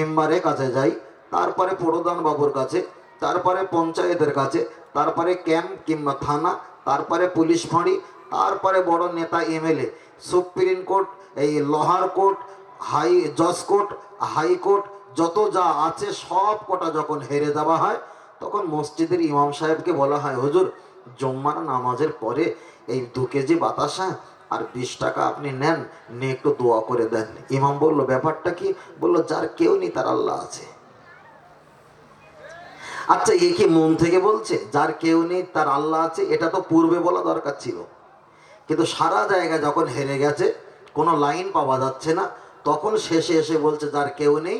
মেম্বারের কাছে যাই, তারপরে প্রধান বাবুর কাছে, তারপরে পঞ্চায়েতের কাছে, তারপরে ক্যাম্প কিংবা থানা, তারপরে পুলিশ ফাঁড়ি, তারপরে বড় নেতা এমএলএ, সুপ্রিম কোর্ট, এই লোহার কোর্ট, জজ কোর্ট, হাইকোর্ট, যত যা আছে সব কটা যখন হেরে দেওয়া হয়, তখন মসজিদের ইমাম সাহেবকে বলা হয়, হুজুর জুম্মার নামাজের পরে এই 2 কেজি বাতাসা আর 20 টাকা আপনি নেন, নিয়ে একটু দোয়া করে দেন। ইমাম বলল, ব্যাপারটা কি? বলল, যার কেউ নেই তার আল্লাহ আছে। আচ্ছা, এ কি মন থেকে বলছে যার কেউ নেই তার আল্লাহ আছে? এটা তো পূর্বে বলা দরকার ছিল। কিন্তু সারা জায়গায় যখন হেরে গেছে, কোনো লাইন পাওয়া যাচ্ছে না, তখন শেষে এসে বলছে যার কেউ নেই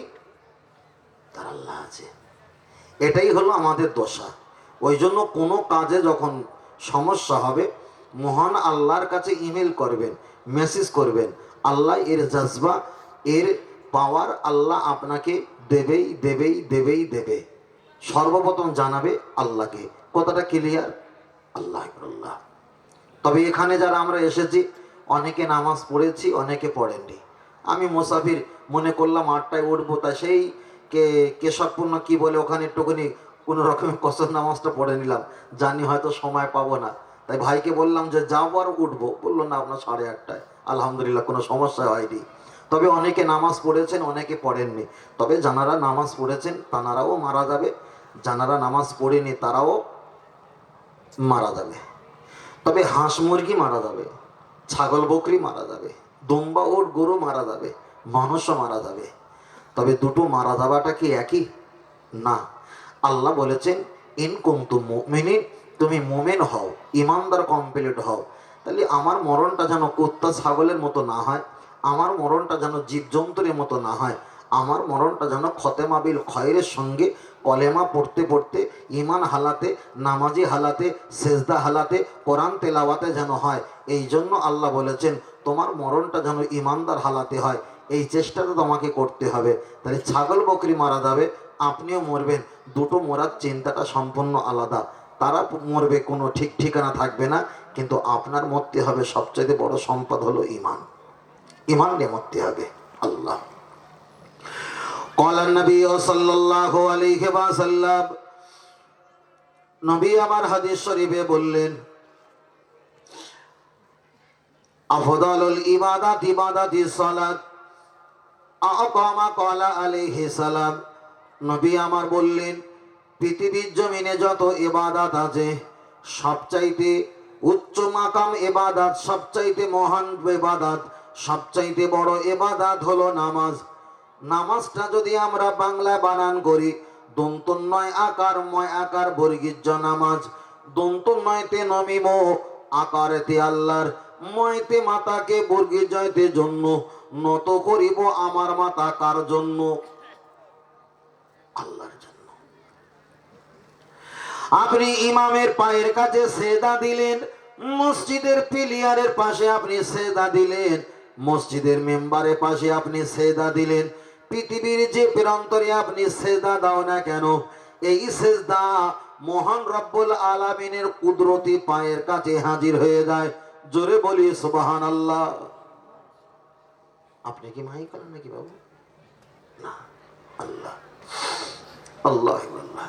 তার আল্লাহ আছে। এটাই হলো আমাদের দশা। ওই জন্য কোনো কাজে যখন সমস্যা হবে, মহান আল্লাহর কাছে ইমেল করবেন, মেসেজ করবেন। আল্লাহ এর জজবা, এর পাওয়ার আল্লাহ আপনাকে দেবেই দেবেই দেবেই দেবে। সর্বপ্রথম জানাবে আল্লাহকে। কথাটা ক্লিয়ার? আল্লাহ আল্লাহ। তবে এখানে যারা আমরা এসেছি, অনেকে নামাজ পড়েছি, অনেকে পড়েননি। আমি মুসাফির, মনে করলাম 8টায় উঠবো, তা সেই কেশবপুর না কি বলে, ওখানে একটুখানি কোনো রকমের কসর নামাজটা পড়ে নিলাম, জানি হয়তো সময় পাবো না। তাই ভাইকে বললাম যে যাবো আর উঠবো, বললো না আপনার 8:30টায়। আলহামদুলিল্লাহ, কোনো সমস্যা হয়নি। তবে অনেকে নামাজ পড়েছেন, অনেকে পড়েননি। তবে যারা নামাজ পড়েছেন তারাও মারা যাবে, যারা নামাজ পড়েনি তারাও মারা যাবে। তবে হাঁস মুরগি মারা যাবে, ছাগল বকরি মারা যাবে, দুম্বা ওট গরু মারা যাবে, মানুষও মারা যাবে। তবে দুটো মারা যাওয়াটা কি একই? না। আল্লাহ বলেছেন, ইন কুনতুম মুমিনিন, তুমি মুমিন হও, ইমানদার কমপ্লিট হও। তাহলে আমার মরণটা যেন কুত্তা ছাগলের মতো না হয়, আমার মরণটা যেন জীবজন্তুর মতো না হয়, আমার মরণটা যেন খতেমা বিল খয়েরের সঙ্গে কলেমা পড়তে পড়তে, ইমান হালাতে, নামাজি হালাতে, সেজদা হালাতে, কোরআন তেলাওয়াতে যেন হয়। এই জন্য আল্লাহ বলেছেন তোমার মরণটা যেন ইমানদার হালাতে হয়, এই চেষ্টাটা তোমাকে করতে হবে। তাহলে ছাগল বকরি মারা যাবে, আপনিও মরবেন, দুটো মরার চিন্তাটা সম্পূর্ণ আলাদা। তারা মরবে, কোনো ঠিক ঠিকানা থাকবে না, কিন্তু আপনার মরতে হবে। সবচেয়ে বড় সম্পদ হলো ইমান, ইমান নিয়ে মরতে হবে। আল্লাহ ক্বালা নবী সাল্লাল্লাহু আলাইহি ওয়াসাল্লাম, নবী আমার হাদিস শরীফে বললেন, আফদালুল ইবাদাত ইবাদাতিস সালাত আকামা ক্বালা আলাইহি সালাম। নবী আমার বললেন, পৃথিবীর জমিনে যত ইবাদত আছে, সবচাইতে উচ্চ মাকাম ইবাদত, সবচাইতে মহান ইবাদত, সবচাইতে বড় ইবাদত হলো নামাজ। নামাজটা যদি আমরা বাংলা বানান করি, দন্তন্নয় আকার ময় আকার বর্গীর্য নামাজ। দন্তন্নয়তে নমিব, আকারেতে আল্লাহর, ময়তে মাতাকে, বর্গীর্যতে জন্য, নত করিব আমার মাতা কার জন্য? আল্লাহর জন্য। আপনি ইমামের পায়ের কাছে সেজদা দিলেন, মসজিদের পিলিয়ারের পাশে আপনি সেজদা দিলেন, মসজিদের মেম্বারের পাশে আপনি সেজদা দিলেন, পৃথিবীর যে প্রান্তরে আপনি সেজদা দাও না কেন, এই সেজদা মহান রব্বুল আলামিনের কুদরতি পায়ের কাছে হাজির হয়ে যায়। জোরে বলি সুবহানাল্লাহ। আপনি কি মাই করেন নাকি বাবু? না। আল্লাহ আল্লাহ আল্লাহ।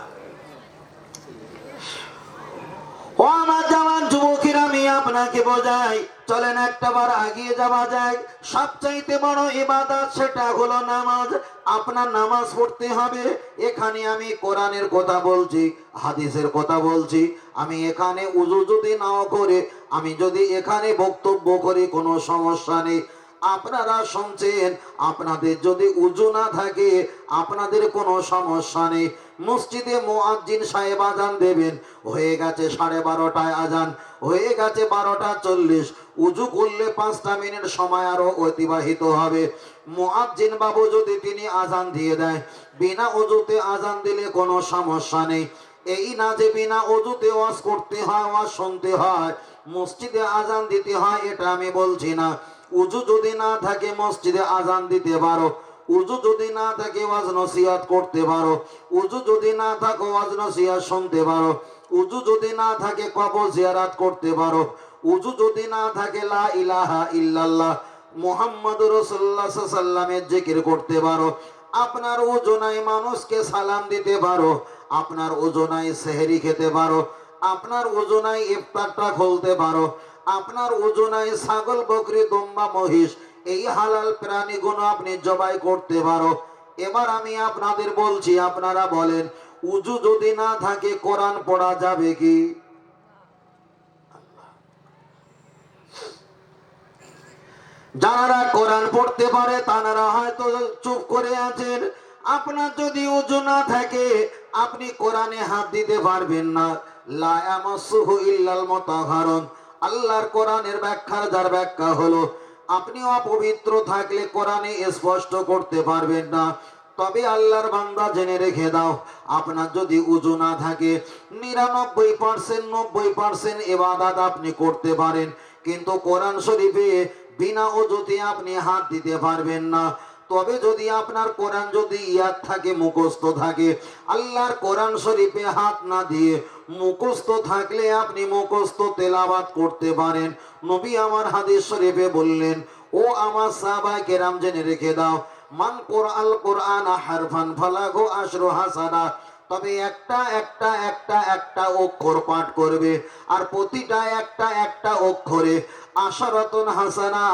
ও আমার জওয়ান যুবকের, আমি আপনাকে বোঝাই, চলেন একটা বার এগিয়ে যাওয়া যায়। সবচাইতে বড় ইবাদত সেটা হলো নামাজ। আপনার নামাজ পড়তে হবে। এখানে আমি কোরআনের কথা বলছি, হাদিসের কথা বলছি। আমি এখানে উযু যদি নাও করে, আমি যদি এখানে বক্তব্য করি, কোনো সমস্যা নেই। আপনারা শুনছেন, আপনাদের যদি উযু না থাকে আপনাদের কোনো সমস্যা নেই। মসজিদে মুয়াজ্জিন সাহেব আজান দেবেন, হয়ে গেছে 12:30টায় আজান, হয়ে গেছে 12:40। উযু করলে 5টা মিনিট সময় আরো অতিবাহিত হবে। মুয়াজ্জিন বাবু যদি তিনি আজান দিয়ে দেয়, বিনা উযুতে আজান দিলে কোনো সমস্যা নেই। এই না যে বিনা উযুতে ওয়াজ করতে হয়, ওয়াজ শুনতে হয়, মসজিদে আজান দিতে হয়, এটা আমি বলছি না। উযু যদি না থাকে মসজিদে আজান দিতে পারো, উযু যদি না থাকে ওয়াজ নসিহত করতে পারো, উযু যদি না থাকে ওয়াজ নসিহত শুনতে পারো, উযু যদি না থাকে কবর জিয়ারত করতে পারো, উযু যদি না থাকে লা ইলাহা ইল্লাল্লাহ মুহাম্মাদুর রাসূলুল্লাহ সাল্লাল্লাহু আলাইহি ওয়াসাল্লামের জিকির করতে পারো। আপনার ওজনায় মানুষকে সালাম দিতে পারো, আপনার ওজনায় সেহরি খেতে পারো, আপনার ওজনায় ইফতারটা খুলতে পারো, আপনার ওজনায় ছাগল বকরি দুম্বা মহিষ এই হালাল প্রাণীগুলো আপনি জবাই করতে পারো। এবার আমি আপনাদের বলছি, আপনারা বলেন উজু যদি না থাকে কোরআন পড়া যাবে কি? যারা কোরআন পড়তে পারে তারা হয়তো চুপ করে আছেন। আপনার যদি উজু না থাকে আপনি কোরআনে হাত দিতে পারবেন না। লা ইয়ামাসসুহু ইল্লাল মুতাহহারুন, আল্লাহর কোরআনের ব্যাখ্যার যার ব্যাখ্যা হলো আপনি অপবিত্র থাকলে কোরআনে স্পষ্ট করতে পারবেন না। তবে আল্লাহর বান্দা জেনে রেখে দাও, আপনার যদি উজু না থাকে 99% 90% ইবাদত আপনি করতে পারেন, কিন্তু কোরআন শরীফে বিনা ওযুতে আপনি হাত দিতে পারবেন না। তবে যদি আপনার কোরআন যদি ইয়াদ থাকে, মুখস্থ থাকে, আল্লাহর কোরআন শরীফে হাত না দিয়ে মুখস্থ থাকলে আপনি মুখস্থ তেলাওয়াত করতে পারেন। নবী আমার হাদিস শরীফে বললেন, ও আমার সাহাবায়ে কেরাম জেনে রেখে দাও, মান কোরআন কোরআন হারফান ফালাহু আশরু হাসানা, তবে একটা একটা একটা একটা অক্ষর পাঠ করবে আর প্রতিটা একটা একটা অক্ষরে আশারাতুন হাসানা,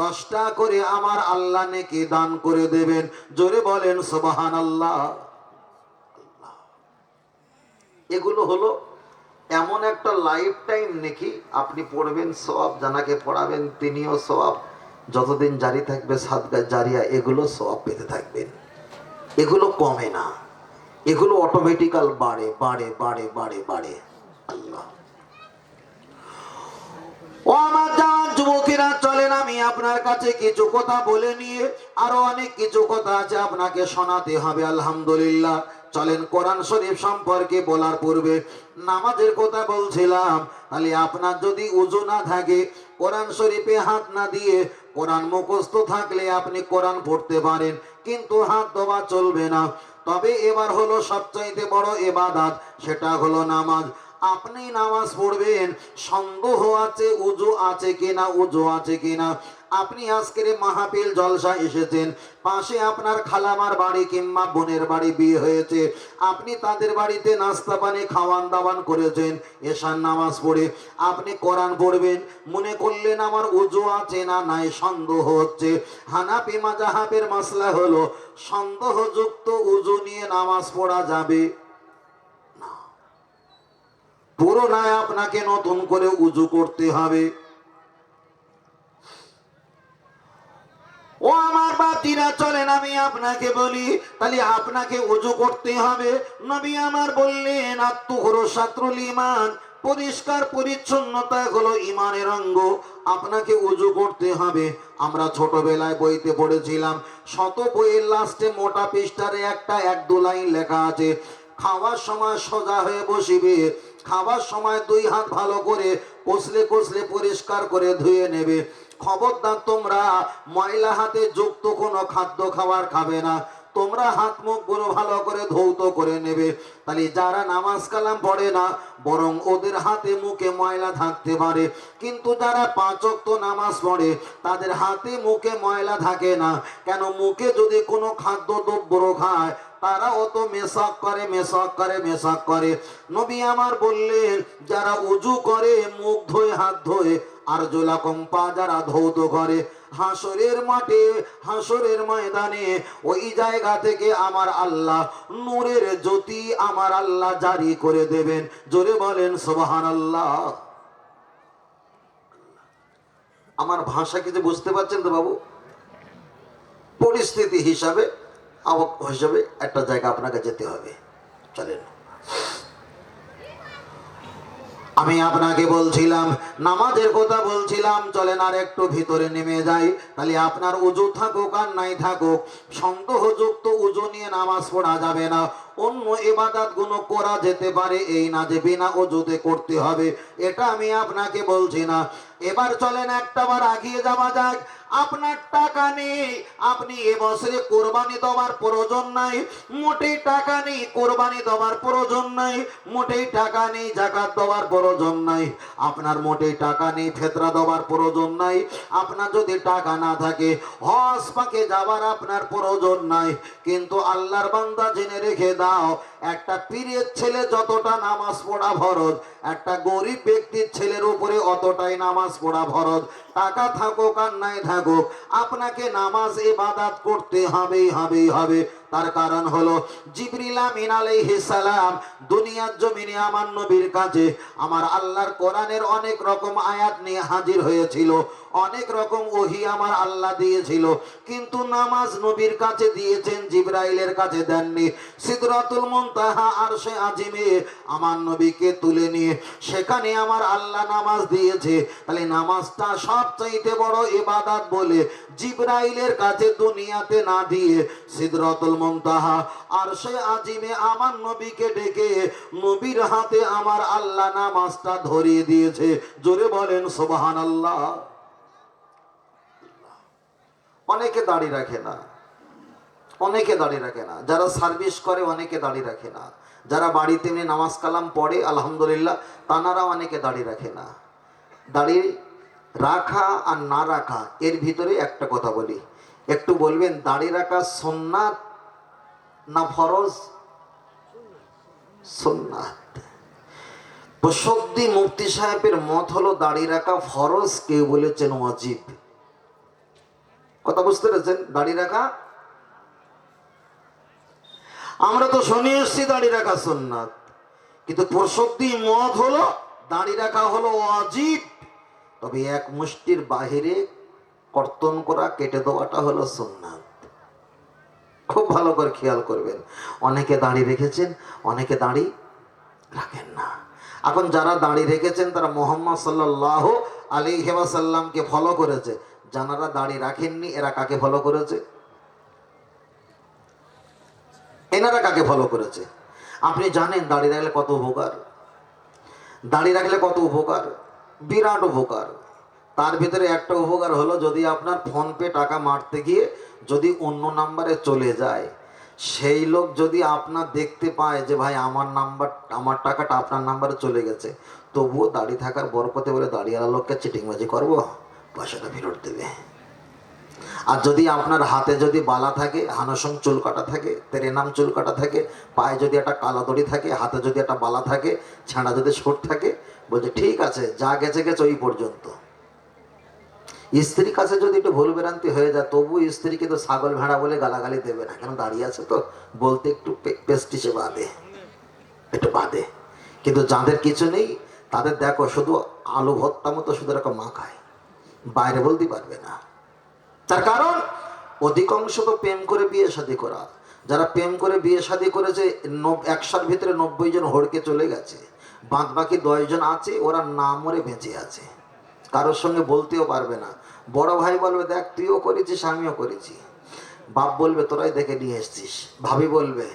10টা করে আমার আল্লাহ নেকি দান করে দেবেন। জোরে বলেন সুবহানাল্লাহ। এগুলো হলো এমন একটা লাইফ টাইম নেকি, আপনি পড়বেন সওয়াব, জানাকে পড়াবেন তিনিও সওয়াব, যতদিন জারি থাকবে সাদকা জারিয়া এগুলো সওয়াব পেতে থাকবেন। এগুলো কমে না, এগুলো অটোমেটিক্যাল বাড়ে বাড়ে বাড়ে বাড়ে বাড়ে। আল্লাহ। ও আমার জান যুবকেরা, চলেন আমি আপনার কাছে কিছু কথা বলে নিয়ে আরো অনেক কিছু কথা আছে আপনাকে শোনাতে হবে। আলহামদুলিল্লাহ। চলেন কোরআন শরীফ সম্পর্কে বলার পূর্বে নামাজের কথা বলছিলাম। তাহলে আপনার যদি উযু না থাকে, কোরআন শরীফে হাত না দিয়ে কোরআন মুখস্থ থাকলে আপনি কোরআন পড়তে পারেন, কিন্তু হাত ধোয়া চলবে না। তবে এবার হলো সবচাইতে বড় ইবাদত, সেটা হলো নামাজ। আপনি নামাজ পড়বেন, সন্দেহ আছে উযু আছে কিনা, উযু আছে কিনা। আপনি আজকের মাহফিল জলসা এসেছেন, পাশে আপনার খালামার বাড়ি কিংবা বোনের বাড়ি বিয়ে হয়েছে, আপনি তাদের বাড়িতে নাস্তা পানি খাওয়ান দাওয়ান করেছেন, এশার নামাজ পড়ে আপনি কোরআন পড়বেন, মনে করলেন আমার উযু আছে না নাই, সন্দেহ হচ্ছে। হানাফি মাযহাবের মাসলা হলো সন্দেহযুক্ত উযু নিয়ে নামাজ পড়া যাবে না, পুরোনায় আপনাকে নতুন করে উযু করতে হবে। ও আমার বাতিরা, চলেন আমি আপনাকে বলি, তাহলে আপনাকে উযু করতে হবে। নবী আমার বললেন, আত্মহুরু শাতরুল ঈমান, পরিষ্কার পরিচ্ছন্নতা হলো ঈমানের অঙ্গ। আপনাকে উযু করতে হবে। আমরা ছোটবেলায় বইতে পড়েছিলাম, শত বইয়ের লাস্টে মোটা পৃষ্ঠারে একটা 1-2 লাইন লেখা আছে, খাওয়ার সময় সোজা হয়ে বসিবে, খাবার সময় 2 হাত ভালো করে কষলে কষলে পরিষ্কার করে ধুয়ে নেবে। খবরদার তোমরা ময়লা হাতে যুক্ত কোনো খাদ্য খাবার খাবে না, তোমরা হাত মুখ গুলো ভালো করে ধৌত করে নেবে। তাহলে যারা নামাজ কালাম পড়ে না, বরং ওদের হাতে মুখে ময়লা থাকতে পারে, কিন্তু যারা 5 ওয়াক্ত নামাজ পড়ে তাদের হাতে মুখে ময়লা থাকে না। কেন? মুখে যদি কোনো খাদ্য দ্রব্য খায় তারা অত মেশাক করে মেশাক করে মেশাক করে। নবী আমার বললেন, যারা উযু করে মুখ ধোয় হাত ধোয়, আর জোলাকম পা যারা ধৌত করে, হাসরের মাঠে হাসরের ময়দানে ওই জায়গা থেকে আমার আল্লাহ নূরের জ্যোতি আমার আল্লাহ জারি করে দেবেন। জোরে বলেন সুবহানাল্লাহ। আমার ভাষা কিছু বুঝতে পারছেন তো বাবু? পরিস্থিতি হিসাবে একটা জায়গা আপনাকে যেতে হবে। চলেন, আমি আপনাকে বলছিলাম নামাজের কথা বলছিলাম, চলেন আর একটু ভিতরে নেমে যাই। তাহলে আপনার উযু থাকুক আর নাই থাকুক, সন্দেহযুক্ত উযু নিয়ে নামাজ পড়া যাবে না। অন্য ইবাদত গুলো করা যেতে পারে, এই না যে বিনা উযুতে করতে হবে, এটা আমি আপনাকে বলছি না। এবার চলেন একটাবার আগিয়ে যাওয়া যাক। আপনার টাকা নেই, আপনি এবছরে কোরবানি দেওয়ার প্রয়োজন নাই, মোটেই টাকা নেই কোরবানি দেওয়ার প্রয়োজন নাই, মোটেই টাকা নেই যাকাত দেওয়ার প্রয়োজন নাই, আপনার মোটেই টাকা নেই ফিতরা দেওয়ার প্রয়োজন নাই, আপনার যদি টাকা না থাকে হজ পাকে যাওয়ার আপনার প্রয়োজন নাই। কিন্তু আল্লাহর বান্দা জেনে রেখে দাও, একটা পীরের ছেলে যতটা নামাজ পড়া ফরজ, একটা গরিব ব্যক্তির ছেলের উপরে অতটাই নামাজ পড়া ফরজ। টাকা থাকুক আর নাই থাকুক, আপনাকে নামাজ ইবাদত করতে হবে। তার কারণ হলো জিবরিল আমিন আলাইহিস সালাম দুনিয়ার জমিনে আমার নবীর কাছে আমার আল্লাহর কোরআনের অনেক রকম আয়াত নিয়ে হাজির হয়েছিল, অনেক রকম ওহী আমার আল্লাহ দিয়েছিল, কিন্তু নামাজ নবীর কাছে দিয়েছেন, জিবরাইলের কাছে দেননি। সিদরাতুল মুনতাহা আরশে আজিমে আমার নবীকে তুলে নিয়ে সেখানে আমার আল্লাহ নামাজ দিয়েছে। তাহলে নামাজটা সবচাইতে বড় ইবাদত বলে জিবরাইলের কাছে দুনিয়াতে না দিয়ে সিদরাতুল মুনতাহা আরশে আজিমে আমার নবীকে ডেকে নবীর হাতে আমার আল্লাহ নামাজটা ধরিয়ে দিয়েছে। জোরে বলেন সুবহানাল্লাহ। অনেকে দাড়ি রাখে না, অনেকে দাড়ি রাখে না, যারা সার্ভিস করে অনেকে দাড়ি রাখে না, যারা বাড়িতে নিয়ে নামাজ কালাম পড়ে আলহামদুলিল্লাহ তানারা অনেকে দাড়ি রাখে না। দাড়ি রাখা আর না রাখা এর ভিতরে একটা কথা বলি, একটু বলবেন দাড়ি রাখা সুন্নাত না ফরজ? সুন্নাত। বসদ্দি মুফতি সাহেবের মত হলো দাড়ি রাখা ফরজ, কেউ বলেছেন ওয়াজিব। কথা বুঝতে পেরেছেন? দাড়ি রাখা, আমরা তো শুনে এসছি দাড়ি রাখা সুন্নাত, কিন্তু প্রসক্তি মত হলো দাড়ি রাখা হলো ওয়াজিব। তবে এক মুষ্টির বাহিরে কর্তন করা, কেটে দেওয়াটা হলো সুন্নাত। খুব ভালো করে খেয়াল করবেন। অনেকে দাড়ি রেখেছেন, অনেকে দাড়ি রাখেন না। এখন যারা দাড়ি রেখেছেন তারা মুহাম্মদ সাল্লাল্লাহু আলাইহি ওয়াসাল্লামকে ফলো করেছে, যারা দাড়ি রাখেননি এরা কাকে ফলো করেছে? এনারা কাকে ফলো করেছে? আপনি জানেন দাড়ি রাখলে কত উপকার? দাড়ি রাখলে কত উপকার? বিরাট উপকার। তার ভিতরে একটা উপকার হলো, যদি আপনার ফোন পে টাকা মারতে গিয়ে যদি অন্য নাম্বারে চলে যায়, সেই লোক যদি আপনার দেখতে পায় যে ভাই আমার টাকাটা আপনার নাম্বারে চলে গেছে, তবুও দাড়ি থাকার বরকতে বলে দাড়িওয়ালা লোককে চিটিংবাজি করবো, পয়সাটা ফেরত দেবে। আর যদি আপনার হাতে যদি বালা থাকে, হানসং চুল কাটা থাকে, তেরে নাম চুল কাটা থাকে, পায়ে যদি একটা কালা দড়ি থাকে, হাতে যদি একটা বালা থাকে, ছাড়া যদি ছোট থাকে, বলছে ঠিক আছে যা গেছে গেছে ওই পর্যন্ত। স্ত্রীর কাছে যদি একটু ভুল ভ্রান্তি হয়ে যায়, তবু স্ত্রীকে তো ছাগল ভেড়া বলে গালাগালি দেবে না, কেন দাঁড়িয়ে আছে তো, বলতে একটু পেস্টিসে বাঁধে, একটু বাঁধে। কিন্তু যাদের কিছু নেই তাদের দেখো শুধু আলু ভর্তা মতো শুধু এরকম মাখায়, বাইরে বলতে পারবে না। তার কারণ অধিকাংশ তো প্রেম করে বিয়ে শাদী করা। যারা প্রেম করে বিয়ে শাদী করেছে 100-র ভিতরে 90 জন হড়কে চলে গেছে, বাদ বাকি 10 জন আছে, ওরা না মরে বেঁচে আছে, কারোর সঙ্গে বলতেও পারবে না। বড় ভাই বলবে দেখ তুইও করেছিস আমিও করেছি, বাপ বলবে তোরাই দেখে নিয়ে এসছিস, ভাবি বলবে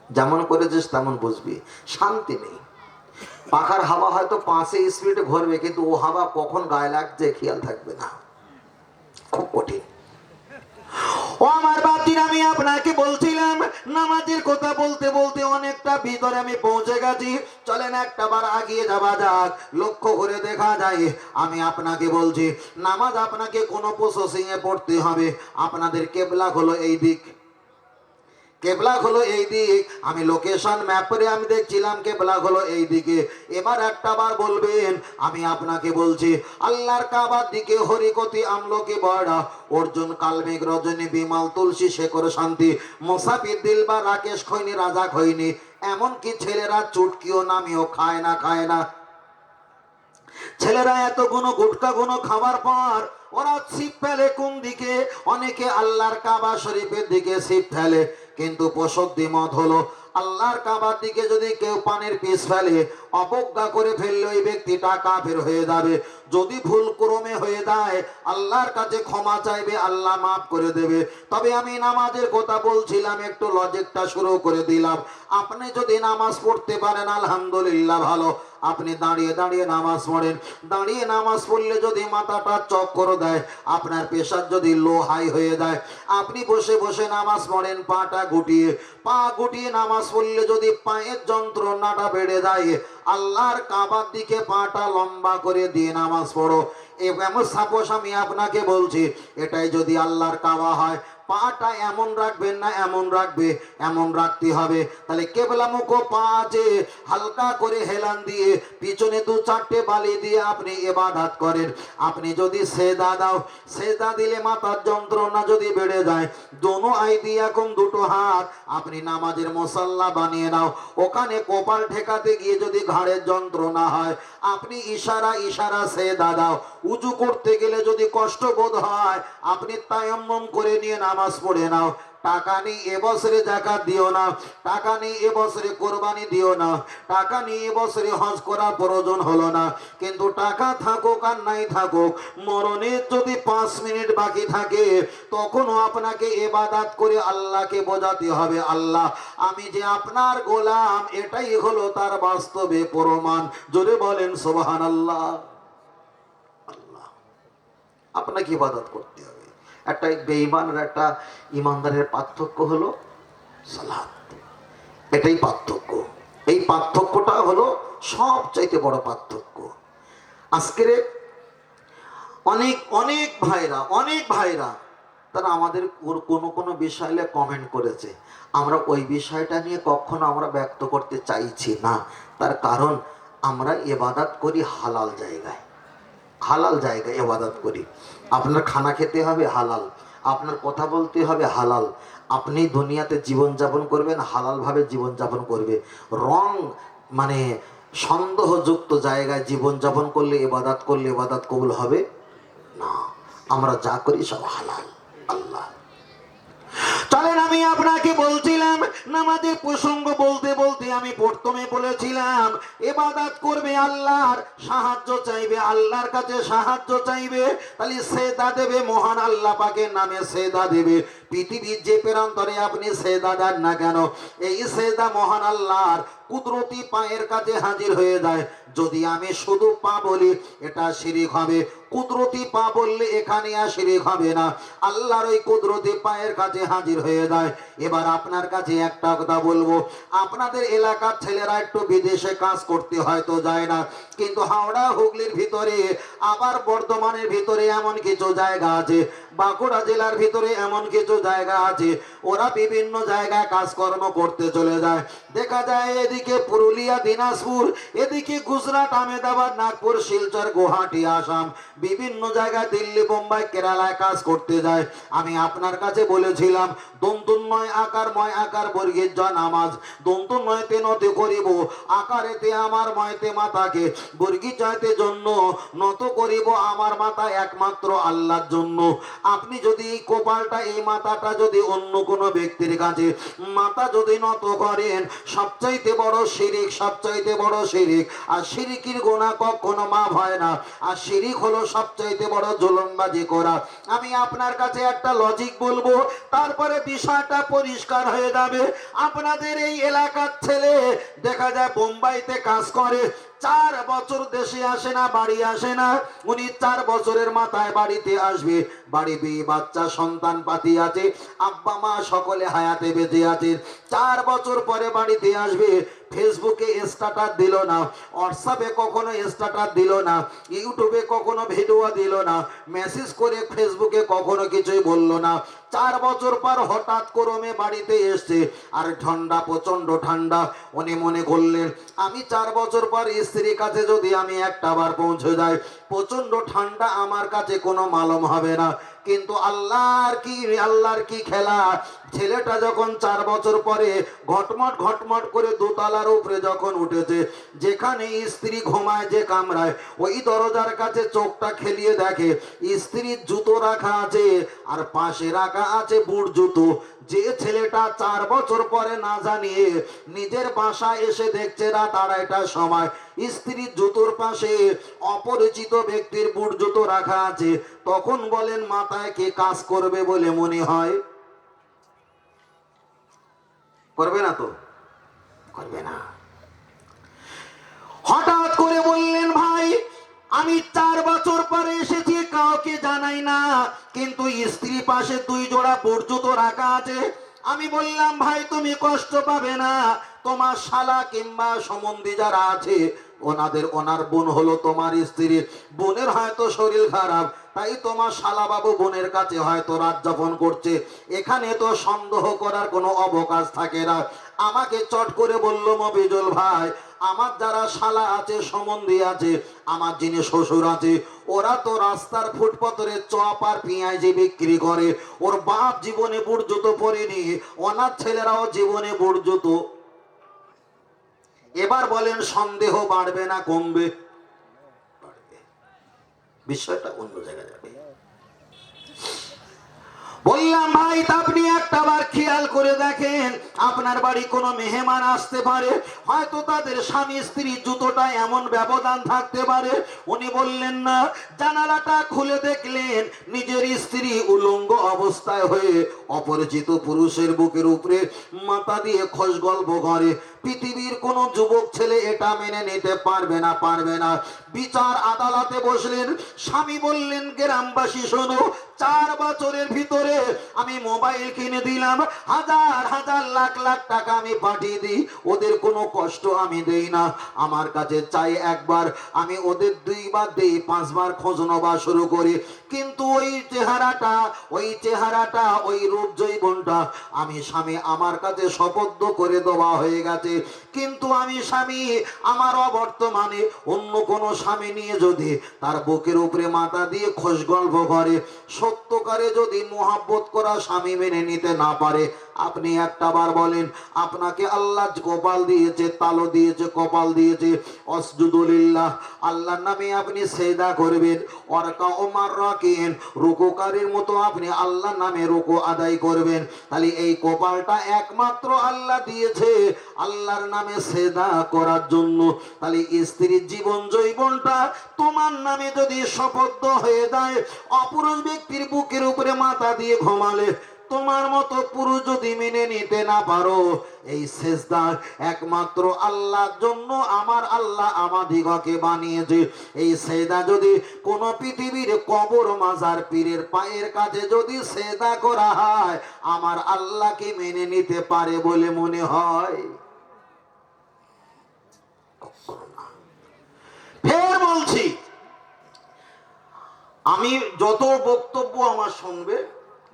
যেমন করেছিস তেমন বুঝবি। শান্তি নেই। পাখার হাওয়া হয়তো 5 স্পিডে ঘুরবে, কিন্তু ও হাওয়া কখন গায়ে লাগছে খেয়াল থাকবে না, খুব কঠিন। ও আমার বাতির, আমি আপনাকে বলছিলাম নামাজের কথা বলতে বলতে অনেকটা ভিতরে আমি পৌঁছে গেছি। চলেন একটা বার আগিয়ে যাওয়া যাক, লক্ষ্য করে দেখা যায়। আমি আপনাকে বলছি নামাজ আপনাকে কোনো প্রসেসিং এ পড়তে হবে। আপনাদের কেবলা হলো এই দিক, কেবলা হলো এই দিক। আমি লোকেশন ম্যাপে আমি দেখছিলাম কেবলা হলো এই দিকে। এবার একটা বার বলবেন, আমি আপনাকে বলছি আল্লাহর কাবার দিকে হরিকতি আমলকি বড়া অর্জুন কালমেঘ রজনী বিমাল তুলসী শেখর শান্তি মোসাফির দিল বা রাকেশ খৈনি রাজা খৈনি, এমনকি ছেলেরা চুটকিও নামিও খায় না। ছেলেরা এত গুণ গুটকা গুণ খাবার পর ওরা ছিপ ফেলে কোন দিকে? অনেকে আল্লাহর কাবা শরীফের দিকে ছিপ ফেলে, কিন্তু প্রসক্তি মত হলো আল্লাহ আল্লাহর কাবার দিকে যদি কেউ পানের পিস ফেলে, অবজ্ঞা করে ফেললে ওই ব্যক্তিটা কাফের হয়ে যাবে। যদি ভুল ক্রমে হয়ে যায় আল্লাহর কাছে ক্ষমা চাইবে, আল্লাহ মাফ করে দেবে। তবে আমি নামাজের কথা বলছিলাম, একটু লজিকটা শুরু করে দিলাম। আপনি যদি নামাজ পড়তে পারেন আলহামদুলিল্লাহ ভালো, আপনি দাঁড়িয়ে দাঁড়িয়ে নামাজ পড়েন। দাঁড়িয়ে নামাজ পড়লে যদি মাথাটা চক্কর দেয়, আপনার প্রেশার যদি লো হাই হয়ে যায়, আপনি বসে বসে নামাজ পড়েন পাটা গুটিয়ে। পা গুটিয়ে নামাজ পড়লে যদি পায়ের যন্ত্রণাটা বেড়ে যায়, আল্লাহর কাবার দিকে পাটা লম্বা করে দিয়ে নামাজ পড়ো। এমন সাপোজ আমি আপনাকে বলছি, এটাই যদি আল্লাহর কাবা হয়, পাটা এমন রাখবেন না, এমন রাখবে, এমন রাখতে হবে। তাহলে কেবলামুখ পা আছে, হালকা করে হেলান দিয়ে পিছনে দু চারটে বালি দিয়ে আপনি ইবাদত করেন। আপনি যদি সেজদা দাও, সেজদা দিলে মাথার যন্ত্রণা যদি বেড়ে যায়, দোনো আইদিয়াকুম, দুটো হাত আপনি নামাজের মুসাল্লা বানিয়ে নাও। ওখানে কপাল ঠেকাতে গিয়ে যদি ঘাড়ের যন্ত্রণা হয়, আপনি ইশারা ইশারা সেজদা দাও। উজু করতে গেলে যদি কষ্ট বোধ হয়, আপনি তায়াম্মুম করে নিয়ে নামাজ পড়ে নাও। টাকা নেই এবছরে যাকাত দিও না, টাকা নেই এবছরে কোরবানি দিও না, টাকা নেই এবছরে হজ করার প্রয়োজন হলো না। কিন্তু টাকা থাকুক আর নাই থাকুক, মরণের যদি 5 মিনিট বাকি থাকে, তখনও আপনাকে ইবাদত করে আল্লাহকে বোঝাতে হবে, আল্লাহ আমি যে আপনার গোলাম, এটাই হলো তার বাস্তবে প্রমাণ। জোরে বলেন সুবহানাল্লাহ। আল্লাহ আপনাকে ইবাদত করতে হবে। একটা বেঈমান আর একটা ইমানদারের পার্থক্য হলো সালাত। এটাই পার্থক্য। এই পার্থক্যটা হলো সবচাইতে বড় পার্থক্য। আজকের অনেক অনেক ভাইরা তারা আমাদের কোনো বিষয় নিয়ে কমেন্ট করেছে, আমরা ওই বিষয়টা নিয়ে কখনো আমরা ব্যক্ত করতে চাইছি না। তার কারণ আমরা ইবাদত করি হালাল জায়গায়, হালাল জায়গায় ইবাদত করি। আপনার খানা খেতে হবে হালাল, আপনার কথা বলতে হবে হালাল, আপনি দুনিয়াতে জীবনযাপন করবেন হালালভাবে জীবনযাপন করবে। রং মানে সন্দেহযুক্ত জায়গায় জীবনযাপন করলে ইবাদত কবুল হবে না। আমরা যা করি সব হালাল। আল্লাহ চলেন, আমি আপনাকে বলছিলাম নামাজের প্রসঙ্গ বলতে বলতে আমি প্রথমে বলেছিলাম ইবাদত করবে, আল্লাহর সাহায্য চাইবে, আল্লাহর কাছে সাহায্য চাইবে। তাহলে সেজদা দেবে, মহান আল্লাহ পাকের নামে সেজদা দেবে। পৃথিবীর যে প্রান্তরে আপনি সেজদা দেন না কেন, এই সেজদা মহান আল্লাহর কুদরতি পায়ের কাছে হাজির হয়ে যায়। যদি আমি শুধু পা বলি এটা শিরিক হবে, কুদরতি পা বললে এখানে আর শিরিক হবে না, আল্লাহর ওই কুদরতি পায়ের কাছে হাজির হয়ে যায়। এবার আপনার কাছে একটা কথা বলবো, আপনাদের এলাকার ছেলেরা একটু বিদেশে কাজ করতে হয়তো যায় না, কিন্তু হাওড়া হুগলির ভিতরে আবার বর্ধমানের ভিতরে এমন কিছু জায়গা আছে, বাঁকুড়া জেলার ভিতরে এমন কিছু জায়গা আছে, ওরা বিভিন্ন জায়গায় কাজকর্ম করতে চলে যায়। দেখা যায় এদিকে পুরুলিয়া, দিনাজপুর, এদিকে গুজরাট, আহমেদাবাদ, নাগপুর, শিলচর, গুয়াহাটি, আসাম, বিভিন্ন জায়গায় দিল্লি, বোম্বাই, কেরালায় কাজ করতে যায়। আমি আপনার কাছে বলেছিলাম দন্তুন্নয় আকার ময় আকার বর্গের জ নামাজ, দন্তুন্নয়তে নতে করিব, আকারেতে আমার ময়তে মাতাকে, বর্গী জয়তে জন্য নত করিব আমার মাথা একমাত্র আল্লাহর জন্য। আপনি যদি এই কপালটা, এই মাথাটা যদি অন্য কোনো ব্যক্তির কাছে মাথা যদি নত করেন, সবচাইতে বড় শিরিক, সবচাইতে বড় শিরিক। আর শিরিকের গুনাহ কখনো মাফ হয় না। আর শিরিক হলো সবচাইতে বড় জুলুমবাজি করা। আমি আপনার কাছে একটা লজিক বলবো, তারপরে বিষয়টা পরিষ্কার হয়ে যাবে। আপনাদের এই এলাকার ছেলে দেখা যায় বোম্বাইতে কাজ করে, 4 বছর দেশে আসে না, বাড়ি আসে না। উনি 4 বছরের মাথায় বাড়িতে আসবে, বাড়ি বিয়ে বাচ্চা সন্তান পাতি আছে, আব্বা মা সকলে হায়াতে বেঁচে আছে। 4 বছর পরে বাড়িতে আসবে, ফেসবুকে স্ট্যাটাস দিল না, হোয়াটসঅ্যাপে কখনো স্ট্যাটাস দিল না, ইউটিউবে কখনো ভিডিও দিল না, মেসেজ করে ফেসবুকে কখনো কিছুই বলল না। 4 বছর পর হঠাৎ ক্রমে বাড়িতে এসছে, আর ঠান্ডা, প্রচন্ড ঠান্ডা। উনি মনে করলেন আমি 4 বছর পর স্ত্রীর কাছে যদি আমি একটা বার পৌঁছে যাই, প্রচন্ড ঠান্ডা, আমার কাছে কোনো মালুম হবে না। কিন্তু আল্লাহর কি খেলা, ছেলেটা যখন 4 বছর পরে ঘটমট করে দোতলার উপরে যখন উঠেছে, যেখানে স্ত্রী ঘুমায় যে কামরায়, ওই দরজার কাছে চোখটা খেলিয়ে দেখে স্ত্রীর জুতো রাখা আছে আর পাশে রাখা আছে বুট জুতো। যে ছেলেটা 4 বছর পরে না জানিয়ে নিজের বাসায় এসে দেখছে রাত 2:30টার সময় স্ত্রীর জুতোর পাশে অপরিচিত ব্যক্তির বুট জুতো রাখা আছে, তখন বলেন মাথায় কে কাজ করবে বলে মনে হয়? করবে না তো? করবে না। হঠাৎ করে বললেন, ভাই আমি 4 বছর পরে এসেছি, কাউকে জানাই না, কিন্তু স্ত্রী পাশে 2 জোড়া বুট জুতো রাখা আছে। আমি বললাম, ভাই তুমি কষ্ট পাবে না, তোমার শালা কিংবা সম্বন্ধী যারা আছে ওনার বোন হলো তোমার স্ত্রীর, বোনের হয়তো শরীর খারাপ, তাই তোমার শালা বাবু বোনের কাছে হয়তো রাত যাপন করছে, এখানে তো সন্দেহ করার কোনো অবকাশ থাকে না। আমাকে চট করে বলল, মফিজুল ভাই আমার যারা শালা আছে সম্বন্ধী আছে, আমার যিনি শ্বশুর আছে, ওরা তো রাস্তার ফুটপাথরে চপ আর পেঁয়াজি বিক্রি করে, ওর বাপ জীবনে বুট জুতো পরেনি, ওনার ছেলেরাও জীবনে বুট জুতো। এবার বলেন সন্দেহ বাড়বে না কমবে? বাড়বে। বিষয়টা অন্য জায়গায় যাবে। বললাম, ভাই আপনি একটা বার খেয়াল করে দেখেন, আপনার বাড়ি কোনো মেহমান আসতে পারে, হয়তো তাদের স্বামী স্ত্রী জুতোটা এমন ব্যবধান থাকতে পারে। উনি বললেন না, জানালাটা খুলে দেখলেন নিজের স্ত্রী উলঙ্গ অবস্থায় হয়ে অপরিচিত পুরুষের বুকের উপরে মাথা দিয়ে খোশ গল্প করে। পৃথিবীর কোন যুবক ছেলে এটা মেনে নিতে পারবে না। বিচার আদালতে বসলেন, স্বামী বললেন, গ্রামবাসী শোনো, 4 বছরের ভিতরে আমি মোবাইল কিনে দিলাম, হাজার লাখ টাকা আমি পাঠিয়ে দিই, ওদের কোনো কষ্ট আমি দেই না, আমার কাছে চাই একবার, আমি ওদের 2 বার দেই, 5 বার খোঁজ নেওয়া শুরু করি, কিন্তু ওই চেহারাটা ওই রূপ জৈবনটা আমি স্বামী আমার কাছে শপথ করে দেওয়া হয়ে গেছে। কিন্তু আমি স্বামী আমার অবর্তমানে অন্য কোনো স্বামী নিয়ে যদি তার বুকের উপরে মাথা দিয়ে খোশ গল্প করে, সত্যকারে যদি মোহাব্বত করা স্বামী মেনে নিতে না পারে, আপনি একটা বার বলেন, আপনাকে আল্লাহ কপাল দিয়েছে, তালো দিয়েছে, কপাল দিয়েছে, অসজুদুলিল্লাহ, আল্লাহর নামে আপনি সেজদা করবেন, ওয়ারকা ওমার রাকিন, রুকুকারীর মতো আপনি আল্লাহর নামে রুকু আদায় করবেন। তাহলে এই কপালটা একমাত্র আল্লাহ দিয়েছে আল্লাহর নামে সেজদা করার জন্য। তাহলে স্ত্রীর জীবন জৈবনটা তোমার নামে যদি শপথ হয়ে যায়, অপুরুষ ব্যক্তির বুকের উপরে মাথা দিয়ে ঘুমালে, তোমার মতো পুরুষ যদি মেনে নিতে না পারো, এই সেজদা একমাত্র আল্লাহর জন্য আমার আল্লাহ আমাদিগকে বানিয়েছে। এই সেজদা যদি কোন পৃথিবীর কবর মাজার পীরের পায়ের কাছে যদি সেজদা করা হয়, আমার আল্লাহকে মেনে নিতে পারে বলে মনে হয়? ফের বলছি, আমি যত বক্তব্য আমার শুনবে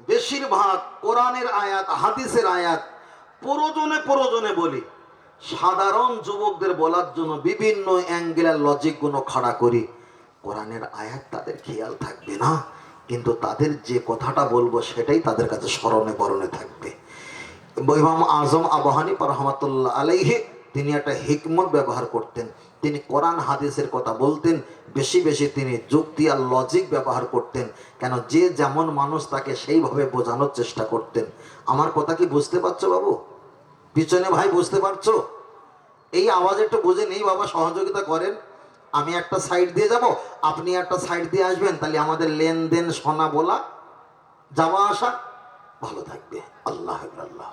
বেশিরভাগ কোরআনের আয়াত, হাদিসের আয়াত প্রয়োজনে বলি, সাধারণ যুবকদের বলার জন্য বিভিন্ন অ্যাঙ্গেলের লজিক গুলো খাড়া করি। কোরআনের আয়াত তাদের খেয়াল থাকবে না, কিন্তু তাদের যে কথাটা বলবো সেটাই তাদের কাছে স্মরণে বরণে থাকবে। ইমাম আজম আবু হানিফা রাহমাতুল্লাহ আলাইহি তিনি একটা হিকমত ব্যবহার করতেন। তিনি কোরআন হাদিসের কথা বলতেন, বেশি তিনি যুক্তি আর লজিক ব্যবহার করতেন। কেন? যে যেমন মানুষ তাকে সেইভাবে বোঝানোর চেষ্টা করতেন। আমার কথা কি বুঝতে পারছো বাবু? পিছনে ভাই বুঝতে পারছো? এই আওয়াজ একটু বুঝে নেই বাবা, সহযোগিতা করেন। আমি একটা সাইড দিয়ে যাব, আপনি একটা সাইড দিয়ে আসবেন, তাহলে আমাদের লেনদেন শোনা বলা যাওয়া আসা ভালো থাকবে। আল্লাহ আল্লাহ।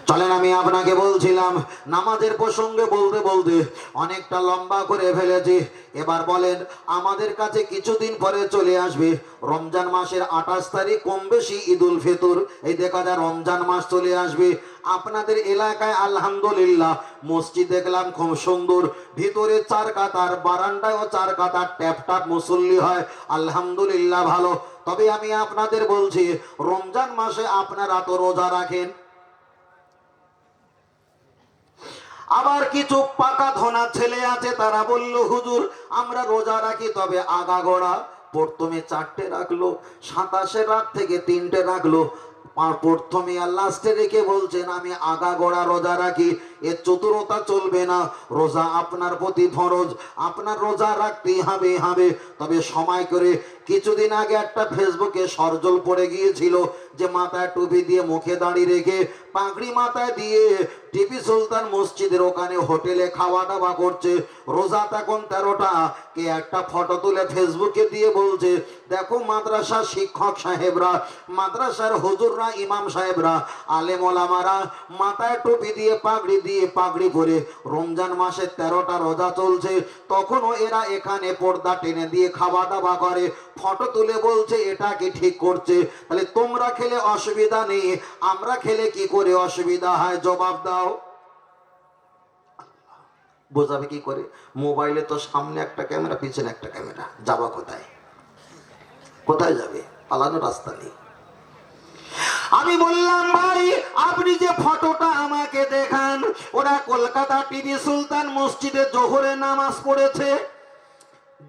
চলেন, আমি আপনাকে বলছিলাম নামাজের প্রসঙ্গে বলতে অনেকটা লম্বা করে ফেলেছি। এবার বলেন, আমাদের কাছে কিছুদিন পরে চলে আসবে রমজান মাসের 28 তারিখ, কম বেশি ঈদুল ফিতর। এই দেখা যায় রমজান মাস চলে আসবে। আপনাদের এলাকায় আলহামদুলিল্লাহ মসজিদ দেখলাম খুব সুন্দর, ভিতরে 4 কাতার, বারান্দায়ও 4 কাতার ট্যাপ মুসল্লি হয়, আলহামদুলিল্লাহ ভালো। তবে আমি আপনাদের বলছি, রমজান মাসে আপনারা তো রোজা রাখেন, আবার কিছু পাকা ধনা ছেলে আছে, তারা বলল হুজুর আমরা রোজা রাখি তবে আগাগোড়া প্রথমে 4টে রাখলো, 27 রাত থেকে 3টে রাখলো, প্রথমে আর লাস্টে রেখে বলছেন আমি আগাগোড়া রোজা রাখি। এর চতুরতা চলবে না। রোজা আপনার প্রতি ফরজ, আপনার রোজা রাখতেই হবে। তবে সময় করে। কিছুদিন আগে একটা ফেসবুকে সরজল পড়ে গিয়েছিল যে মাথায় টুপি দিয়ে মুখে দাঁড়িয়ে রেখে পাগড়ি মাথায় দিয়ে টিপু সুলতান মসজিদের ওখানে হোটেলে খাওয়া দাওয়া করছে। রোজা তখন 13টা। কে একটা ফটো তুলে ফেসবুকে দিয়ে বলছে দেখো মাদ্রাসার শিক্ষক সাহেবরা, মাদ্রাসার হুজুররা, ইমাম সাহেবরা, আলেম ওলামারা মাথায় টুপি দিয়ে পাগড়ি পরে রমজান মাসে 13টা রোজা চলছে, তখনও এরা এখানে পর্দা টেনে দিয়ে খাওয়া দাওয়া করে। ফটো তুলে বলছে এটা কি ঠিক করছে? তাহলে তোমরা খেলে অসুবিধা নেই, আমরা খেলে কি করে অসুবিধা হয়? জবাব দাও। বোঝাবে কি করে? মোবাইলে তো সামনে একটা ক্যামেরা, পিছনে একটা ক্যামেরা, যাবা কোথায়? কোথায় যাবে? পালানোর রাস্তা নেই। আমি বললাম ভাই আপনি যে ফটোটা আমাকে দেখান, ওরা কলকাতা টিপু সুলতান মসজিদে জোহরে নামাজ পড়েছে।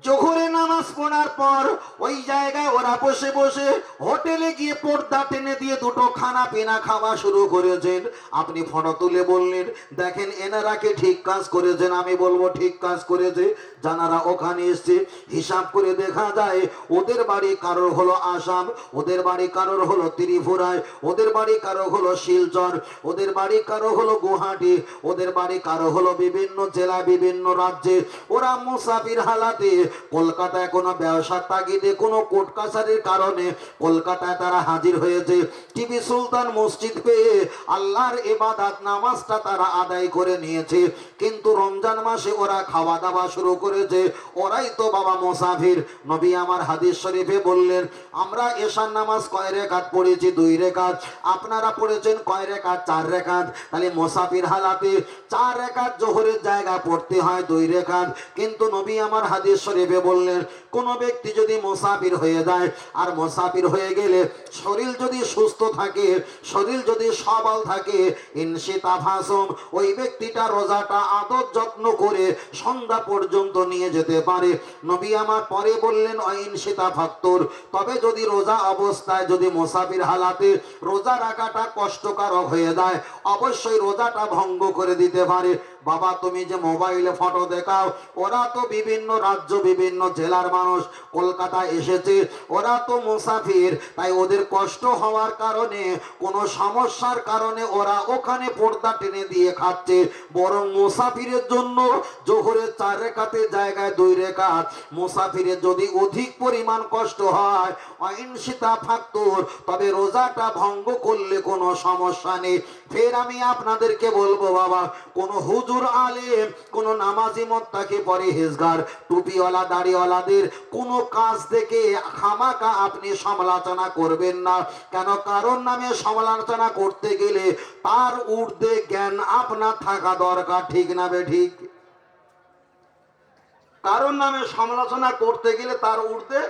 জোহরে নামাজ পড়ার পর ওই জায়গায় ওরা বসে বসে হোটেলে গিয়ে পর্দা টেনে দিয়ে দুটো খানা পিনা খাওয়া শুরু করেছেন। আপনি ফটো তুলে বললেন দেখেন এনারা কি ঠিক কাজ করেছেন? আমি বলবো ঠিক কাজ করেছে। যারা ওখানে এসছে হিসাব করে দেখা যায় ওদের বাড়ি কারোর হলো আসাম, ওদের বাড়ি কারোর হলো ত্রিপুরায়, ওদের বাড়ি কারো হলো শিলচর, ওদের বাড়ি কারো হলো গুয়াহাটি, ওদের বাড়ি কারো হলো বিভিন্ন জেলা, বিভিন্ন রাজ্যে। ওরা মুসাফির হালাতে কলকাতায় কোনো ব্যবসার তাগিদে, কোনো কোর্ট কাছারির কারণে কলকাতায় তারা হাজির হয়েছে। টিপু সুলতান মসজিদ পেয়ে আল্লাহর ইবাদত নামাজটা তারা আদায় করে নিয়েছে। কিন্তু রমজান মাসে ওরা খাওয়া দাওয়া শুরু করেছে। ওরাই তো বাবা মুসাফির। নবী আমার হাদিস শরীফে বললেন আমরা এশার নামাজ কয় রাকাত পড়েছি? 2 রাকাত। আপনারা পড়েছেন কয় রাকাত? 4 রাকাত। তাহলে মুসাফির হালাতে 4 রাকাত জোহরের জায়গা পড়তে হয় 2 রাকাত। কিন্তু নবী আমার হাদিস শরীফে বললেন কোন ব্যক্তি যদি মুসাফির হয়ে যায়, আর মুসাফির হয়ে গেলে শরীর যদি সুস্থ থাকে, শরীর যদি সবল থাকে, ইনশিতাফাসুম, ওই ব্যক্তিটা রোজাটা আদর যত্ন করে সন্ধ্যা পর্যন্ত নিয়ে যেতে পারে। নবী আমার পরে বললেন ইনশিতাফাক্তুর, তবে যদি রোজা অবস্থায় যদি মুসাফির হালাতে রোজা রাখাটা কষ্টকারক হয়ে যায়, অবশ্যই রোজাটা ভঙ্গ করে দিতে পারে। বাবা তুমি যে মোবাইলে ফটো দেখাও, ওরা তো বিভিন্ন রাজ্য, বিভিন্ন জেলার মানুষ কলকাতায় এসেছে, ওরা তো মুসাফির, তাই ওদের কষ্ট হওয়ার কারণে, কোনো সমস্যার কারণে ওরা ওখানে পর্দা টেনে দিয়ে খাচ্ছে। বরং মুসাফিরের জন্য জোহরের 4 রাকাতের জায়গায় 2 রাকাত। মুসাফিরের যদি অধিক পরিমাণ কষ্ট হয় ইনশিতাফাক্তুর, তবে রোজাটা ভঙ্গ করলে কোনো সমস্যা নেই। ফের আমি আপনাদেরকে বলবো বাবা, কোন হুজুর আলেম, কোন নামাজি মোত্তাকি পরহেজগার টুপিওয়ালা দাড়িওয়ালাদের কোনো কাজ থেকে খামাকা আপনি সমালোচনা করবেন না। কেন? কারণ নামে সমালোচনা করতে গেলে তার ঊর্ধ্বে জ্ঞান আপনার থাকা দরকার, ঠিক না বে ঠিক? কারণ নামে সমালোচনা করতে গেলে তার ঊর্ধ্বে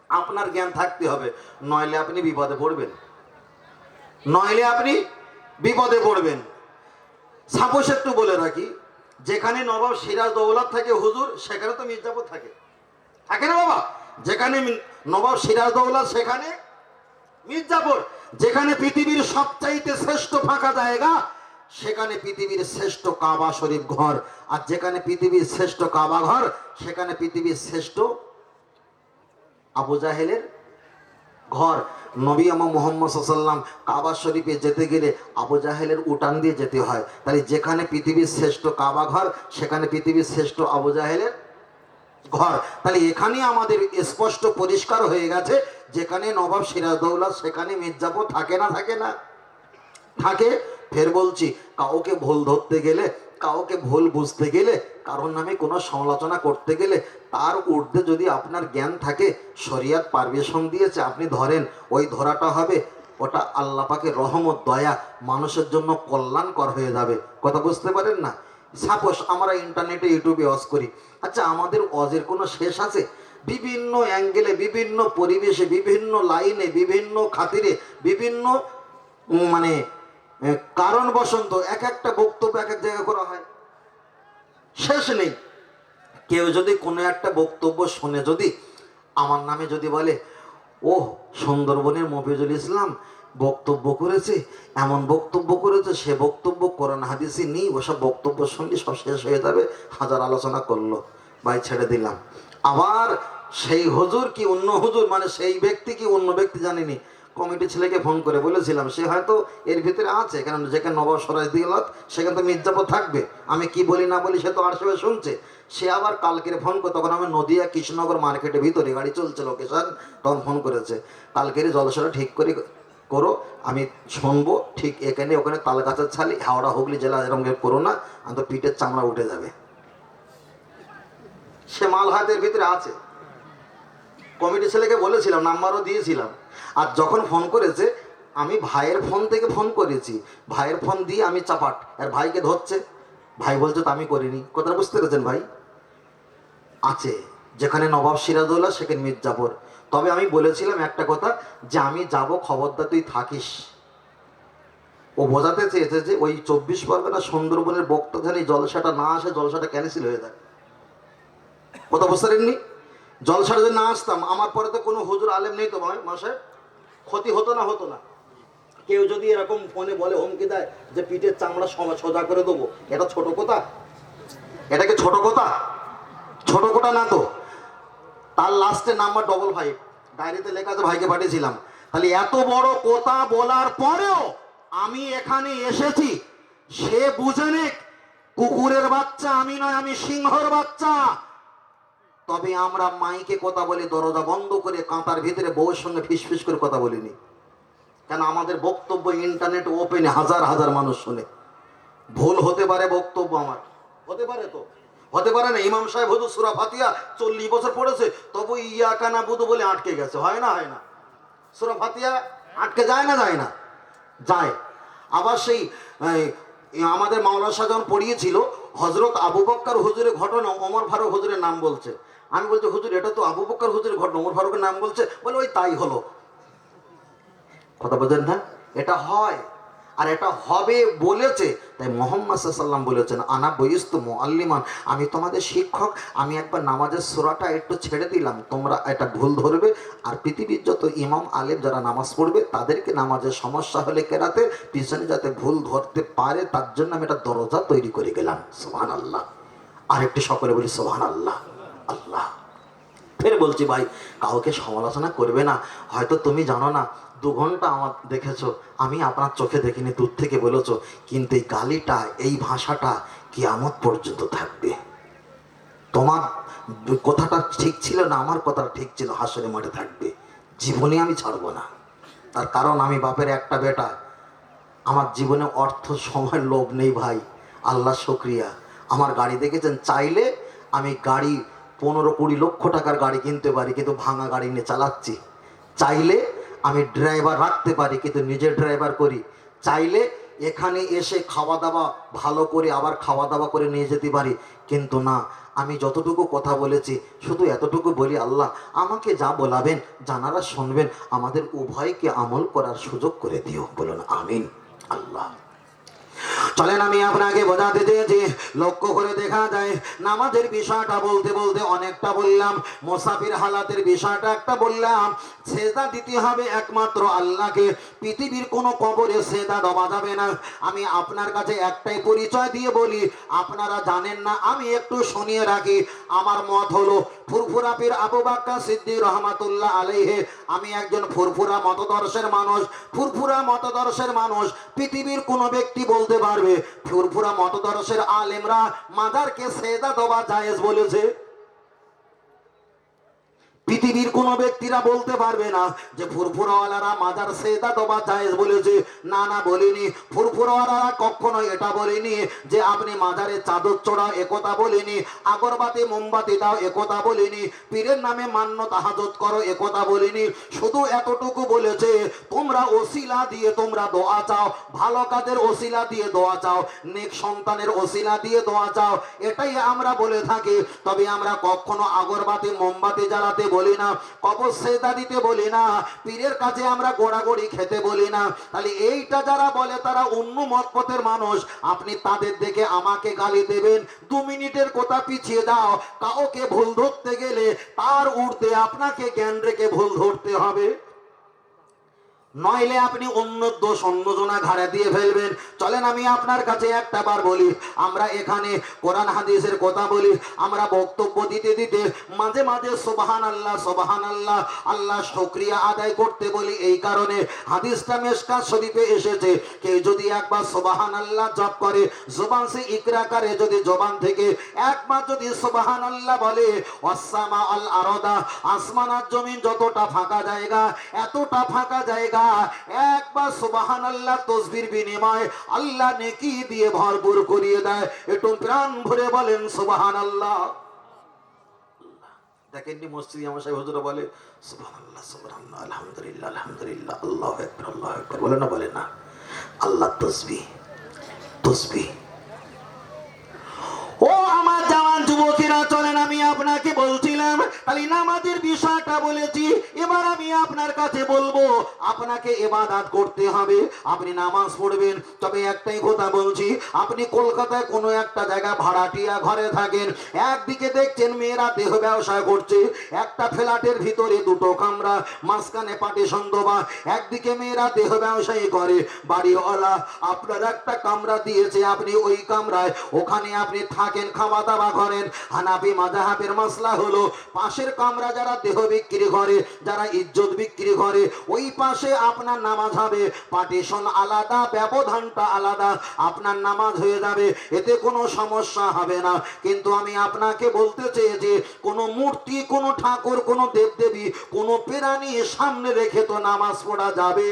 আপনার জ্ঞান থাকতে হবে, নইলে আপনি বিপদে পড়বেন, নইলে আপনি বিপদে পড়বেন। সাপোজ একটু বলে রাখি, যেখানে নবাব সিরাজ দৌলত থাকে হুজুর, সেখানে তো মির্জাপুর থাকে, থাকে না বাবা? যেখানে নবাব সিরাজ দৌলত সেখানে মির্জাপুর। যেখানে পৃথিবীর সবচাইতে শ্রেষ্ঠ ফাঁকা জায়গা, সেখানে পৃথিবীর শ্রেষ্ঠ কাবা শরীফ ঘর। আর যেখানে পৃথিবীর শ্রেষ্ঠ কাবা ঘর, সেখানে পৃথিবীর শ্রেষ্ঠ আবু জাহেলের ঘর। নবী মুহাম্মদ সাল্লাল্লাহু আলাইহি ওয়াসাল্লাম কাবা শরীফে যেতে গেলে আবু জাহেলের উঠান দিয়ে যেতে হয়। তাহলে যেখানে পৃথিবীর শ্রেষ্ঠ কাবা ঘর, সেখানে পৃথিবীর শ্রেষ্ঠ আবু জাহেলের ঘর। তাহলে এখানে আমাদের স্পষ্ট পরিষ্কার হয়ে গেছে, যেখানে নবাব সিরাজদৌল্লা সেখানে মির্জাপুর থাকে না? থাকে না? থাকে। ফের বলছি, কাউকে ভুল ধরতে গেলে, কাউকে ভুল বুঝতে গেলে, কারোর নামে কোনো সমালোচনা করতে গেলে তার ঊর্ধ্বে যদি আপনার জ্ঞান থাকে, শরিয়ত পারমিশন দিয়েছে, আপনি ধরেন, ওই ধরাটা হবে, ওটা আল্লাহ পাকের রহমত, দয়া, মানুষের জন্য কল্যাণকর হয়ে যাবে। কথা বুঝতে পারেন না? সাপোজ আমরা ইন্টারনেটে ইউটিউবে ওয়াজ করি, আচ্ছা আমাদের ওয়াজের কোনো শেষ আছে? বিভিন্ন অ্যাঙ্গেলে, বিভিন্ন পরিবেশে, বিভিন্ন লাইনে, বিভিন্ন খাতিরে, বিভিন্ন মানে কারণ বসন্ত এক একটা বক্তব্য এক এক জায়গায় করা হয়, শেষ নেই। কেউ যদি কোনো একটা বক্তব্য শুনে যদি আমার নামে যদি বলে ও সুন্দরবনের মফিজুল ইসলাম বক্তব্য করেছে, এমন বক্তব্য করেছে, সে বক্তব্য কোরআন হাদিসে নেই, ওসব বক্তব্য শুনলে সব শেষ হয়ে যাবে, হাজার আলোচনা করলো, ভাই ছেড়ে দিলাম। আবার সেই হুজুর কি অন্য হুজুর, মানে সেই ব্যক্তি কি অন্য ব্যক্তি জানিনি, কমিটি ছেলেকে ফোন করে বলেছিলাম, সে হয়তো এর ভিতরে আছে, কারণ যেখানে নবাব সরাজ দিল সেখানে তো মির্জাপুর থাকবে, আমি কি বলি না বলি সে তো আরশিবে শুনছে। সে আবার কালকে ফোন করে, তখন আমি নদিয়া কৃষ্ণনগর মার্কেটের ভিতরে গাড়ি চলছে লোকেশন, তখন ফোন করেছে, কালকের জলসাটা ঠিক করে করো, আমি শুনবো, ঠিক এখানে ওখানে তাল গাছের ছালি, হাওড়া হুগলি জেলা এরকম করো না, আমি তো পিঠের চামড়া উঠে যাবে। সে মাল হাতের ভিতরে আছে, কমিটি ছেলেকে বলেছিলাম, নাম্বারও দিয়েছিলাম। আর যখন ফোন করেছে, আমি ভাইয়ের ফোন থেকে ফোন করেছি, ভাইয়ের ফোন দিয়ে আমি চাপাট, আর ভাইকে ধরছে, ভাই বলছে তো আমি করিনি। কথা বুঝতে পেরেছেন ভাই? আছে, যেখানে নবাব সিরাজউল্লাহ সেখানে মির্জাপুর। তবে আমি বলেছিলাম একটা কথা, যে আমি যাব, খবরদার তুই থাকিস। ও বোঝাতে চেয়েছে যে ওই 24 পরগনা সুন্দরবনের বক্তাধারী জলসাটা না আসে, জলসাটা ক্যান্সেল হয়ে যায়। কথা বুঝতে পারেননি? জলসাটা যদি না আসতাম, আমার পরে তো কোনো হুজুর আলেম নেই তো মাসে, ক্ষতি হতো না, হতো না। কেউ যদি এরকম ফোনে বলে, হুমকি দেয় যে পিঠের চামড়া সোজা করে দেবো, এটা ছোট কথা? এটাকে ছোট কথা? ছোট কথা না তো। তার লাস্টের নাম্বার 55, ডায়েরিতে লেখা আছে, ভাইকে পাঠিয়েছিলাম। তাহলে এত বড় কথা বলার পরেও আমি এখানে এসেছি, সে বুঝে নেক কুকুরের বাচ্চা আমি নয়, আমি সিংহর বাচ্চা। তবে আমরা মাইকে কথা বলি, দরজা বন্ধ করে, কাঁটার ভিতরে বউয়ের সঙ্গে ফিসফিস করে কথা বলিনি, কেন আমাদের বক্তব্য ইন্টারনেট ওপেনে হাজার হাজার মানুষ শোনে। ভুল হতে পারে বক্তব্য আমার, হতে পারে, তো হতে পারে না। ইমাম সাহেব হুজুর সূরা ফাতিহা 40 বছর পড়েছে, তবু ইয়াকা নাবুদু বলে আটকে গেছে, হয় না? হয় না? সূরা ফাতিহা আটকে যায় না? যায় না? যায়। আবার সেই আমাদের মাওলানা শাহ যখন পড়িয়েছিল, হজরত আবু বক্কর হুজুরের ঘটনা, ওমর ফারুক হুজুরের নাম বলছে। আমি বলছি, হুজুর এটা তো আবু বক্কর হুজুরের ঘটনা, ওমর ফারুকের নাম বলছে। বলে ওই তাই হলো। কথা বোঝেন না? এটা হয়, আর এটা হবে বলেছে। তাই মুহাম্মদ সাল্লাল্লাহু আলাইহি ওয়াসাল্লাম বলেছেন, আনা বয়স্তু মুআল্লিমান, আমি তোমাদের শিক্ষক। আমি একবার নামাজের সূরাটা একটু ছেড়ে দিলাম, তোমরা এটা ভুল ধরবে। আর পৃথিবীর যত ইমাম আলেম যারা নামাজ পড়বে, তাদেরকে নামাজের সমস্যা হলে কেরাতে পিছনে যাতে ভুল ধরতে পারে, তার জন্য আমি একটা দরজা তৈরি করে গেলাম। সুবহানাল্লাহ। আরেকটি সকলে বলি সুবহানাল্লাহ। আল্লাহ। ফের বলছি ভাই, কাউকে সমালোচনা করবে না। হয়তো তুমি জানো না, 2 ঘন্টা আমার দেখেছো, আমি আপনার চোখে দেখিনি, দূর থেকে বলেছো, কিন্তু এই গালিটা, এই ভাষাটা কিয়ামত পর্যন্ত থাকবে। তোমার কথাটা ঠিক ছিল না, আমার কথাটা ঠিক ছিল, হাসরের মাঠে থাকবে, জীবনে আমি ছাড়বো না। তার কারণ আমি বাপের একটা বেটা, আমার জীবনে অর্থ সময়ের লোভ নেই ভাই, আল্লাহ শুকরিয়া। আমার গাড়ি দেখেছেন, চাইলে আমি গাড়ি 15-20 লক্ষ টাকার গাড়ি কিনতে পারি, কিন্তু ভাঙা গাড়ি নিয়ে চালাচ্ছি। চাইলে আমি ড্রাইভার রাখতে পারি, কিন্তু নিজে ড্রাইভার করি। চাইলে এখানে এসে খাওয়া দাওয়া ভালো করে আবার খাওয়া দাওয়া করে নিয়ে যেতে পারি, কিন্তু না, আমি যতটুকু কথা বলেছি শুধু এতটুকু বলি, আল্লাহ আমাকে যা বলাবেন, জানারা শুনবেন, আমাদের উভয়কে আমল করার সুযোগ করে দিও। বলুন আমিন। আল্লাহ। চলেন আমি আপনাকে বোঝাতে চেয়েছি, লক্ষ্য করে দেখা যায় নামাজের বিষয়টা বলতে বলতে অনেকটা বললাম, মুসাফির হালাতের বিষয়টা একটা বললাম। সেজদা দিতে হবে একমাত্র আল্লাহকে, পৃথিবীর কোনো কবরে সেজদা দেওয়া যাবে না। আমি আপনার কাছে একটাই পরিচয় দিয়ে বলি, আপনারা জানেন না, আমি একটু শুনিয়ে রাখি। আমার মত হলো ফুরফুরা পীর আবু বকর সিদ্দিক রহমাতুল্লাহ আলাইহি। আমি একজন ফুরফুরা মতদর্শের মানুষ। ফুরফুরা মতদর্শের মানুষ পৃথিবীর কোনো ব্যক্তি বলতে পারবে ফুরফুরা মতদর্শের আলেমরা মাজারকে সেজদা দেওয়া জায়েজ বলেছে? পৃথিবীর কোন ব্যক্তিরা বলতে পারবে না যে ফুরফুরাওয়ালারা মাজার সেজদা দেওয়া জায়েজ বলেছে। না না, বলিনি। ফুরফুরাওয়ালারা কখনো এটা বলেনি যে আপনি মাজারে চাদর চড়াও, একথা বলিনি। আগরবাতি মোমবাতি দাও, একথা বলিনি। পীরের নামে মান্য তাহাজ্জুদ করো, একথা বলিনি। শুধু এতটুকু বলেছে, তোমরা ওসিলা দিয়ে তোমরা দোয়া চাও, ভালো কাজের ওসিলা দিয়ে দোয়া চাও, নেক সন্তানের ওসিলা দিয়ে দোয়া চাও, এটাই আমরা বলে থাকি। তবে আমরা কখনো আগরবাতি মোমবাতি জ্বালাতে বলি না, কবর সেজদা দিতে বলি না, পীরের কাছে আমরা গোড়াগড়ি খেতে বলি না। তাহলে এইটা যারা বলে তারা অন্য মতপথের মানুষ। আপনি তাদের দেখে আমাকে গালি দেবেন? 2 মিনিটের কথা পিছিয়ে দাও, কাউকে ভুল ধরতে গেলে তার ঊর্ধ্বে আপনাকে জ্ঞান রেখে ভুল ধরতে হবে, নইলে আপনি অন্য দোষ অন্যজনা ঘাড়ে দিয়ে ফেলবেন। চলেন আমি আপনার কাছে একটা বার বলি, আমরা এখানে কোরআন হাদিসের কথা বলি, আমরা বক্তব্য দিতে দিতে মাঝে মাঝে সুবহানাল্লাহ সুবহানাল্লাহ আল্লাহ শুকরিয়া আদায় করতে বলি। এই কারণে হাদিসটা মিশকাত শরীফে এসেছে, কেউ যদি একবার সুবহানাল্লাহ জপ করে, জবান সে ইকরা করে, যদি জবান থেকে একবার যদি সুবহানাল্লাহ বলে, ওয়াসসামা আল আরদা, আসমান আর জমিন যতটা ফাঁকা জায়গা, এতটা ফাঁকা জায়গা একবার সুবহানাল্লাহ তসবির বিনিময় আল্লাহ নেকি দিয়ে ভরপুর করিয়ে দেয়। একটু প্রাণ ভরে বলেন সুবহানাল্লাহ। দেখেননি মসজিদে আমার সাহেব হুজুর বলে সুবহানাল্লাহ সুবহানাল্লাহ আলহামদুলিল্লাহ আলহামদুলিল্লাহ আল্লাহু আকবার আল্লাহু আকবার, বলে না বলে না? আল্লাহ তসবিহ তসবিহ। ও আমার জওয়ান যুবকেরা, চলেন আমি আপনাকে বলছিলাম খালি নামাজের বিষয়টা বলেছি, এবার আমি আপনার কাছে বলবো আপনাকে ইবাদত করতে হবে, আপনি নামাজ পড়বেন। তবে একটাই কথা বলছি, আপনি কলকাতায় কোনো একটা জায়গা ভাড়াটিয়া ঘরে থাকেন, একদিকে দেখছেন মেয়েরা দেহ ব্যবসা করছে, একটা ফ্ল্যাটের ভিতরে 2টো কামরা, মাঝখানে পার্টিশন দেওয়া, একদিকে মেয়েরা দেহ ব্যবসায়ী করে, বাড়িওয়ালা আপনার একটা কামরা দিয়েছে, আপনি ওই কামরায় ওখানে আপনি থাকেন, খাওয়া দাওয়া করেন। হানাফি মাযহাবের মাসলা হলো পাশের কামরা যারা দেহ বিক্রি করে, যারা ইজ্জত বিক্রি করে, ওই পাশে আপনার নামাজ হবে, পার্টিশন আলাদা, ব্যবধানটা আলাদা, আপনার নামাজ হয়ে যাবে, এতে কোনো সমস্যা হবে না। কিন্তু আমি আপনাকে বলতে চেয়েছি, কোনো মূর্তি, কোনো ঠাকুর, কোনো দেবদেবী, কোনো প্রাণী সামনে রেখে তো নামাজ পড়া যাবে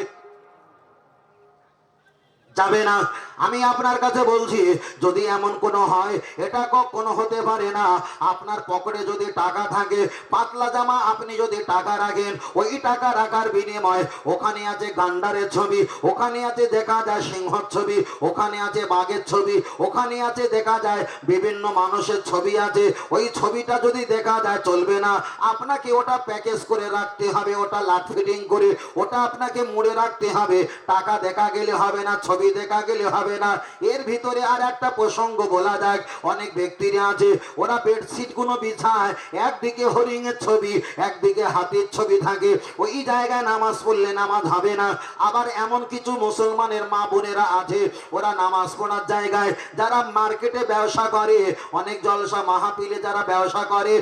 যাবে না। আমি আপনার কাছে বলছি, যদি এমন কোনো হয়, এটা কখনো হতে পারে না, আপনার পকেটে যদি টাকা থাকে, পাতলা জামা আপনি যদি টাকা রাখেন, ওই টাকা রাখার বিনিময় ওখানে আছে গান্ডারের ছবি, ওখানে আছে দেখা যায় সিংহর ছবি, ওখানে আছে বাঘের ছবি, ওখানে আছে দেখা যায় বিভিন্ন মানুষের ছবি আছে, ওই ছবিটা যদি দেখা যায় চলবে না, আপনাকে ওটা প্যাকেজ করে রাখতে হবে, ওটা লাট ফিটিং করে ওটা আপনাকে মুড়ে রাখতে হবে। টাকা দেখা গেলে হবে না, ছবি দেখা গেলে হবে না। এর ভিতরে আর একটা প্রসঙ্গ বলা যাক, অনেক ব্যক্তিরা আছে ওরা বেডশিট গুলো বিছায়, একদিকে হরিণের ছবি, একদিকে হাতির ছবি থাকে, ওই জায়গায় নামাজ পড়লে নামাজ হবে না। আবার এমন কিছু মুসলমানের মা বোনেরা আছে, ওরা নামাজ পড়ার জায়গায় যারা মার্কেটে ব্যবসা করে, অনেক জলসা মাহফিলে যারা ব্যবসা করে,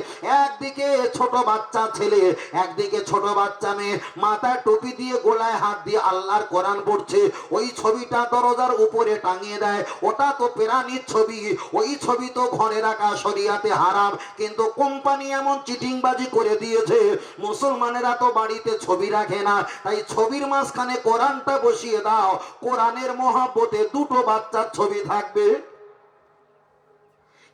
একদিকে ছোট বাচ্চা ছেলে, একদিকে ছোট বাচ্চা মেয়ে, মাথায় টুপি দিয়ে গোলায় হাত দিয়ে আল্লাহর কোরআন পড়ছে, ওই ছবিটা দরজার উপরে টাঙিয়ে দেয়, ওটা তো প্রাণীর ছবি, ওই ছবি তো ঘরে রাখা শরিয়াতে হারাম, কিন্তু কোম্পানি এমন চিটিংবাজি করে দিয়েছে, মুসলমানেরা তো বাড়িতে ছবি রাখে না, তাই ছবির মাঝখানে কোরআনটা বসিয়ে দাও, কোরআনের মহব্বতে 2টো বাচ্চার ছবি থাকবে।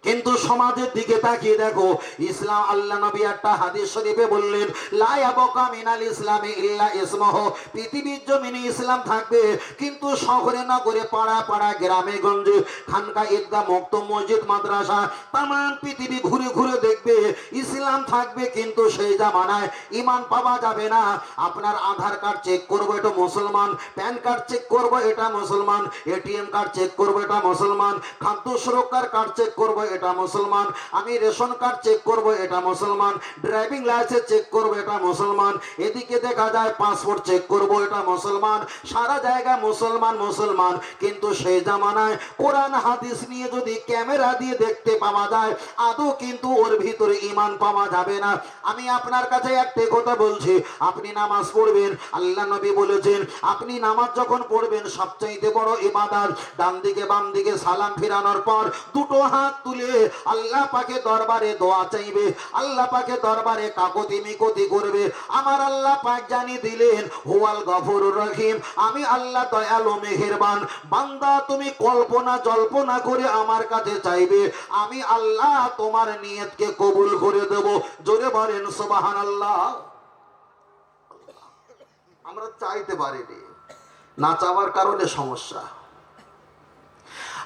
কিন্তু সমাজের দিকে তাকিয়ে দেখো, ইসলাম, আল্লাহ নবী একটা হাদিস শরীফে বললেন, লা ইয়াবকা মিনাল ইসলামি ইল্লা ইসমুহু, পৃথিবীর জমিনে ইসলাম থাকবে, কিন্তু শহরে নগরে, পাড়া পাড়া, গ্রামে গঞ্জে, খানকা, ঈদগাহ, মক্তব, মসজিদ, মাদ্রাসা, তামাম পৃথিবী ঘুরে ঘুরে দেখবে ইসলাম থাকবে, কিন্তু সেই জামানায় ঈমান পাওয়া যাবে না। আপনার আধার কার্ড চেক করবো, এটা মুসলমান, প্যান কার্ড চেক করবো, এটা মুসলমান, এটিএম কার্ড চেক করবো, এটা মুসলমান, খাদ্য সুরক্ষার কার্ড চেক করবো, এটা মুসলমান, আমি রেশন কার্ড চেক করব, এটা মুসলমান, ড্রাইভিং লাইসেন্স চেক করব, এটা মুসলমান, এদিকে দেখা যায় পাসপোর্ট চেক করব, এটা মুসলমান, সারা জায়গা মুসলমান মুসলমান। কিন্তু সেই জামানায় কোরআন হাদিস নিয়ে যদি ক্যামেরা দিয়ে দেখতে পাওয়া যায়, আদৌ কিন্তু ওর ভিতরে ঈমান পাওয়া যাবে না। আমি আপনার কাছে একটা কথা বলছি, আপনি নামাজ পড়বেন, আল্লাহ নবী বলেছেন, আপনি নামাজ যখন পড়বেন সবচাইতে বড় ইবাদত, ডান দিকে বাম দিকে সালাম ফিরানোর পর 2টো হাত তুলে আল্লাহ পাকে দরবারে দোয়া চাইবে, আল্লাহ পাকে দরবারে কাকুতি মিনতি করবে। আমার আল্লাহ পাক জানিয়ে দিলেন, হুয়াল গফুরুর রহিম, আমি আল্লাহ দয়ালু মেহেরবান। বান্দা তুমি কল্পনা জল্পনা করে আমার কাছে চাইবে, আমি আল্লাহ তোমার নিয়তকে কবুল করে দেব। জোরে বলেন সুবহানাল্লাহ। আমরা চাইতে পারিনি, না চাওয়ার কারণে সমস্যা।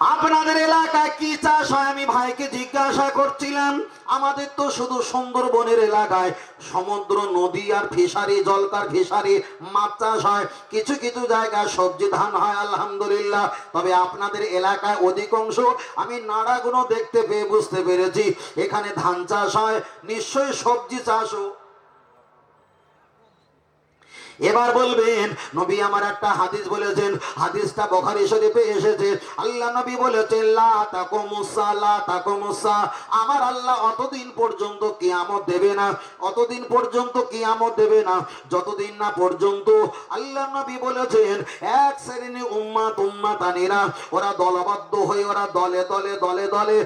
আপনাদের এলাকায় কি চাষ হয়? আমি ভাইকে জিজ্ঞাসা করছিলাম। আমাদের তো শুধু সুন্দরবনের এলাকায় সমুদ্র, নদী আর ফিশারি, জলকার ফিশারি, মাছ চাষ হয়। কিছু কিছু জায়গায় সবজি ধান হয় আলহামদুলিল্লাহ। তবে আপনাদের এলাকায় অধিকাংশ আমি নাড়াগুলো দেখতে পেয়ে বুঝতে পেরেছি এখানে ধান চাষ হয়, নিশ্চয়ই সবজি চাষও। এবার বলবেন নবী আমার একটা হাদিস বলেছেন, হাদিসটা বুখারী শরীফে এসেছে। আল্লাহ নবী বলেছেন লা তাকুমুসা, লা তাকুমুসা, আমার আল্লাহ অতদিন পর্যন্ত কিয়ামত দেবে না, অতদিন পর্যন্ত কিয়ামত দেবে না যতদিন না পর্যন্ত, আল্লাহ নবী বলেছেন, এক শ্রেণী উম্মাত, উম্মাতানিরা, ওরা দলবদ্ধ হয়ে, ওরা দলে দলে দলে দলে,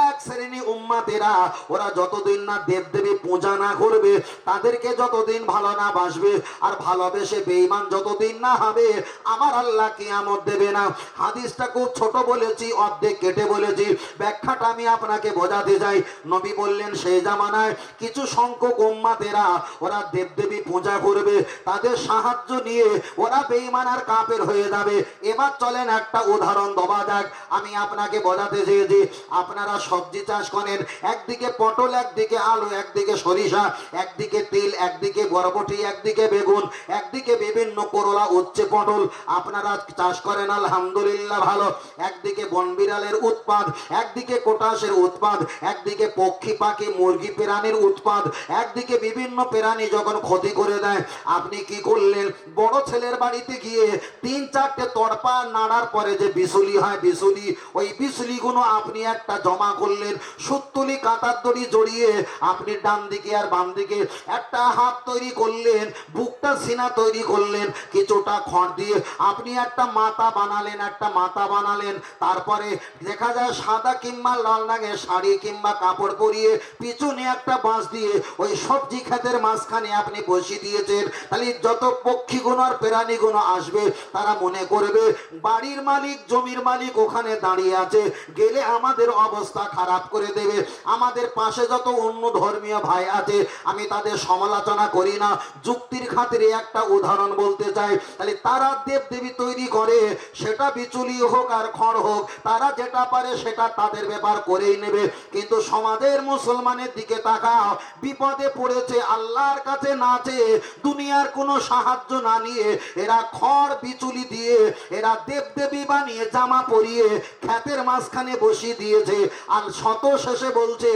এক শ্রেণী উম্মাতেরা, ওরা যতদিন না দেবদেবী পূজা না করবে, তাদেরকে যতদিন ভালো না বাসবে আর ভালোবেসে বেঈমান যতদিন না হবে, আমার আল্লাহ কিয়ামত দেবে না। হাদিসটা খুব ছোট বলেছি, অর্ধেক কেটে বলেছি, ব্যাখ্যাটা আমি আপনাকে বোঝাতে চাই। নবী বললেন সেই জামানায় কিছু সংখ্যক উম্মাতেরা ওরা দেবদেবী পূজা করবে, তাদের সাহায্য নিয়ে ওরা বেঈমান আর কাফের হয়ে যাবে। এবার চলেন একটা উদাহরণ দেওয়া যাক। আমি আপনাকে বোঝাতে চেয়েছি, আপনারা সবজি চাষ করেন, একদিকে পটল, একদিকে আলু, একদিকে সরিষা, একদিকে তিল, একদিকে বরবটি, একদিকে বেগুন, একদিকে বিভিন্ন করলা, উচ্ছে, পটল আপনারা চাষ করেন আলহামদুলিল্লাহ ভালো। একদিকে বনবিড়ালের উৎপাদ, একদিকে কোটাসের উৎপাদ, একদিকে পক্ষী পাখি মুরগি প্রাণীর উৎপাদ, একদিকে বিভিন্ন প্রাণী যখন ক্ষতি করে দেয়, আপনি কি করলেন? বড় ছেলের বাড়িতে গিয়ে 3-4টে তড়পা নাড়ার পরে যে বিচুলি হয়, বিচুলি, ওই বিচুলিগুলো আপনি একটা জমা করলেন, সুতলি কাঁটার দড়ি জড়িয়ে আপনি ডান দিকে আর বাম দিকে একটা হাত তৈরি করলেন, বুকটা সিনা তৈরি করলেন, কিছুটা খড় দিয়ে আপনি একটা মাথা বানালেন, একটা মাথা বানালেন। তারপরে দেখা যায় সাদা কিংবা লাল রঙের শাড়ি কিংবা কাপড় পরিয়ে পিছনে একটা বাঁশ দিয়ে ওই সবজি ক্ষেতের মাঝখানে আপনি বসিয়ে দিয়েছেন। তাহলে যত পক্ষীগুলো আর প্রাণীগুলো আসবে তারা মনে করবে বাড়ির মালিক, জমির মালিক ওখানে দাঁড়িয়ে আছে, গেলে আমাদের অবস্থা খারাপ করে দেবে। আমাদের পাশে যত অন্য ধর্মীয় ভাই আছে আমি তাদের সমালোচনা করি না, যুক্তির খাতিরে একটা উদাহরণ বলতে চাই। তাহলে তারা দেব দেবী তৈরি করে, সেটা বিচুলি হোক আর খড় হোক, তারা যেটা পারে সেটা তাদের ব্যাপার করেই নেবে। কিন্তু সমাজের মুসলমানের দিকে তাকাও, বিপদে পড়েছে, আল্লাহর কাছে না চেয়ে, দুনিয়ার কোনো সাহায্য না নিয়ে এরা খড় বিচুলি দিয়ে এরা দেবদেবী বানিয়ে জামা পরিয়ে ক্ষেতের মাঝখানে বসিয়ে দিয়েছে। আর শত শেষে বলছে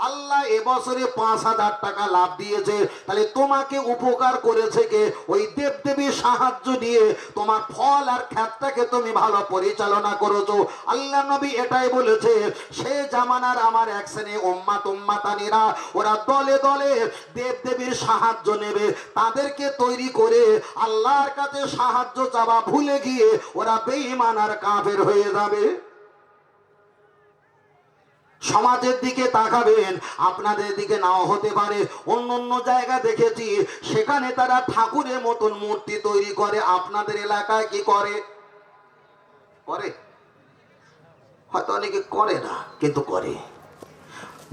আল্লাহ এবছরে 5,000 টাকা লাভ দিয়েছে। তাহলে তোমাকে উপকার করেছে কে? ওই দেবদেবীর সাহায্য নিয়ে তোমার ফল আর ক্ষেতটাকে তুমি ভালো পরিচালনা করেছো। আল্লাহ নবী এটাই বলেছে, সে জামানার আমার এক শ্রেণী উম্মাত, উম্মাতানিরা, ওরা দলে দলে দেবদেবীর সাহায্য নেবে, তাদেরকে তৈরি করে আল্লাহর কাছে সাহায্য চাওয়া ভুলে গিয়ে ওরা বেঈমান আর কাফের হয়ে যাবে। সমাজের দিকে তাকাবেন, আপনাদের দিকে নাও হতে পারে, অন্য অন্য জায়গা দেখেছি সেখানে তারা ঠাকুরের মতন মূর্তি তৈরি করে। আপনাদের এলাকায় কি করে? করে হয়তো অনেকে করে না, কিন্তু করে।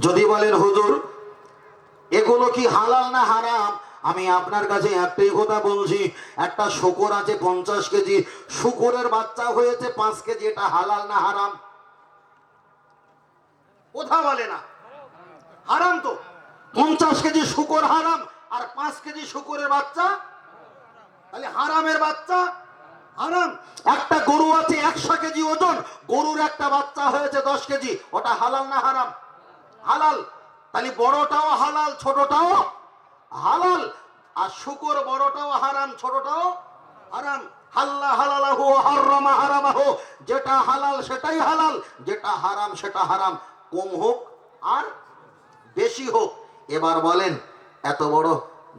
যদি বলেন হুজুর এগুলো কি হালাল না হারাম, আমি আপনার কাছে একটাই কথা বলছি, একটা শূকর আছে 50 কেজি, শূকরের বাচ্চা হয়েছে 5 কেজি, এটা হালাল না হারাম? কথা বলে না, হারাম তো। 50 কেজি শূকর হারাম আর 5 কেজি শূকরের বাচ্চা, তাহলে হারামের বাচ্চা হারাম। একটা গরু আছে 100 কেজি ওজন, গরুর একটা বাচ্চা হয়েছে 10 কেজি, ওটা হালাল না হারাম? হালাল। তাহলে বড়টাও হালাল, ছোটটাও হালাল। আর শূকর বড়টাও হারাম, ছোটটাও হারাম। হাল্লা হালালাহু হারামা হারামাহু, যেটা হালাল সেটাই হালাল, যেটা হারাম সেটা হারাম, কম হোক আর বেশি হোক। এবার বলেন এত বড়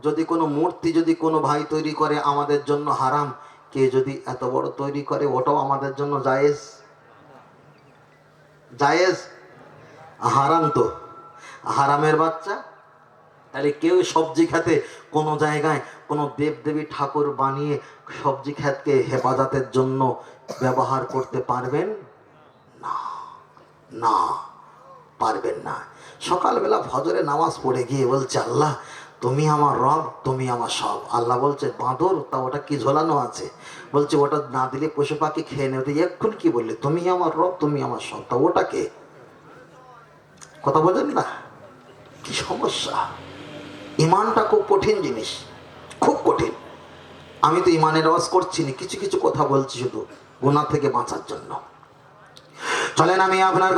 যদি কোনো মূর্তি যদি কোনো ভাই তৈরি করে আমাদের জন্য হারাম, কে যদি এত বড় তৈরি করে ওটাও আমাদের জন্য জায়েজ? জায়েজ? হারাম তো, হারামের বাচ্চা। তাহলে কেউ সবজি খেতে কোনো জায়গায় কোনো দেবদেবী ঠাকুর বানিয়ে সবজি ক্ষেতকে হেফাজতের জন্য ব্যবহার করতে পারবেন না? না, পারবেন না। সকালবেলা ফজরে নামাজ পড়ে গিয়ে বলছে আল্লাহ তুমি আমার রব, তুমি আমার সব। আল্লাহ বলছে বাঁদর, তা ওটা কি ঝোলানো আছে? বলছে ওটা না দিলে পশু পাখি খেয়ে নেবে। এক্ষুন কি বললে? তুমি আমার রব, তুমি আমার সব, তা ওটাকে? কথা বলেন না, কি সমস্যা। ইমানটা খুব কঠিন জিনিস, খুব কঠিন। আমি তো ইমানের আওয়াজ করছি না, কিছু কিছু কথা বলছি শুধু গুনাহ থেকে বাঁচার জন্য। চলেন, আমি আপনার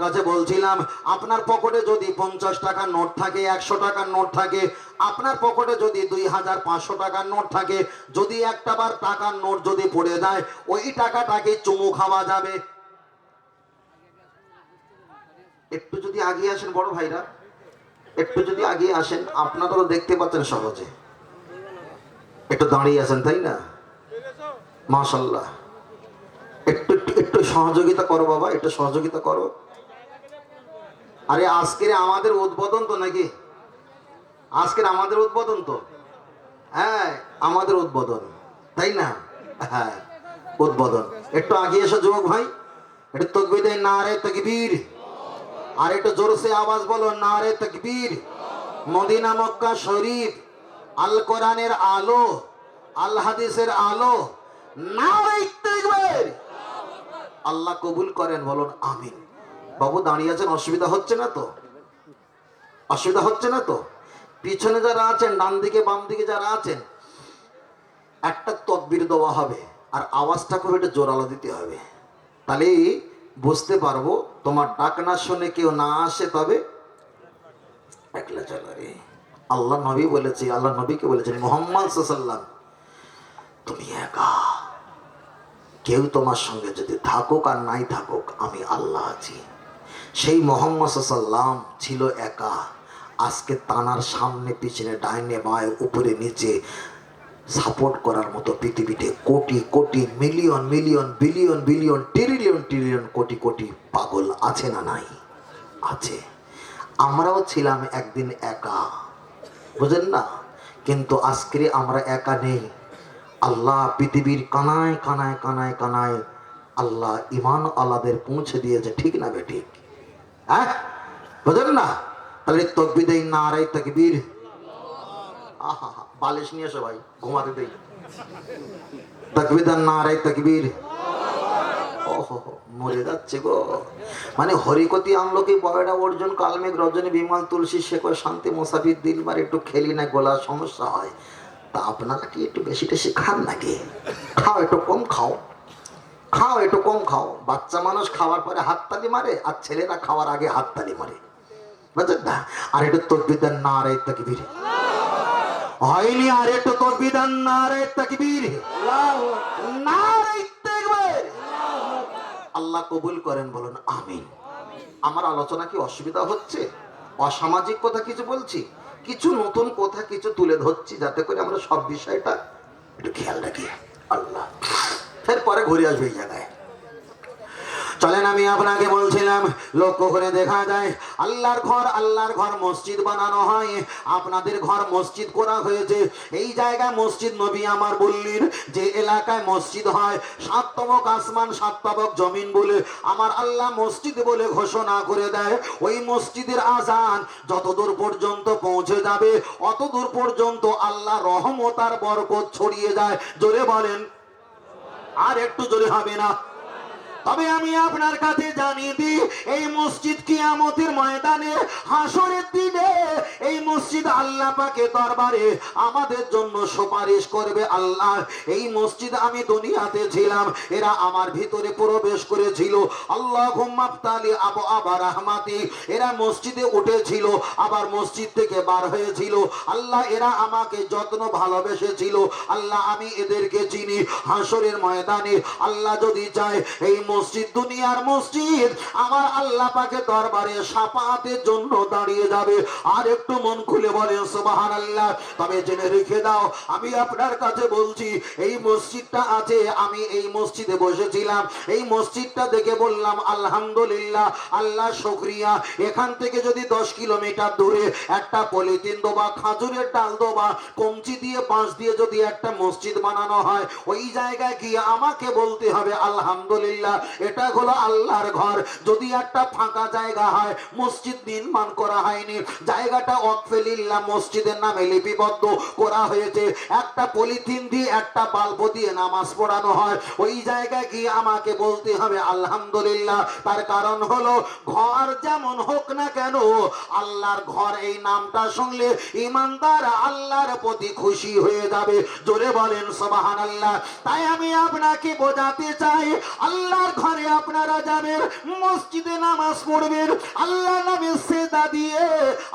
কাছে বলছিলাম আপনার পকেটে যদি 50 টাকার নোট থাকে, 100 টাকার নোট থাকে, আপনার পকেটে যদি 2500 টাকার নোট থাকে, যদি একটা বার টাকার নোট যদি পড়ে যায়, ওই টাকাটাকে চুমু খাওয়া যাবে? একটু যদি আগিয়ে আসেন বড় ভাইরা, একটু যদি আগিয়ে আসেন, আপনারা তো দেখতে পাচ্ছেন সহজে। একটু দাঁড়িয়ে আছেন তাই না? মাশাআল্লাহ, একটু একটু একটু সহযোগিতা করো বাবা, একটু সহযোগিতা করো। আরে আজকের আমাদের উদ্বোধন তো নাকি? আজকের আমাদের উদ্বোধন তো, হ্যাঁ আমাদের উদ্বোধন, তাই না? হ্যাঁ উদ্বোধন। একটু আগিয়ে এসো যুবক ভাই, একটু তাকবীর, নারে তাকবীর। আর একটু জোরসে আওয়াজ বলো, নারে তাকবীর। মদিনা মক্কা শরীফ, আল কোরআনের আলো, আল হাদিসের আলো, নারে তাকবীর। আল্লাহ কবুল করেন, বলুন আমিন। বাবু দাঁড়িয়ে আছেন, অসুবিধা হচ্ছে না তো? অসুবিধা হচ্ছে না তো? পিছনে যারা আছেন, ডান দিকে বাম দিকে যারা আছেন, একটা তাকবীর দেওয়া হবে আর আওয়াজটা করে একটু জোরালো দিতে হবে, তাহলেই বুঝতে পারবো। তোমার ডাক না শুনে কেউ না আসে, তবে একলা চলো রে। আল্লাহ নবী বলেছে, আল্লাহ নবীকে বলেছেন মুহাম্মদ সাল্লাল্লাহু আলাইহি ওয়াসাল্লাম, তুমি একা, কেউ তোমার সঙ্গে যদি থাকুক আর নাই থাকুক, আমি আল্লাহ আছি। সেই মুহাম্মদ সাল্লাল্লাহু আলাইহি ওয়াসাল্লাম ছিল একা। আজকে তানার সামনে পিছনে ডাইনে বাঁয়ে উপরে নিচে সাপোর্ট করার মতো পৃথিবীতে crore crore million million billion billion trillion trillion crore crore পাগল আছে না নাই? আছে। আমরাও ছিলাম একদিন একা, বুঝেন না? কিন্তু আজকে আমরা একা নেই। আল্লাহ পৃথিবীর কানায় কানায় কানায় কানায় আল্লাহ ইমান আল্লাহদের পৌঁছে দিয়েছে, ঠিক না বেঠিক? হ্যাঁ বুঝেন না? তাহলে তাকবীর দেই, নারে তাকবীর। আহা, বালিশ নিয়ে এসো ভাই, ঘুমাতে দেই। তাকবীর দেন, নারে তাকবীর। ওহো, মরে যাচ্ছে গো। মানে হরিকতি আমলকি বয়ডা অর্জুন কালমেঘ রজনী বিমল তুলসী শেখর শান্তি মুসাফির দিলবার একটু খেলি না, গলার সমস্যা হয়। তা আপনারা কি একটু বেশি টেশি খান নাকি? খাও, একটু কম খাও, খাও একটু কম খাও। বাচ্চা মানুষ খাওয়ার পরে হাততালি মারে, আর ছেলেরা খাওয়ার আগে হাততালি মারে, বুঝলেন না? আর একটু তাকবীর দেন, নারে তাকবীর। হয়নি? আর একটু তাকবীর দেন, নারে তাকবীর, নারে তাকবীর। আল্লাহ কবুল করেন, বলুন আমিন। আমার আলোচনা কি অসুবিধা হচ্ছে? অসামাজিক কথা কিছু বলছি, কিছু নতুন কথা কিছু তুলে ধরছি, যাতে করে আমরা সব বিষয়টা একটু খেয়াল রাখি। আল্লাহ ফের পরে ঘুরে আসবে এই জায়গায়। চলেন, আমি আপনাকে বলছিলাম, লক্ষ্য করে দেখা যায় আল্লাহর ঘর মসজিদ বানানো হয়। আপনাদের ঘর মসজিদ করা হয়েছে। এই জায়গায় মসজিদ নবী আমার বললেন, যে এলাকায় মসজিদ হয়, 7 তবক আসমান 7 তবক জমিন বলে আমার আল্লাহ মসজিদ বলে ঘোষণা করে দেয়। ওই মসজিদের আযান যতদূর পর্যন্ত পৌঁছে যাবে, অতদূর পর্যন্ত আল্লাহ রহমত আর বরকত ছড়িয়ে যায়। জোরে বলেন, আর একটু জোরে হবে না? তবে আমি আপনার কাছে জানিয়ে দিই, এই মসজিদ কিয়ামতের ময়দানে হাসরের দিনে এই মসজিদ আল্লাহ পাকের দরবারে আমাদের জন্য সুপারিশ করবে। আল্লাহ, এই মসজিদ আমি দুনিয়াতে ছিলাম, এরা আমার ভিতরে প্রবেশ করেছিল, আল্লাহুম্মা ফতালি আবওয়াবা রাহমাতি, এরা মসজিদে উঠেছিল, আবার মসজিদ থেকে বার হয়েছিল। আল্লাহ, এরা আমাকে যত্ন ভালোবেসেছিল। আল্লাহ, আমি এদেরকে চিনি। হাসরের ময়দানে আল্লাহ যদি চায়, এই মসজিদ দুনিয়ার মসজিদ আমার আল্লাহ পাকের দরবারে শাফাআতের জন্য দাঁড়িয়ে যাবে। আর একটু মন খুলে বলেন সুবহানাল্লাহ। তবে জেনে রেখে দাও, আমি আপনার কাছে বলছি, এই মসজিদটা আছে, আমি এই মসজিদে বসেছিলাম, এই মসজিদটা দেখে বললাম আলহামদুলিল্লাহ, আল্লাহ শুকরিয়া। এখান থেকে যদি 10 কিলোমিটার দূরে একটা পলিথিন দোবা, খাজুরের ডাল দোবা, কমচি দিয়ে বাঁশ দিয়ে যদি একটা মসজিদ বানানো হয়, ওই জায়গায় গিয়ে আমাকে বলতে হবে আলহামদুলিল্লাহ, এটা হলো আল্লাহর ঘর। যদি একটা ফাঁকা জায়গা হয়, মসজিদ নির্মাণ করা হয়নি, জায়গাটা ওয়াকফে লিল্লাহ মসজিদের নামে লিপিবদ্ধ করা হয়েছে, একটা পলিথিন দিয়ে একটা বাল্ব দিয়ে নামাজ পড়ানো হয়, ওই জায়গায় গিয়ে আমাকে বলতে হবে আলহামদুলিল্লাহ। তার কারণ হলো ঘর যেমন হোক না কেন, আল্লাহর ঘর এই নামটা শুনলে ইমানদার আল্লাহর প্রতি খুশি হয়ে যাবে। জোরে বলেন সুবহানাল্লাহ। তাই আমি আপনাকে বোঝাতে চাই, আল্লাহর ঘরে আপনারা যাবেন, মসজিদে নামাজ পড়বেন, আল্লাহ নামে সেজদা দিয়ে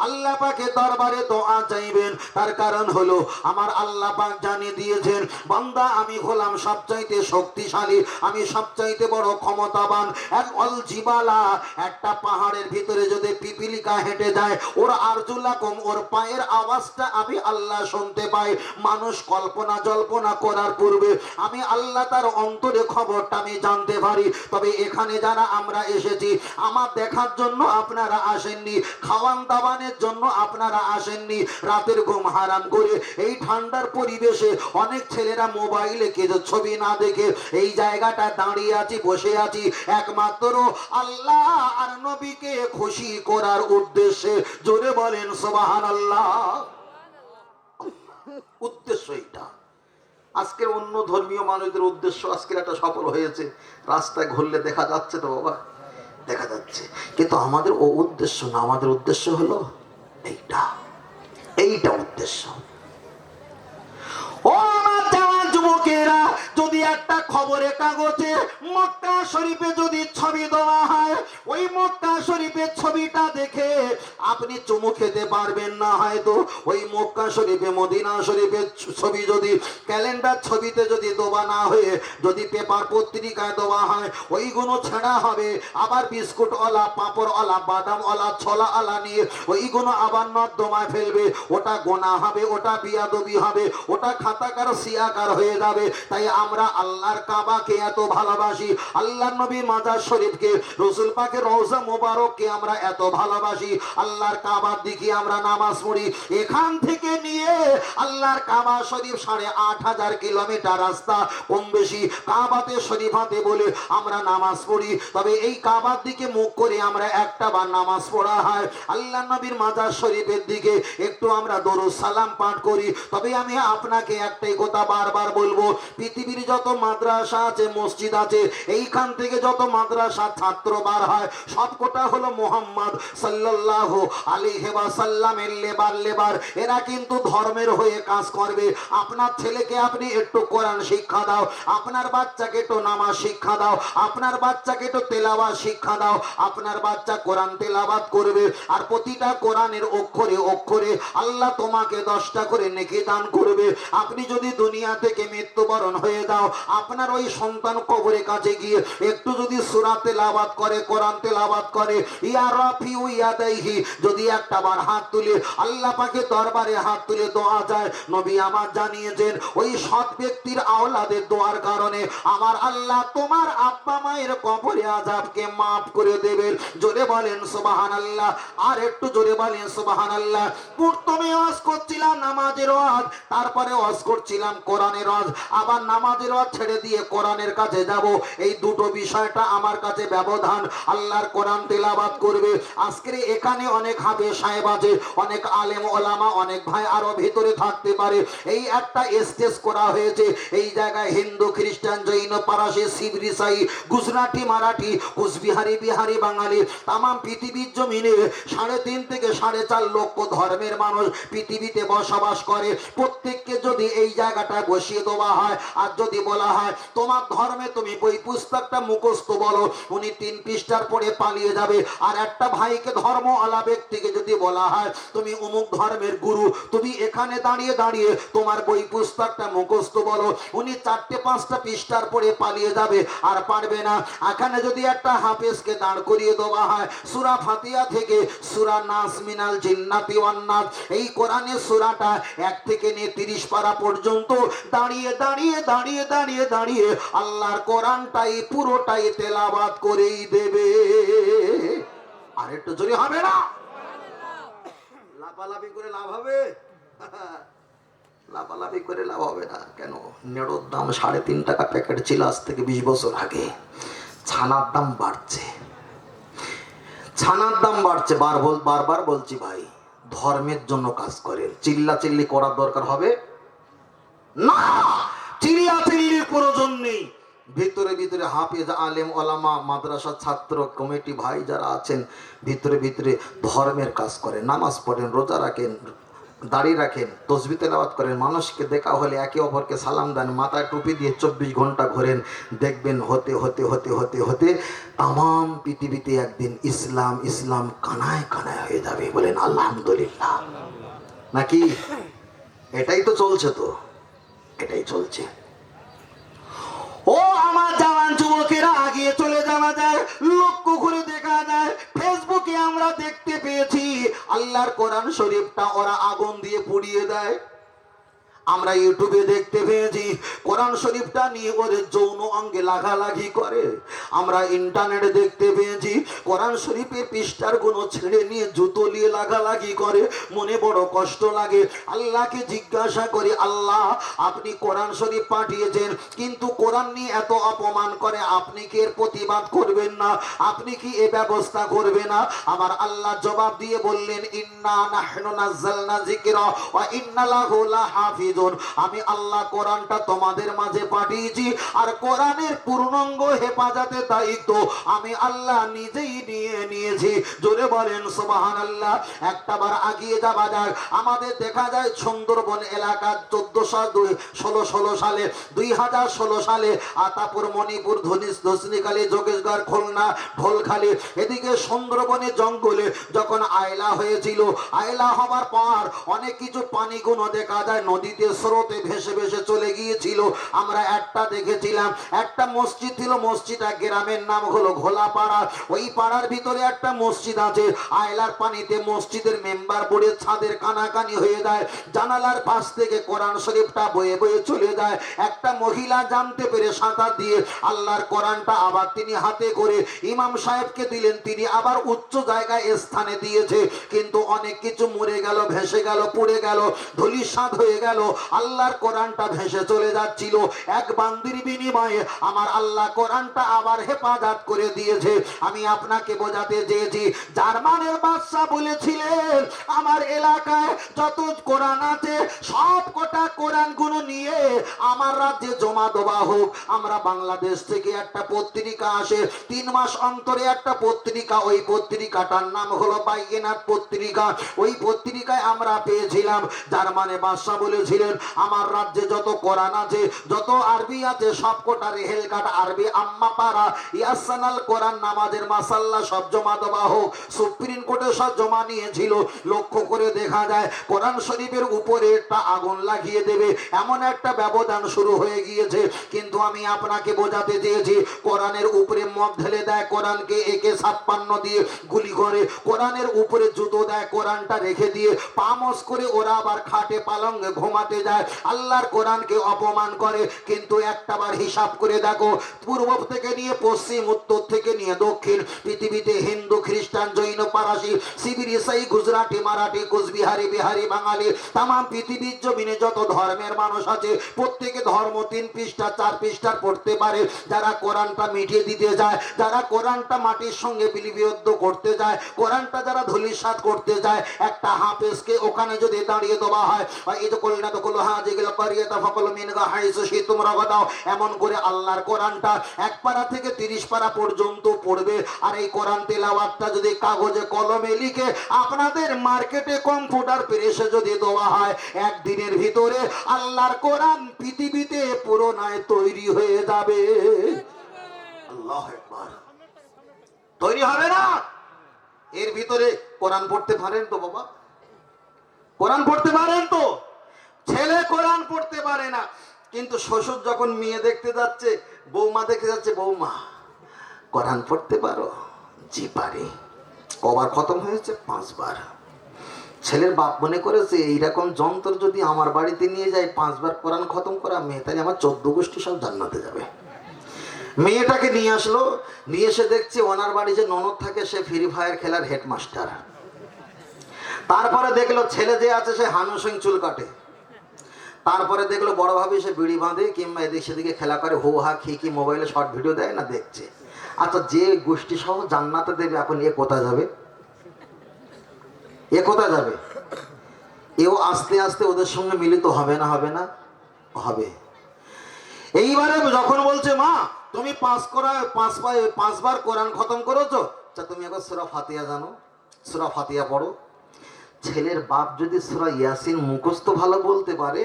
আল্লাহ পাকের দরবারে দোয়া চাইবেন। তার কারণ হলো আমার আল্লাহ পাক জানিয়ে দিয়েছেন, বান্দা আমি হলাম সবচাইতে শক্তিশালী, আমি সবচাইতে বড় ক্ষমতাবান। এক অল জিবালা, একটা পাহাড়ের ভিতরে যদি পিপিলিকা হেঁটে যায়, ওর আরজুলাকুম, ওর পায়ের আওয়াজটা আমি আল্লাহ শুনতে পাই। মানুষ কল্পনা জল্পনা করার পূর্বে আমি আল্লাহ তার অন্তরে খবরটা আমি জানতে পারি। তবে এখানে যারা আমরা এসেছি, আমার দেখার জন্য আপনারা আসেননি, খাওয়ান দাওয়ানের জন্য আপনারা আসেননি। রাতের ঘুম হারাম করে এই ঠান্ডার পরিবেশে অনেক ছেলেরা মোবাইলে কিছু ছবি না দেখে এই জায়গাটা দাঁড়িয়ে আছি, বসে আছি একমাত্র আল্লাহ আর নবীকে খুশি করার উদ্দেশ্যে। জোরে বলেন সুবহানাল্লাহ। উদ্দেশ্য এটা। আজকের অন্য ধর্মীয় মানুষদের উদ্দেশ্য আজকের একটা সফল হয়েছে, রাস্তায় ঘুরলে দেখা যাচ্ছে তো বাবা, দেখা যাচ্ছে, কিন্তু আমাদের ও উদ্দেশ্য না। আমাদের উদ্দেশ্য হলো এইটা, এইটা উদ্দেশ্য। ও আমার জওয়ান যুবকেরা, যদি একটা খবরের কাগজে মক্কা শরীফে যদি ছবি দেওয়া হয়, ওই মক্কা শরীফের ছবিটা দেখে আপনি চুমু খেতে পারবেন না। হয়তো ওই মক্কা শরীফে, মদিনা শরীফের ছবি যদি ক্যালেন্ডার ছবিতে যদি দেওয়া না হয়ে যদি পেপার পত্রিকায় দেওয়া হয়, ওইগুলো ছেঁড়া হবে, আবার বিস্কুটওয়ালা, পাঁপড়ওয়ালা, বাদামওয়ালা, ছোলাওয়ালা নিয়ে ওইগুলো আবার নর্দমায় ফেলবে। ওটা গোনা হবে, ওটা বিয়াদবি হবে, ওটা খাতাকার সিয়াকার হয়ে যাবে। তাই আমরা আল্লাহর কাবাকে এত ভালোবাসি, আল্লাহর নবী মাজার শরীফকে, রসুল পাকের রওজা মোবারককে আমরা এত ভালোবাসি। আল্লাহর কাবার দিকে আমরা নামাজ পড়ি। এখান থেকে নিয়ে আল্লাহর কাবা শরীফ 8,500 কিলোমিটার রাস্তা কম বেশি কাবাতে শরীফাতে বলে আমরা নামাজ পড়ি। তবে এই কাবার দিকে মুখ করে আমরা একটা বার নামাজ পড়া হয়, আল্লাহর নবীর মাজার শরীফের দিকে একটু আমরা দরুদ সালাম পাঠ করি। তবে আমি আপনাকে একটাই কথা বারবার বলবো, পৃথিবীর যত মাদ্রাসা আছে, মসজিদ আছে, এইখান থেকে যত মাদ্রাসা ছাত্র বার হয়, সবকটা হলো মুহাম্মদ সাল্লাল্লাহু আলাইহি ওয়াসাল্লামের লেবার। এরা কিন্তু ধর্মের হয়ে কাজ করবে। আপনার ছেলেকে আপনি একটু কোরআন শিক্ষা দাও, আপনার বাচ্চাকে একটু নামাজ শিক্ষা দাও, আপনার বাচ্চাকে একটু তেলাওয়াত শিক্ষা দাও, আপনার বাচ্চা কোরআন তেলাওয়াত করবে, আর প্রতিটা কোরআনের অক্ষরে অক্ষরে আল্লাহ তোমাকে 10টা করে নেকি দান করবে। আপনি যদি দুনিয়া থেকে মৃত্যুবরণ হয়ে যাও, আপনার ওই সন্তান কবরের কাছে গিয়ে একটু যদি সূরা তেলাওয়াত করে, কোরআন তেলাওয়াত করে, ইয়া রাফিউ ইয়াদাইহি, যদি একটা বার হাত তুলে আল্লাহ পাকের দরবারে হাত তুলে দোয়া যায়, নবী আমার জানিয়েছেন ওই সৎ ব্যক্তির আওলাদের দোয়ার কারণে আমার আল্লাহ তোমার আব্বা মায়ের কবরে আযাবকে maaf করে দেবেন। জোরে বলেন সুবহানাল্লাহ, আর একটু জোরে বলেন সুবহানাল্লাহ। প্রথমে ওয়াজ করছিলাম নামাজের ওয়াজ, তারপরে ওয়াজ করছিলাম কোরআনের ওয়াজ, আবার নামাজের ওয়াজ ছেড়ে দিয়ে কোরআনের কাছে যাব। এই দুটো বিষয়টা আমার কাছে ব্যবধান। আল্লাহর কোরআন তেলাওয়াত করবে। আজকে এখানে অনেক হাফেজ সাহেব আছে, অনেক আলেম ওলামা, অনেক ভাই আরো ভিতরে থাকতে পারে। এই একটা স্টেজ করা হয়েছে, এই জায়গায় হিন্দু, খ্রিস্টান, জৈন, পারসি, শিখ, ইসাই, গুজরাটি, মারাঠি, কুচবিহারি, বিহারি, বাঙালি, তাম পৃথিবীর জমিনে 3.5 থেকে 4.5 লক্ষ ধর্মের মানুষ পৃথিবীতে বসবাস করে। প্রত্যেককে যদি এই জায়গাটা বসিয়ে দেওয়া হয় আর যদি বলা হয় তোমার ধর্মে তুমি বই পুস্তকটা মুখস্থ বলো, উনি 3 পৃষ্ঠার পরে পালিয়ে যাবে। আর একটা ভাইকে ধর্মওয়ালা ব্যক্তিকে যদি বলা হয় তুমি অমুক ধর্মের গুরু, তুমি এখানে দাঁড়িয়ে দাঁড়িয়ে তোমার বই পুস্তকটা মুখস্থ বলো, উনি 4-5টা পৃষ্ঠার পরে পালিয়ে যাবে আর পারবে না। এখানে যদি একটা হাফেজকে দাঁড় করিয়ে দেওয়া হয়, সূরা ফাতিহা থেকে সূরা নাস মিনাল জিন্নাতি ওয়ান নাস, এই কোরআনের সূরাটা 1 থেকে নিয়ে 30 পারা পর্যন্ত দাঁড়িয়ে দাঁড়িয়ে দাঁড়িয়ে দাঁড়িয়ে দাঁড়িয়ে আল্লাহর কোরআনটাই পুরোটাই তেলাওয়াত করেই দেবে। আর একটু জোরে হবে না? লাফালাফি করে লাভ হবে? লাফালাফি করে লাভ হবে না। কেন? নেড়োর দাম 3.5 টাকা প্যাকেট ছিল আজ থেকে 20 বছর আগে। ছানার দাম বাড়ছে, ছানার দাম বাড়ছে। বারবার বলছি ভাই, ধর্মের জন্য কাজ করেন, চিল্লাচিল্লি করার দরকার হবে না, চিল্লাচিল্লির প্রয়োজন নেই। ভিতরে ভিতরে হাফেজ, আলেম, ওলামা, মাদ্রাসা ছাত্র কমিটি ভাই যারা আছেন, ভিতরে ভিতরে ধর্মের কাজ করেন, নামাজ পড়েন, রোজা রাখেন, দাড়ি রাখেন, তসবিহ তেলাওয়াত করেন, মানুষকে দেখা হলে একে অপরকে সালাম দেন, মাথায় টুপি দিয়ে 24 ঘন্টা ঘোরেন, দেখবেন হতে হতে হতে হতে হতে তাম পৃথিবীতে একদিন ইসলাম ইসলাম কানায় কানায় হয়ে যাবে। বলেন আলহামদুলিল্লাহ। নাকি? এটাই তো চলছে, তো এটাই চলছে। ও আমার জওয়ান যুবকেরা, আগিয়ে চলে যাওয়া যায়। লক্ষ্য করে দেখা যায়, ফেসবুকে আমরা দেখতে পেয়েছি আল্লাহর কোরআন শরীফটা ওরা আগুন দিয়ে পুড়িয়ে দেয়। আমরা ইউটিউবে দেখতে পেয়েছি কোরআন শরীফটা নিয়ে ওদের যৌন অঙ্গে লাগালাগি করে। আমরা ইন্টারনেটে দেখতে পেয়েছি কোরআন শরীফের পৃষ্ঠার গুলো ছেড়ে নিয়ে জুতো নিয়ে লাগালাগি করে। মনে বড় কষ্ট লাগে। আল্লাহকে জিজ্ঞাসা করি, আল্লাহ আপনি কোরআন শরীফ পাঠিয়েছেন, কিন্তু কোরআন নিয়ে এত অপমান করে, আপনি কি এর প্রতিবাদ করবেন না? আপনি কি এ ব্যবস্থা করবে না? আমার আল্লাহ জবাব দিয়ে বললেন, ইন্না নাহনু নাযালনা যিকরা ওয়া ইন্না লাহু লাহাফিজ। আমি আল্লাহ কোরআনটা তোমাদের মাঝে পাঠিয়েছি, আর কোরআনের পূর্ণাঙ্গ হেফাজতের দায়িত্ব আমি আল্লাহ নিজেই নিয়েছি। জোরে বলেন সুবহানাল্লাহ। একটাবার আগিয়ে যাওয়া যায়, আমাদের দেখা যায় সুন্দরবন এলাকার 1416 সালে 2016 সালে আতাপুর, মণিপুর, ধনিশখালী, যোগেশগড়, খুলনা, ঢোলখালী, এদিকে সুন্দরবনে জঙ্গলে যখন আয়লা হয়েছিল, আয়লা হবার পর অনেক কিছু পানিগুলো দেখা যায় নদীতে স্রোতে ভেসে ভেসে চলে গিয়েছিল। আমরা একটা দেখেছিলাম, একটা মসজিদ ছিল, মসজিদটা গ্রামের নাম হলো ঘোলাপাড়া। ওই পাড়ার ভিতরে একটা মসজিদ আছে। আয়লার পানিতে মসজিদের মেম্বার বোর্ডের ছাদের কানাকানি হয়ে যায়, জানালার পাশ থেকে কোরআন শরীফটা বয়ে বয়ে চলে যায়। একটা মহিলা জানতে পেরে সাঁতার দিয়ে আল্লাহর কোরআনটা আবার তিনি হাতে করে ইমাম সাহেবকে দিলেন, তিনি আবার উচ্চ জায়গায় স্থানে দিয়েছে। কিন্তু অনেক কিছু মরে গেল, ভেসে গেল, পুড়ে গেল, ধূলিসাৎ হয়ে গেল। আল্লাহর কোরআনটা ভেসে চলে যাচ্ছিল। এক বান্দির বিনিময়ে আমার আল্লাহ কোরআনটা আবার হেফাজত করে দিয়েছে। আমি আপনাকে বোঝাতে চেয়েছি, জার্মানের বাদশা বলেছিলেন, আমার এলাকায় যত কোরআন আছে সব কটা কোরআন গুলো নিয়ে আমার রাজ্যে জমা দেওয়া হোক। আমরা বাংলাদেশ থেকে একটা পত্রিকা আসে 3 মাস অন্তরে একটা পত্রিকা, ওই পত্রিকাটার নাম হলো বাইগেনাথ পত্রিকা। ওই পত্রিকায় আমরা পেয়েছিলাম জার্মানে বাদশা বলেছিলেন, আমার রাজ্যে যত কোরআন আছে, যত আরবি আছে, সব কোটা রেহেল কাট আরবি আম্মা পারা ইয়াসানাল কোরআন নামাজের মাসাল্লা সব জমা দেওয়া হোক। সুপ্রিম কোর্টে সব জমা নিয়েছিল। লক্ষ্য করে দেখা যায় কোরআন শরীফের উপরে একটা আগুন লাগিয়ে দেবে এমন একটা ব্যবধান শুরু হয়ে গিয়েছে। কিন্তু আমি আপনাকে বোঝাতে চেয়েছি, কোরআনের উপরে মদ ঢেলে দেয়, কোরআনকে AK-56 দিয়ে গুলি করে, কোরআনের উপরে জুতো দেয়, কোরআনটা রেখে দিয়ে পামস করে ওরা আবার খাটে পালঙ্গে ঘুমাতে যায়, আল্লাহর কোরআনকে অপমান করে। কিন্তু একটাবার হিসাব করে দেখো, পূর্ব থেকে নিয়ে পশ্চিম, উত্তর থেকে নিয়ে দক্ষিণ, পৃথিবীতে হিন্দু, খ্রিস্টান, জৈন, পারাসি, শিবির, ইসাই, গুজরাটি, মারাঠি, কোচবিহারি, বিহারি, বাঙালি, তাম পৃথিবীর জমিনে যত ধর্মের মানুষ আছে, প্রত্যেকে ধর্ম 3 পৃষ্ঠা 4 পৃষ্ঠার পড়তে পারে। যারা কোরআনটা মিটিয়ে দিতে যায়, যারা কোরআনটা মাটির সঙ্গে বিলিবিদ্ধ করতে যায়, কোরআনটা যারা ধূলিসাৎ করতে যায়, একটা হাফেজকে ওখানে যদি দাঁড়িয়ে দেওয়া হয়, এই তো করলে না তো করলো, হ্যাঁ যেগুলো করিয়ে তা ফকল মিনগা হাইসো সে তোমরা দাও, এমন করে আল্লাহর কোরআনটা 1 পারা থেকে 30 পারা পর্যন্ত পড়বে। আর এই কোরআন তেলাওয়াতটা যদি কাগজে কলমে লিখে আপনাদের মার্কেটে কম্পিউটার প্রেসে যদি দেওয়া হয়, একদিনের ভিতরে আল্লাহর কোরআন পৃথিবীতে পুরোনায় তৈরি হয়ে যাবে। আল্লাহু আকবার। তৈরি হবে না? এর ভিতরে কোরআন পড়তে পারেন তো বাবা? কোরআন পড়তে পারেন তো? ছেলে কোরআন পড়তে পারে না, কিন্তু শ্বশুর যখন মেয়ে দেখতে যাচ্ছে, বৌমা দেখতে যাচ্ছে, বৌমা কোরআন পড়তে পারো? জি পারি। কবার খতম হয়েছে? 5 বার। ছেলের বাপ মনে করেছে এইরকম যন্ত্র যদি আমার বাড়িতে নিয়ে যায়, 5 বার কোরআন খতম করা মেয়ে, তাই আমার 14 গোষ্ঠী সব জান্নাতে যাবে। মেয়েটাকে নিয়ে আসলো, নিয়ে এসে দেখছে ওনার বাড়ি যে ননদ থাকে, সে ফ্রি ফায়ার খেলার হেডমাস্টার। তারপরে দেখলো ছেলে যে আছে সে হানুসিং চুল কাটে। তারপরে দেখলো বড় ভাবে সে বিড়ি বাঁধে, কিংবা এদিক সেদিকে খেলা করে, হো হা খিকি মোবাইলে শর্ট ভিডিও দেয় না, দেখছে। আচ্ছা, যে গোষ্ঠী সহ জান্নাতে দেবে, এখন এ কোথায় যাবে? এ কোথায় যাবে? এও আস্তে আস্তে ওদের সঙ্গে মিলিত হবে না? হবে না? হবে। এইবারে যখন বলছে মা তুমি পাঁচবার কোরআন খতম করেছো, আচ্ছা তুমি একবার সূরা ফাতিহা জানো, সূরা ফাতিহা পড়ো। ছেলের বাপ যদি সূরা ইয়াসিন মুখস্থ ভালো বলতে পারে,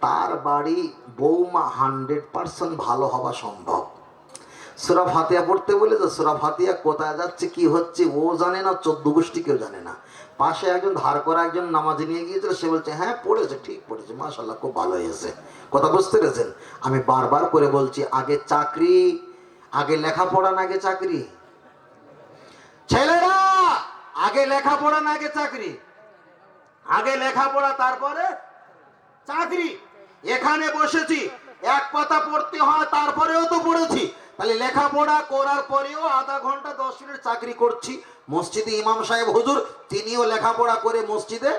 তার বাড়ি বৌমা 100% ভালো হওয়া সম্ভব। সূরা ফাতিহা পড়তে বলেছে, সূরা ফাতিহা কোথায় যাচ্ছে কি হচ্ছে ও জানে না, 14 গোষ্ঠী কেউ জানে না। পাশে একজন ধার করা একজন নামাজি নিয়ে গিয়েছিল, সে বলছে হ্যাঁ পড়েছে, ঠিক পড়েছে, মাশাআল্লাহ খুব ভালো হয়েছে। কথা বুঝতে পেরেছেন? আমি বারবার করে বলছি, আগে চাকরি, আগে লেখাপড়া না আগে চাকরি? ছেলেরা আগে লেখাপড়া না আগে চাকরি? আগে লেখাপড়া তারপরে চাকরি। এখানে বসেছি, এক পাতা পড়তে হয়, তারপরেও তো পড়েছি। তাহলে লেখাপড়া করার পরেও আধা ঘন্টা 10 মিনিট চাকরি করছি। মসজিদে ইমাম সাহেব হুজুর, তিনিও লেখাপড়া করে মসজিদে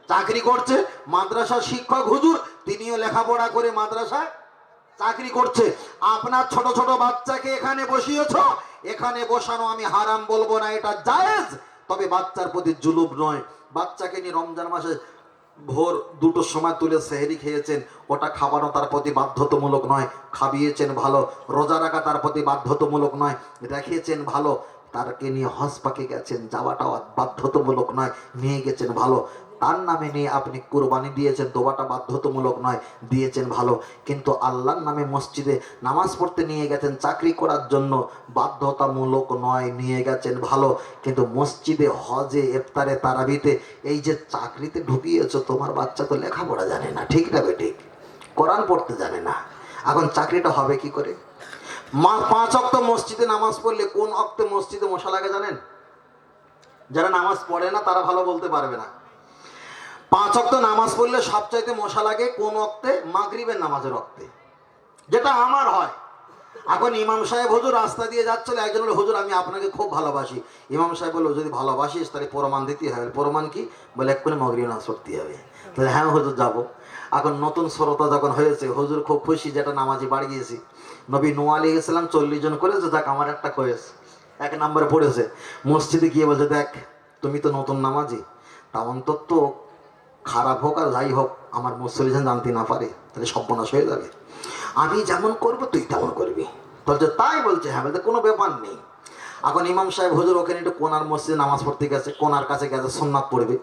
চাকরি করছে। মাদ্রাসা শিক্ষক হুজুর, তিনিও লেখাপড়া করে মাদ্রাসায় চাকরি করছে। আপনার ছোট ছোট বাচ্চাকে এখানে বসিয়েছ, এখানে বসানো আমি হারাম বলবো না, এটা জায়েজ, তবে বাচ্চার প্রতি জুলুম নয়। বাচ্চাকে নিয়ে রমজান মাসে ভোর 2টোর সময় তুলে সেহরি খেয়েছেন, ওটা খাওয়ানো তার প্রতি বাধ্যতামূলক নয়, খাবিয়েছেন ভালো। রোজা রাখা তার প্রতি বাধ্যতামূলক নয়, রেখেছেন ভালো। তারকে নিয়ে হজ পাকে গেছেন, যাওয়াটাও বাধ্যতামূলক নয়, নিয়ে গেছেন ভালো। তার নামে নিয়ে আপনি কুরবানি দিয়েছেন, দোয়াটা বাধ্যতামূলক নয়, দিয়েছেন ভালো। কিন্তু আল্লাহর নামে মসজিদে নামাজ পড়তে নিয়ে গেছেন, চাকরি করার জন্য, বাধ্যতামূলক নয়, নিয়ে গেছেন ভালো। কিন্তু মসজিদে, হজে, ইফতারে, তারাবিতে, এই যে চাকরিতে ঢুকিয়েছ, তোমার বাচ্চা তো লেখাপড়া জানে না, ঠিক না বেঠিক? কোরআন পড়তে জানে না, এখন চাকরিটা হবে কি করে? 5 ওয়াক্ত মসজিদে নামাজ পড়লে কোন ওয়াক্তে মসজিদে মশা লাগে জানেন? যারা নামাজ পড়ে না তারা ভালো বলতে পারবে না। 5 ওয়াক্ত নামাজ পড়লে সবচাইতে মশা লাগে কোন ওয়াক্তে? মাগরিবের নামাজের ওয়াক্তে, যেটা আমার হয়। এখন ইমাম সাহেব হুজুর রাস্তা দিয়ে যাচ্ছিল, একজন বলে হুজুর আমি আপনাকে খুব ভালোবাসি। ইমাম সাহেব বললো যদি ভালোবাসিস তাহলে প্রমাণ দিতে হবে। প্রমাণ কি? বলে এক্ষুনি মাগরিব নামাজ পড়তে হবে। তাহলে হ্যাঁ হুজুর যাবো। এখন নতুন শ্রোতা যখন হয়েছে, হুজুর খুব খুশি, যেটা নামাজি বাড়ি গিয়েছি। নবী নূহ আলাইহিস সালাম 40 জন করেছে, যাক আমার একটা কয়েছে, 1 নম্বরে পড়েছে। মসজিদে গিয়ে বলছে দেখ তুমি তো নতুন নামাজি, তা অন্তত খারাপ হোক আর যাই হোক আমার মুসল্লি যেন জানতে না পারে, তাহলে সর্বনাশ হয়ে যাবে। আমি যেমন করবো তুই তেমন করবি। বলছে তাই? বলছে হ্যাঁ। বলতে কোনো ব্যাপার নেই। এখন ইমাম সাহেব হুজুর ওখানে একটু কোনার মসজিদে নামাজ পড়তে গেছে, কোনার কাছে গেছে, সুন্নাত পড়বে।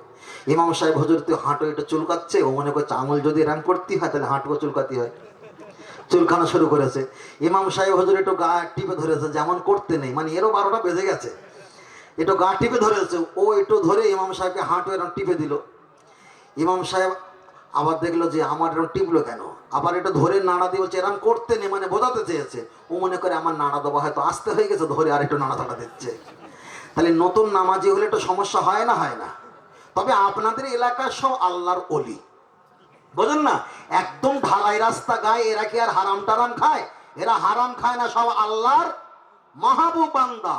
ইমাম সাহেব হুজুর তুই হাঁটু একটু চুলকাচ্ছে, ও মনে করছে আঙুল যদি রান করতে হয় তাহলে হাঁটুও চুলকাতে হয়, চুলখানা শুরু করেছে। ইমাম সাহেব হুজুর একটু গা টিপে ধরেছে, যেমন করতে নেই, মানে এরও 12টা বেজে গেছে, একটু গা টিপে ধরেছে। ও একটু ধরে ইমাম সাহেবকে হাঁটু এরকম টিপে দিল। ইমাম সাহেব আবার দেখলো যে আমার এরকম টিপলো কেন, আবার এটা ধরে নাড়া দিয়ে বলছে এরকম করতে নেই, মানে বোঝাতে চেয়েছে। ও মনে করে আমার নাড়া দেওয়া হয়তো আসতে হয়ে গেছে, ধরে আর একটু নাড়া তাড়া দিচ্ছে। তাহলে নতুন নামাজি হলে একটু সমস্যা হয় না? হয় না? তবে আপনাদের এলাকার সব আল্লাহর ওলি, বোঝেন না? একদম ঢালাই রাস্তা গায়ে, এরা কি আর হারাম টারাম খায়? এরা হারাম খায় না, সব আল্লাহর মাহবুব বান্দা।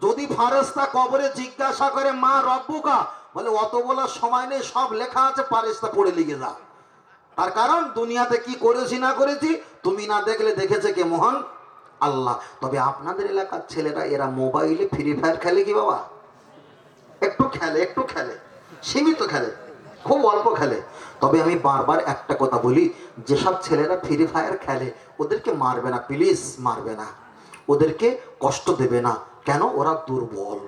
যদি ফারেস্তা কবরে জিজ্ঞাসা করে মা রব্বুকা, বলে অত বলার সময় নেই, সব লেখা আছে, ফারেস্তা পড়ে লিখে যা। তার কারণ দুনিয়াতে কি করেছি না করেছি তুমি না দেখলে দেখেছে কে? মহান আল্লাহ। তবে আপনাদের এলাকার ছেলেরা এরা মোবাইলে ফ্রি ফায়ার খেলে কি বাবা? একটু খেলে, একটু খেলে, সীমিত খেলে, খুব অল্প খেলে। তবে আমি বারবার একটা কথা বলি, যেসব ছেলেরা ফ্রি ফায়ার খেলে ওদেরকে মারবে না, প্লিজ মারবে না, ওদেরকে কষ্ট দেবে না। কেন? ওরা দুর্বল।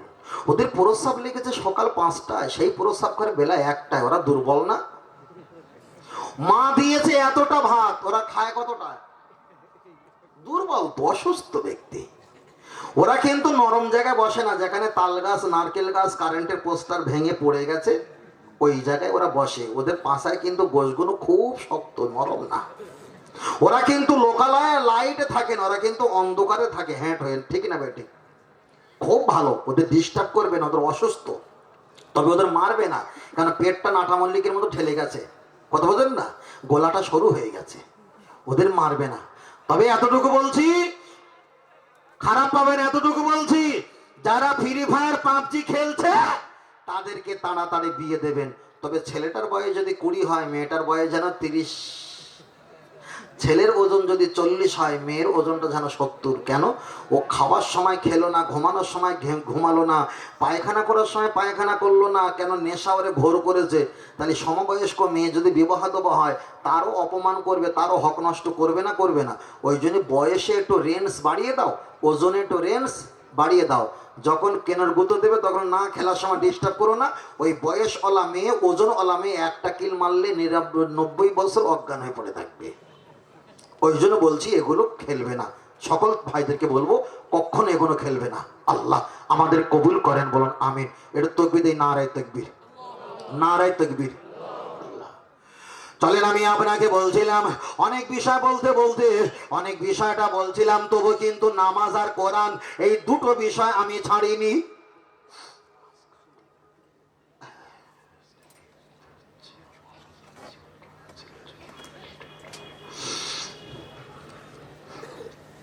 ওদের প্রস্রাব লেগেছে সকাল 5টায়, সেই প্রস্রাব করে বেলা 1টায়, ওরা দুর্বল না? মা দিয়েছে এতটা ভাত, ওরা খায় কতটা? দুর্বল তো, অসুস্থ ব্যক্তি। ওরা কিন্তু নরম জায়গায় বসে না, যেখানে তাল গাছ, নারকেল গাছ, কারেন্টের পোস্টার ভেঙে পড়ে গেছে ওই জায়গায় ওরা বসে। ওদের পাশায় কিন্তু গোছগুলো খুব শক্ত, নরম না। ওরা কিন্তু লোকালয়ে লাইটে থাকে না, ওরা কিন্তু অন্ধকারে থাকে, হ্যাঁ হয়ে, ঠিক না বেটি? খুব ভালো, ওদের ডিস্টার্ব করবে না, ওদের অসুস্থ। তবে ওদের মারবে না, কারণ পেটটা নাটা মল্লিকের মতো ঠেলে গেছে, কথা বোঝেন না? গলাটা সরু হয়ে গেছে, ওদের মারবে না। তবে এতটুকু বলছি, খারাপ পাবেন, এতটুকু বলছি, যারা ফ্রি ফায়ার পাবজি খেলছে তাদেরকে তাড়াতাড়ি বিয়ে দেবেন। তবে ছেলেটার বয়স যদি 20 হয়, মেয়েটার বয়স যেন 30। ছেলের ওজন যদি 40 হয়, মেয়ের ওজনটা যেন 70। কেন? ও খাওয়ার সময় খেলো না, ঘুমানোর সময় ঘুমালো না, পায়খানা করার সময় পায়খানা করলো না, কেন? নেশা ওরে ঘোর করেছে। তাহলে সমবয়স্ক মেয়ে যদি বিবাহ হয়, তারও অপমান করবে, তারও হক নষ্ট করবে না? করবে না? ওই জন্য বয়সে একটু রেঞ্জ বাড়িয়ে দাও, ওজনে একটু রেঞ্জ বাড়িয়ে দাও। যখন কেনার গুঁতো দেবে তখন না খেলার সময় ডিস্টার্ব করো না। ওই বয়সওয়ালা মেয়ে, ওজনওয়ালা মেয়ে একটা কিল মারলে 90 বছর অজ্ঞান হয়ে পড়ে থাকবে। ওই জন্য বলছি এগুলো খেলবে না। সকল ভাইদেরকে বলবো কখনো এগুলো খেলবে না। আল্লাহ আমাদের কবুল করেন, বলুন আমিন। এটা তকবীর দেই, নারায়ে তাকবীর, নারায়ে তাকবীর। চলেন, আমি আপনাকে বলছিলাম অনেক বিষয় বলতে বলতে অনেক বিষয়টা বলছিলাম, তবু কিন্তু নামাজ আর কোরআন এই দুটো বিষয় আমি ছাড়িনি।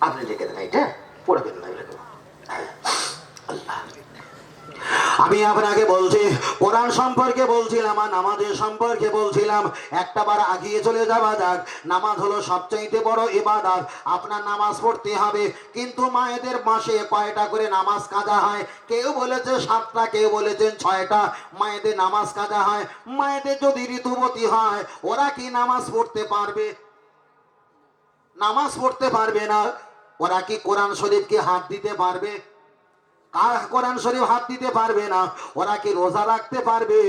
আপনি লিখে দেন, এটা পড়বেন না। আমি আপনাকে বলছি কোরআন সম্পর্কে বলছিলাম আর নামাজের সম্পর্কে বলছিলাম। একটা বার আগিয়ে চলে যাওয়া যাক। নামাজ হলো সবচাইতে বড় ইবাদত। আপনার নামাজ পড়তে হবে, কিন্তু মায়েদের মাসে কয়টা করে নামাজ কাজা হয়? কেউ বলেছে 7টা, কেউ বলেছেন 6টা মায়েদের নামাজ কাজা হয়। মায়েদের যদি ঋতুবতী হয়, ওরা কি নামাজ পড়তে পারবে? নামাজ পড়তে পারবে না। ওরা কি কোরআন শরীফকে হাত দিতে পারবে? কোরআন শরীফ হাত দিতে পারবে না। ওরা কি রোজা রাখতে পারবে?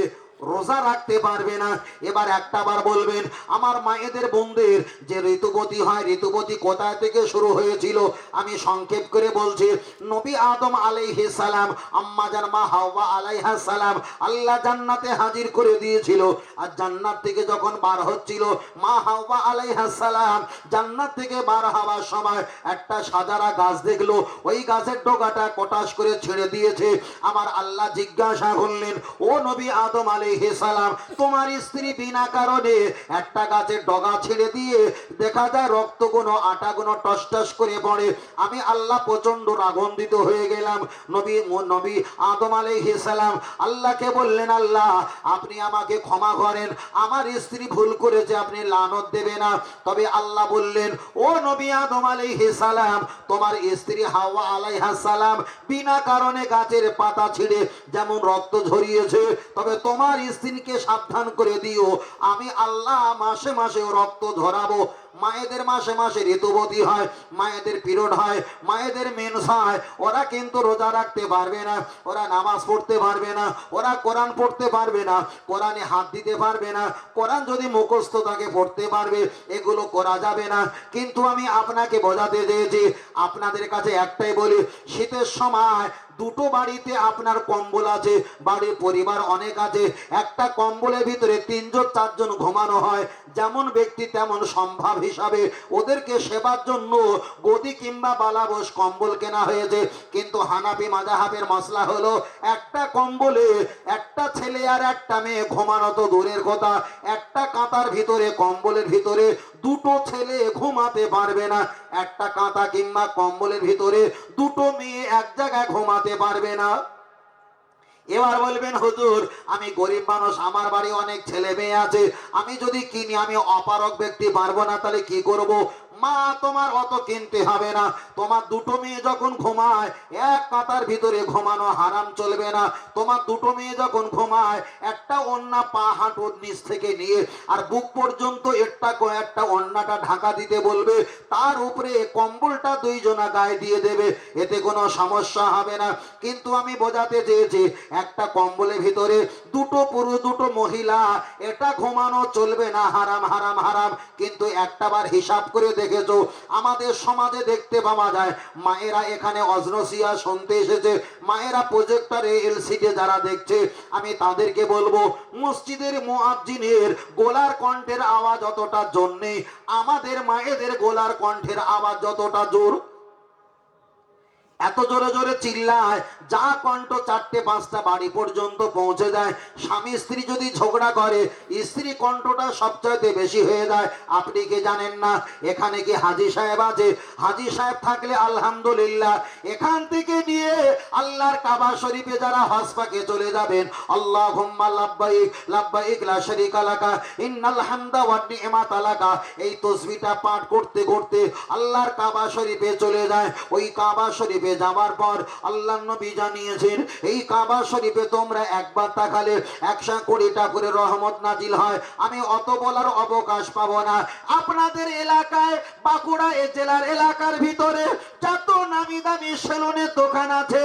রোজা রাখতে পারবে না। এবার একটা বার বলবেন আমার মায়েদের বোনদের যে ঋতুবতী হয়, ঋতুবতী কোথা থেকে শুরু হয়েছিল? আমি সংক্ষেপ করে বলছি। নবী আদম আলাইহিস সালাম, আম্মা জান মা হাওয়া আলাইহাস সালাম আল্লাহ জান্নাতে হাজির করে দিয়েছিল। আর জান্নাত থেকে যখন বার হচ্ছিল, মা হাওয়া আলাইহাস সালাম জান্নাত থেকে বার হওয়ার সময় একটা সাজারা গাছ দেখলো। ওই গাছের ডগাটা কটাস করে ছেড়ে দিয়েছে। আমার আল্লাহ জিজ্ঞাসা করলেন, ও নবী আদম আলাইহিস সালাম, তোমার স্ত্রী বিনা কারণে একটা গাছের ডগা ছেড়ে দিয়ে দেখা যায় রক্তগুলো আটাগুলো টস টস করে পড়ে। আমি আল্লাহ প্রচন্ড রাগান্বিত হয়ে গেলাম। নবী আদম আলাইহিস সালাম আল্লাহকে বললেন, আল্লাহ আপনি আমাকে ক্ষমা করেন, আমার স্ত্রী ভুল করেছে, আপনি লানত দেবে না। তবে আল্লাহ বললেন, ও নবী আদম আলাইহিস সালাম, তোমার স্ত্রী হাওয়া আলাইহাস সালাম বিনা কারণে গাছের পাতা ছিঁড়ে যেমন রক্ত ঝরিয়েছে, তবে তোমার স্ত্রীকে সাবধান করে দিও, আমি আল্লাহ মাসে মাসে রক্ত ঝরাবো। মায়েদের মাসে মাসে ঋতুবতী হয়, মায়েদের পিরিয়ড হয়, মায়েদের মেন্স হয়, ওরা কিন্তু রোজা রাখতে পারবে না, ওরা নামাজ পড়তে পারবে না, ওরা কোরআন পড়তে পারবে না, কোরআনে হাত দিতে পারবে না। কোরআন যদি মুখস্থ তাকে পড়তে পারবে, এগুলো করা যাবে না। কিন্তু আমি আপনাকে বোঝাতে চেয়েছি, আপনাদের কাছে একটাই বলি, শীতের সময় দুটো বাড়িতে আপনার কম্বল আছে, বাড়ির পরিবার অনেক আছে, একটা কম্বলের ভিতরে 3 জন 4 জন ঘুমানো হয়। যেমন ব্যক্তি তেমন সম্ভাব হিসাবে ওদেরকে সেবার জন্য গদি কিংবা বালাবোস কম্বল কেনা হয়েছে। কিন্তু হানাফি মাযহাবের মাসলা হলো, একটা কম্বলে একটা ছেলে আর একটা মেয়ে ঘুমানো তো দূরের কথা, একটা কাঁথার ভিতরে কম্বলের ভিতরে দুটো ছেলে ঘুমাতে পারবে না। একটা কাঁথা কিংবা কম্বলের ভিতরে দুটো মেয়ে এক জায়গায় ঘুমাতে পারবে না। এবার বলবেন হুজুর আমি গরিব মানুষ, আমার বাড়ি অনেক ছেলে মেয়ে আছে, আমি যদি কিনি, আমি অপারগ ব্যক্তি, পারবো না, তাহলে কি করব? মা তোমার অত কিনতে হবে না। তোমার দুটো মেয়ে যখন ঘুমায়, এক কাঁথার ভিতরে ঘুমানো হারাম চলবে না। তোমার দুটো মেয়ে যখন ঘুমায়, একটা ওন্না পা হাঁটুর নিচ থেকে নিয়ে আর বুক পর্যন্ত একটা ওন্নাটা ঢাকা দিতে বলবে, তার উপরে কম্বলটা 2 জনা গায়ে দিয়ে দেবে, এতে কোনো সমস্যা হবে না। কিন্তু আমি বোঝাতে চেয়েছি, একটা কম্বলের ভিতরে দুটো পুরুষ দুটো মহিলা, এটা ঘুমানো চলবে না, হারাম হারাম হারাম। কিন্তু একটা বার হিসাব করে দেখেছো, আমাদের সমাজে দেখতে পাওয়া যায় মায়েরা এখানে অজনসিয়া শুনতে এসেছে, মায়েরা প্রজেক্টরে এলসিডি যারা দেখছে, আমি তাদেরকে বলবো মসজিদের মুয়াজ্জিনের গলার কণ্ঠের আওয়াজ যতটা জোর নেই, আমাদের মায়েদের গলার কণ্ঠের আওয়াজ যতটা জোর। এত জোরে জোরে চিল্লায়, যা কণ্ঠ 4টে-5টা বাড়ি পর্যন্ত পৌঁছে যায়। স্বামী স্ত্রী যদি ঝগড়া করে, স্ত্রী কণ্ঠটা সবচাইতে বেশি হয়ে যায়। আপনি কি জানেন না এখানে কি হাজী সাহেব আছে? হাজী সাহেব থাকলে আলহামদুলিল্লাহ, এখান থেকে নিয়ে আল্লাহর কাবা শরীফে যারা হজ পাকে চলে যাবেন, আল্লাহুম্মা লাব্বাইক লাব্বাইক লা শারীকা লাকা ইন্নাল হামদা ওয়ান নি'মাতা লাকা, এই তাসবিহটা পাঠ করতে করতে আল্লাহর কাবা শরীফে চলে যায়। ওই কাবা শরীফে যাওয়ার পর আল্লাহর নবী জানিয়েছেন, এই কাবা শরীফে তোমরা একবার তাকালে 120টা করে রহমত নাজিল হয়। আমি অত বলার অবকাশ পাবো না। আপনাদের এলাকায়, বাঁকুড়া জেলার এলাকার ভিতরে যত নামি দামি সেলুনের দোকান আছে,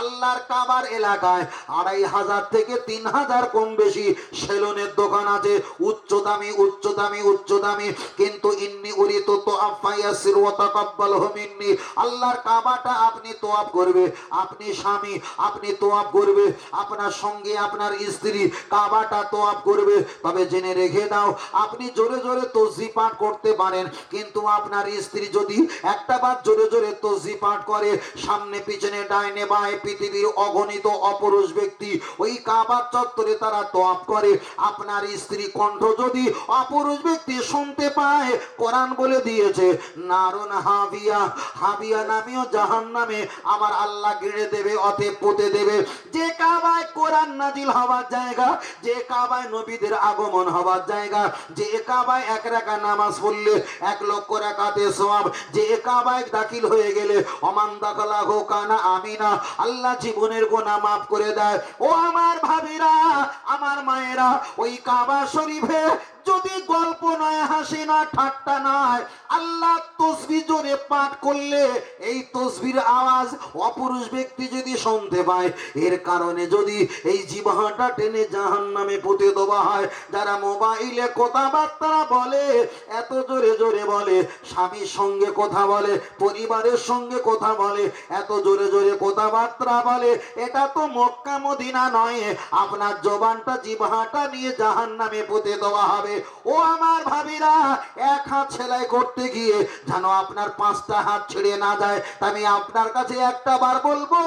আল্লাহর কাবার এলাকায় 2500 থেকে 3000 কম বেশি সেলুনের দোকান আছে, উচ্চ দামি উচ্চ দামি উচ্চ দামি। কিন্তু ইন্নি উরিতু তুআফা ইয়াসির ওয়া তাকাব্বালহু মিন্নি, আল্লাহর কাবাটা আপনি তোয়াব করবে, আপনি স্বামী আপনি তোয়াব করবে, আপনার সঙ্গে আপনার স্ত্রী কাবাটা তোয়াব করবে। তবে জেনে রেখে দাও, আপনি জোরে জোরে তাসবিহ পাঠ করতে পারেন, কিন্তু আপনার স্ত্রী যদি একটা বার জোরে জোরে তাসবিহ পাঠ করে, সামনে পিছনে ডাইনে বাঁয়ে পৃথিবীর অগণিত অপুরুষ ব্যক্তি ওই কাবার চত্বরে তারা তোয়াব করে, আপনার স্ত্রী কণ্ঠ যদি অপুরুষ ব্যক্তি শুনতে পায়, কোরআন বলে দিয়েছে নারুন হাবিয়া, হাবিয়া নামীয় জাহান্নামে আমার আল্লাহ গিড়ে দেবে, অতএব পুঁতে দেবে। যে কাবায় কোরআন নাজিল হওয়ার জায়গা, যে কাবায় নবীদের আগমন হওয়ার জায়গা, যে কাবায় 1 রাকাত নামাজ পড়লে 1 লক্ষ রাকাতে সওয়াব, যে কাবায় দাখিল হয়ে গেলে ওমান দাখালাহু কানা আমিনা, আল্লাহ জীবনের গুনাহ মাফ করে দেয়। ও আমার ভাবিরা, আমার মায়েরা, ওই কাবা শরীফে যদি গল্প নয়, হাসি না, ঠাট্টা নয়, আল্লাহ তাসবিহ জোরে পাঠ করলে এই তাসবিহর আওয়াজ অপুরুষ ব্যক্তি যদি শুনতে পায়, এর কারণে যদি এই জিহ্বাটা টেনে জাহান্নামে পুঁতে দেওয়া হয়। যারা মোবাইলে কথাবার্তা বলে, এত জোরে জোরে বলে, স্বামীর সঙ্গে কথা বলে, পরিবারের সঙ্গে কথা বলে, এত জোরে জোরে কথাবার্তা বলে, এটা তো মক্কা মদিনা নয়। আপনার জবানটা জিহ্বাটা নিয়ে জাহান্নামে পুঁতে দেওয়া হবে। ও আমার ভাবিরা, 1 হাত সেলাই করতে গিয়ে যেন আপনার 5টা হাত ছেড়ে না যায়। আমি আপনার কাছে একটা বার বলবো,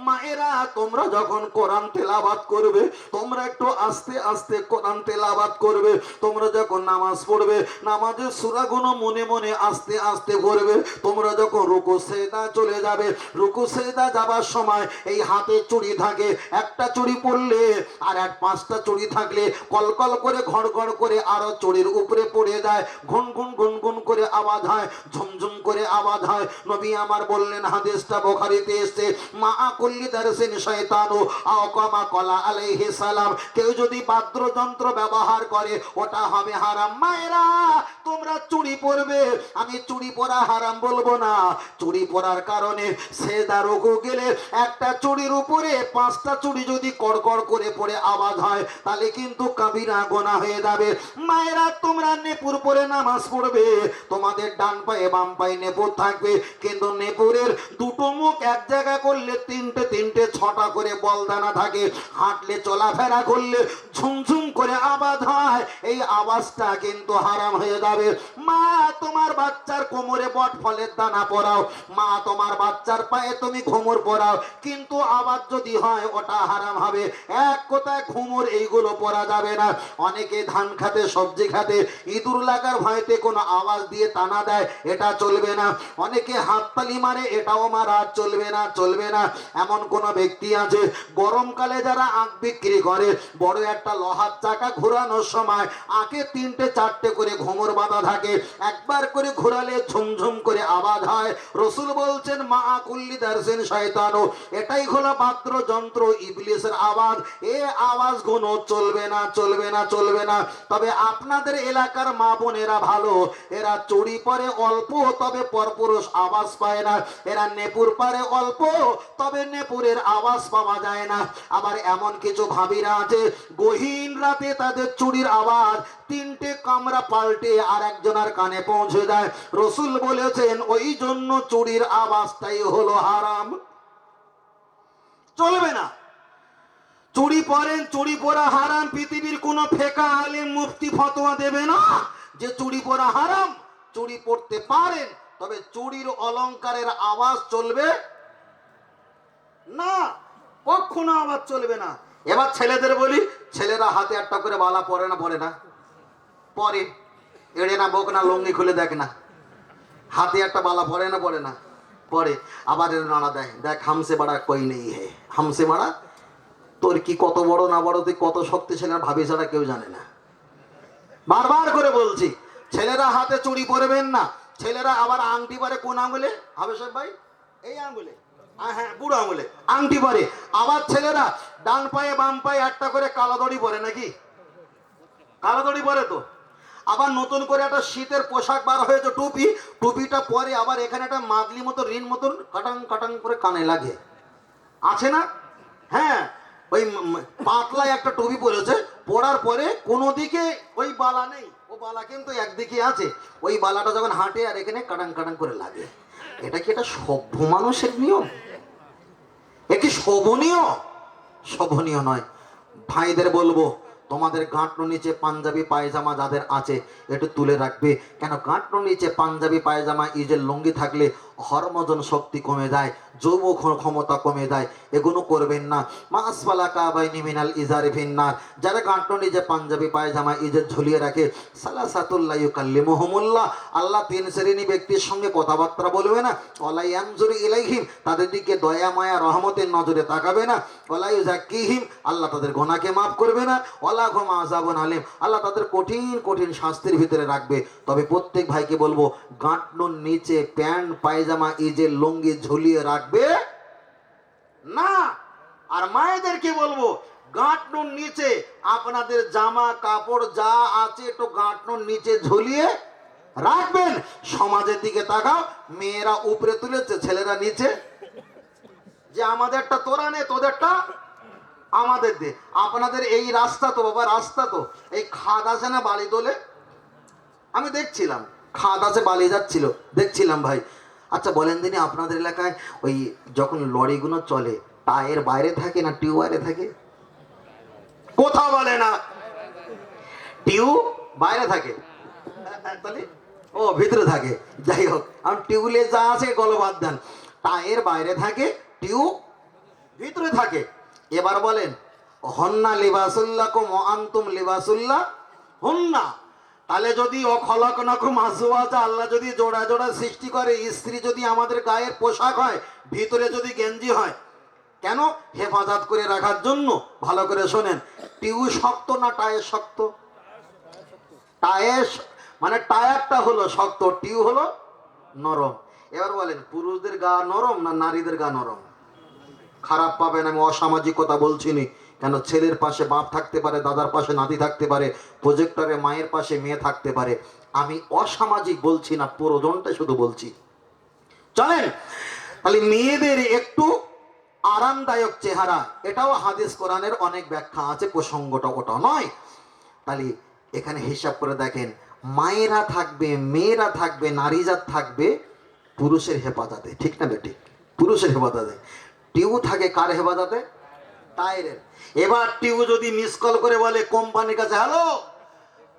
মায়েরা, তোমরা যখন কোরআন তেলাওয়াত করবে, তোমরা একটু আস্তে আস্তে কোরআন তেলাওয়াত করবে। তোমরা যখন নামাজ পড়বে, নামাজের সূরাগুলো মনে মনে আস্তে আস্তে পড়বে। তোমরা যখন রুকু সেজদা চলে যাবে, রুকু সেজদা যাবার সময় এই হাতে চুড়ি থাকে, একটা চুড়ি পড়লে আর 5টা চুড়ি থাকলে কলকল করে ঘড় ঘড় করে আরো চুড়ির উপরে পড়ে যায়, ঘুন ঘুন ঘুন ঘুন করে আওয়াজ হয়, ঝুমঝুম করে আওয়াজ হয়। নবী আমার বললেন, হাদিসটা বুখারীতে এসেছে, মা কুল্লি দারসিন শয়তানু আও কামা ক্বালা আলাইহিস সালাম, কেউ যদি বাদ্যযন্ত্র ব্যবহার করে ওটা হবে হারাম। মায়েরা, তোমরা চুড়ি পরবে, আমি চুড়ি পরা হারাম বলবো না। চুড়ি পরার কারণে সেজদা রুকু গেলে একটা চুড়ির উপরে 5টা চুড়ি যদি কড়কড় করে পড়ে আওয়াজ হয়, তাহলে কিন্তু কাবিরা গুনাহ হয়ে যাবে। মায়েরা, তোমরা নেপুর পরে নামাজ পড়বে, তোমাদের ডান পায়ে বাম পায়ে নেপুর থাকবে, কিন্তু নেপুরের দুটো মুখ এক জায়গা করলে 3টে 6টা করে বলদানা থাকে। হাঁটলে চলাফেরা করলে ঝুমঝুম করে আওয়াজ হয়, এই আওয়াজটা কিন্তু হারাম হয়ে যাবে। মা, তোমার বাচ্চার কোমরে বট ফলের দানা পরাও, মা তোমার বাচ্চার পায়ে তুমি ঘুমর পরাও, কিন্তু আওয়াজ যদি হয় ওটা হারাম হবে। এক কথায় ঘুমর এইগুলো পরা যাবে না। অনেকে ধান খাতে, সবজি খাতে ইঁদুর লাগার ভয়তে কোনো আওয়াজ দিয়ে টানা দেয়, এটা চলবে না। অনেকে হাততালি মারে, এটাও মারা চলবে না, চলবে না। এমন কোন ব্যক্তি আছে, গরমকালে যারা আখ বিক্রি করে, বড় একটা লোহার চাকা ঘোরানোর সময় আখে 3টে-4টে করে ঘুমর বাঁধা থাকে, একবার করে ঘোরালে ঝুমঝুম করে আওয়াজ হয়। রাসূল বলছেন, মা কুল্লি দারসিন শয়তানু, এটাই হলো বাদ্যযন্ত্র, ইবলিসের আওয়াজ। এ আওয়াজ গুলো চলবে না, চলবে না, চলবে না। তবে আপনাদের এলাকার মা বোনেরা ভালো, এরা চুড়ি পরে অল্প, তবে পরপুরুষ আওয়াজ পায় না। এরা নেপুর পারে অল্প, তবে নেপুরের আওয়াজ পাওয়া যায় না। আবার এমন কিছু ভাবিরা আছে, গহীন রাতে তাদের চুড়ির আওয়াজ 3টে কামরা পাল্টে আর একজনের কানে পৌঁছে যায়। রাসূল বলেছেন, ওই জন্য চুড়ির আওয়াজটাই হলো হারাম, চলবে না। চুড়ি পরেন, চুড়ি পরা হারাম, পৃথিবীর কোন ফেকা আলেম মুফতি ফতোয়া দেবে না যে চুড়ি পরা হারাম। চুড়ি পরতে পারেন, তবে চুড়ির অলংকারের আওয়াজ চলবে না, কখনো আবার চলবে না। এবার ছেলেদের বলি, ছেলেরা হাতে একটা করে বালা পরে না? পরে না? পরে। এড়ে না বোক না, লুঙ্গি খুলে দেখ না, হাতে একটা বালা পরে না? পরে না? পরে। আবার এর নাড়া দেয়, দেখ হামসে বাড়া কই নেই হে, হামসে মারা। তোর কি কত বড় না বড়, তুই কত শক্তিশালী ভাবি ছাড়া কেউ জানে না। বারবার করে বলছি, ছেলেরা হাতে চুড়ি পরবেন না। ছেলেরা আবার আংটি পরে কোন আঙুলে হবে সব ভাই? এই আঙুলে, হ্যাঁ বুড়ো আঙুলে আংটি পরে। আবার ছেলেরা ডান পায়ে বাম পায়ে একটা করে কালো দড়ি পরে, নাকি কালো দড়ি পরে তো। আবার নতুন করে একটা শীতের পোশাক বার হয়েছে, টুপি, টুপিটা পরে আবার এখানে একটা মাদলি মতো ঋণ মতন কাটাং কাটাং করে কানে লাগে, আছে না? হ্যাঁ, ওই পাতলা একটা টুপি পরেছে, পরার পরে কোনো দিকে ওই বালা নেই, ও বালা কিন্তু একদিকে আছে। ওই বালাটা যখন হাঁটে আর এখানে কাটাং কাটাং করে লাগে। এটা কি এটা সভ্য মানুষের নিয়ম? এ কি শোভনীয়? শোভনীয় নয়। ভাইদের বলবো, তোমাদের গাঁটনো নিচে পাঞ্জাবি পায়জামা যাদের আছে একটু তুলে রাখবে। কেন গাঁটনো নিচে পাঞ্জাবি পায়জামা ইজের লুঙ্গি থাকলে হরমোজন শক্তি কমে যায়, যৌব ক্ষমতা কমে যায়, এগুলো করবেন না। মাসফালা কাবাইনি মিনাল ইজারি ফিন্নার। যারা গাঁটনো নিচে পাঞ্জাবি পায়জামা ইজের ঝুলিয়ে রাখে, সালাসাতুল্লাহ ইউকাল্লিমুহুমুল্লাহ, আল্লাহ তিন শ্রেণী ব্যক্তির সঙ্গে কথাবার্তা বলবে না। ওয়ালা ইয়ানজুরু ইলাইহিম, তাদের দিকে দয়া মায়া রহমতের নজরে তাকাবে না। ওয়ালা ইউযাক্কিহিম, আল্লাহ তাদের গুনাহকে মাফ করবে না। ওয়ালাহুম আযাবুন আলীম, আল্লাহ তাদের কঠিন কঠিন শাস্তির ভিতরে রাখবে। তবে প্রত্যেক ভাইকে বলবো, গাঁটনোর নিচে প্যান্ট পায়জামা ইজের লুঙ্গি ঝুলিয়ে রাখবে না। আর মায়েদেরকে বলবো, গাঁটনোর নিচে আপনাদের জামা কাপড় যা আছে একটু গাঁটনোর নিচে ঝুলিয়ে রাখবেন। সমাজের দিকে তাকাও, মেয়েরা উপরে তুলেছে, ছেলেরা নিচে। যে আমাদেরটা তোরা নে, তোদেরটা আমাদের দে। আপনাদের এই রাস্তা তো বাবা, রাস্তা তো এই খাদ আছে না বালি তোলে, আমি দেখছিলাম খাদ আছে বালি যাচ্ছিল, দেখছিলাম ভাই। আচ্ছা বলেন দিনি, আপনাদের এলাকায় ওই যখন লরিগুলো চলে টায়ের বাইরে থাকে না টিউ বাইরে থাকে? কোথাও বলে না, টিউ বাইরে থাকে, তাহলে ও ভিতরে থাকে। যাই হোক, কারণ টিউলে যা আছে গল বাদ দেন, টায়ের বাইরে থাকে, টিউ ভিতরে থাকে। এবার বলেন, হন্না লিবাসুল্লাহ কুম ওয়া আনতুম লিবাসুল্লাহ হন্না। তাহলে যদি অখলাকনাকুম আজওয়াজা, আল্লাহ যদি জোড়া জোড়া সৃষ্টি করে, স্ত্রী যদি আমাদের গায়ের পোশাক হয়, ভিতরে যদি গেঞ্জি হয়, কেন? হেফাজত করে রাখার জন্য। ভালো করে শোনেন, টিউ শক্ত না টায়ার শক্ত? টায়ার মানে টায়ারটা হলো শক্ত, টিউ হলো নরম। এবার বলেন, পুরুষদের গা নরম না নারীদের গা নরম? খারাপ পাবেন, আমি অসামাজিকতা বলছি নি। কেন? ছেলের পাশে বাপ থাকতে পারে, দাদার পাশে নাতি থাকতে পারে, প্রজেক্টরে মায়ের পাশে মেয়ে থাকতে পারে। আমি অসামাজিক বলছি না, প্রয়োজনটা শুধু বলছি। চলেন, তাহলে মেয়েদের একটু আরামদায়ক চেহারা, এটাও হাদিস কোরআনের অনেক ব্যাখ্যা আছে, প্রসঙ্গটা ওটা নয়। তাহলে এখানে হিসাব করে দেখেন, মায়েরা থাকবে, মেয়েরা থাকবে, নারীজাত থাকবে পুরুষের হেফাজতে, ঠিক না বেটি? পুরুষের হেফাজতে। টিউ থাকে কার হেফাজতে? টায়ারের। এবার টিউ যদি মিস কল করে বলে কোম্পানির কাছে, হ্যালো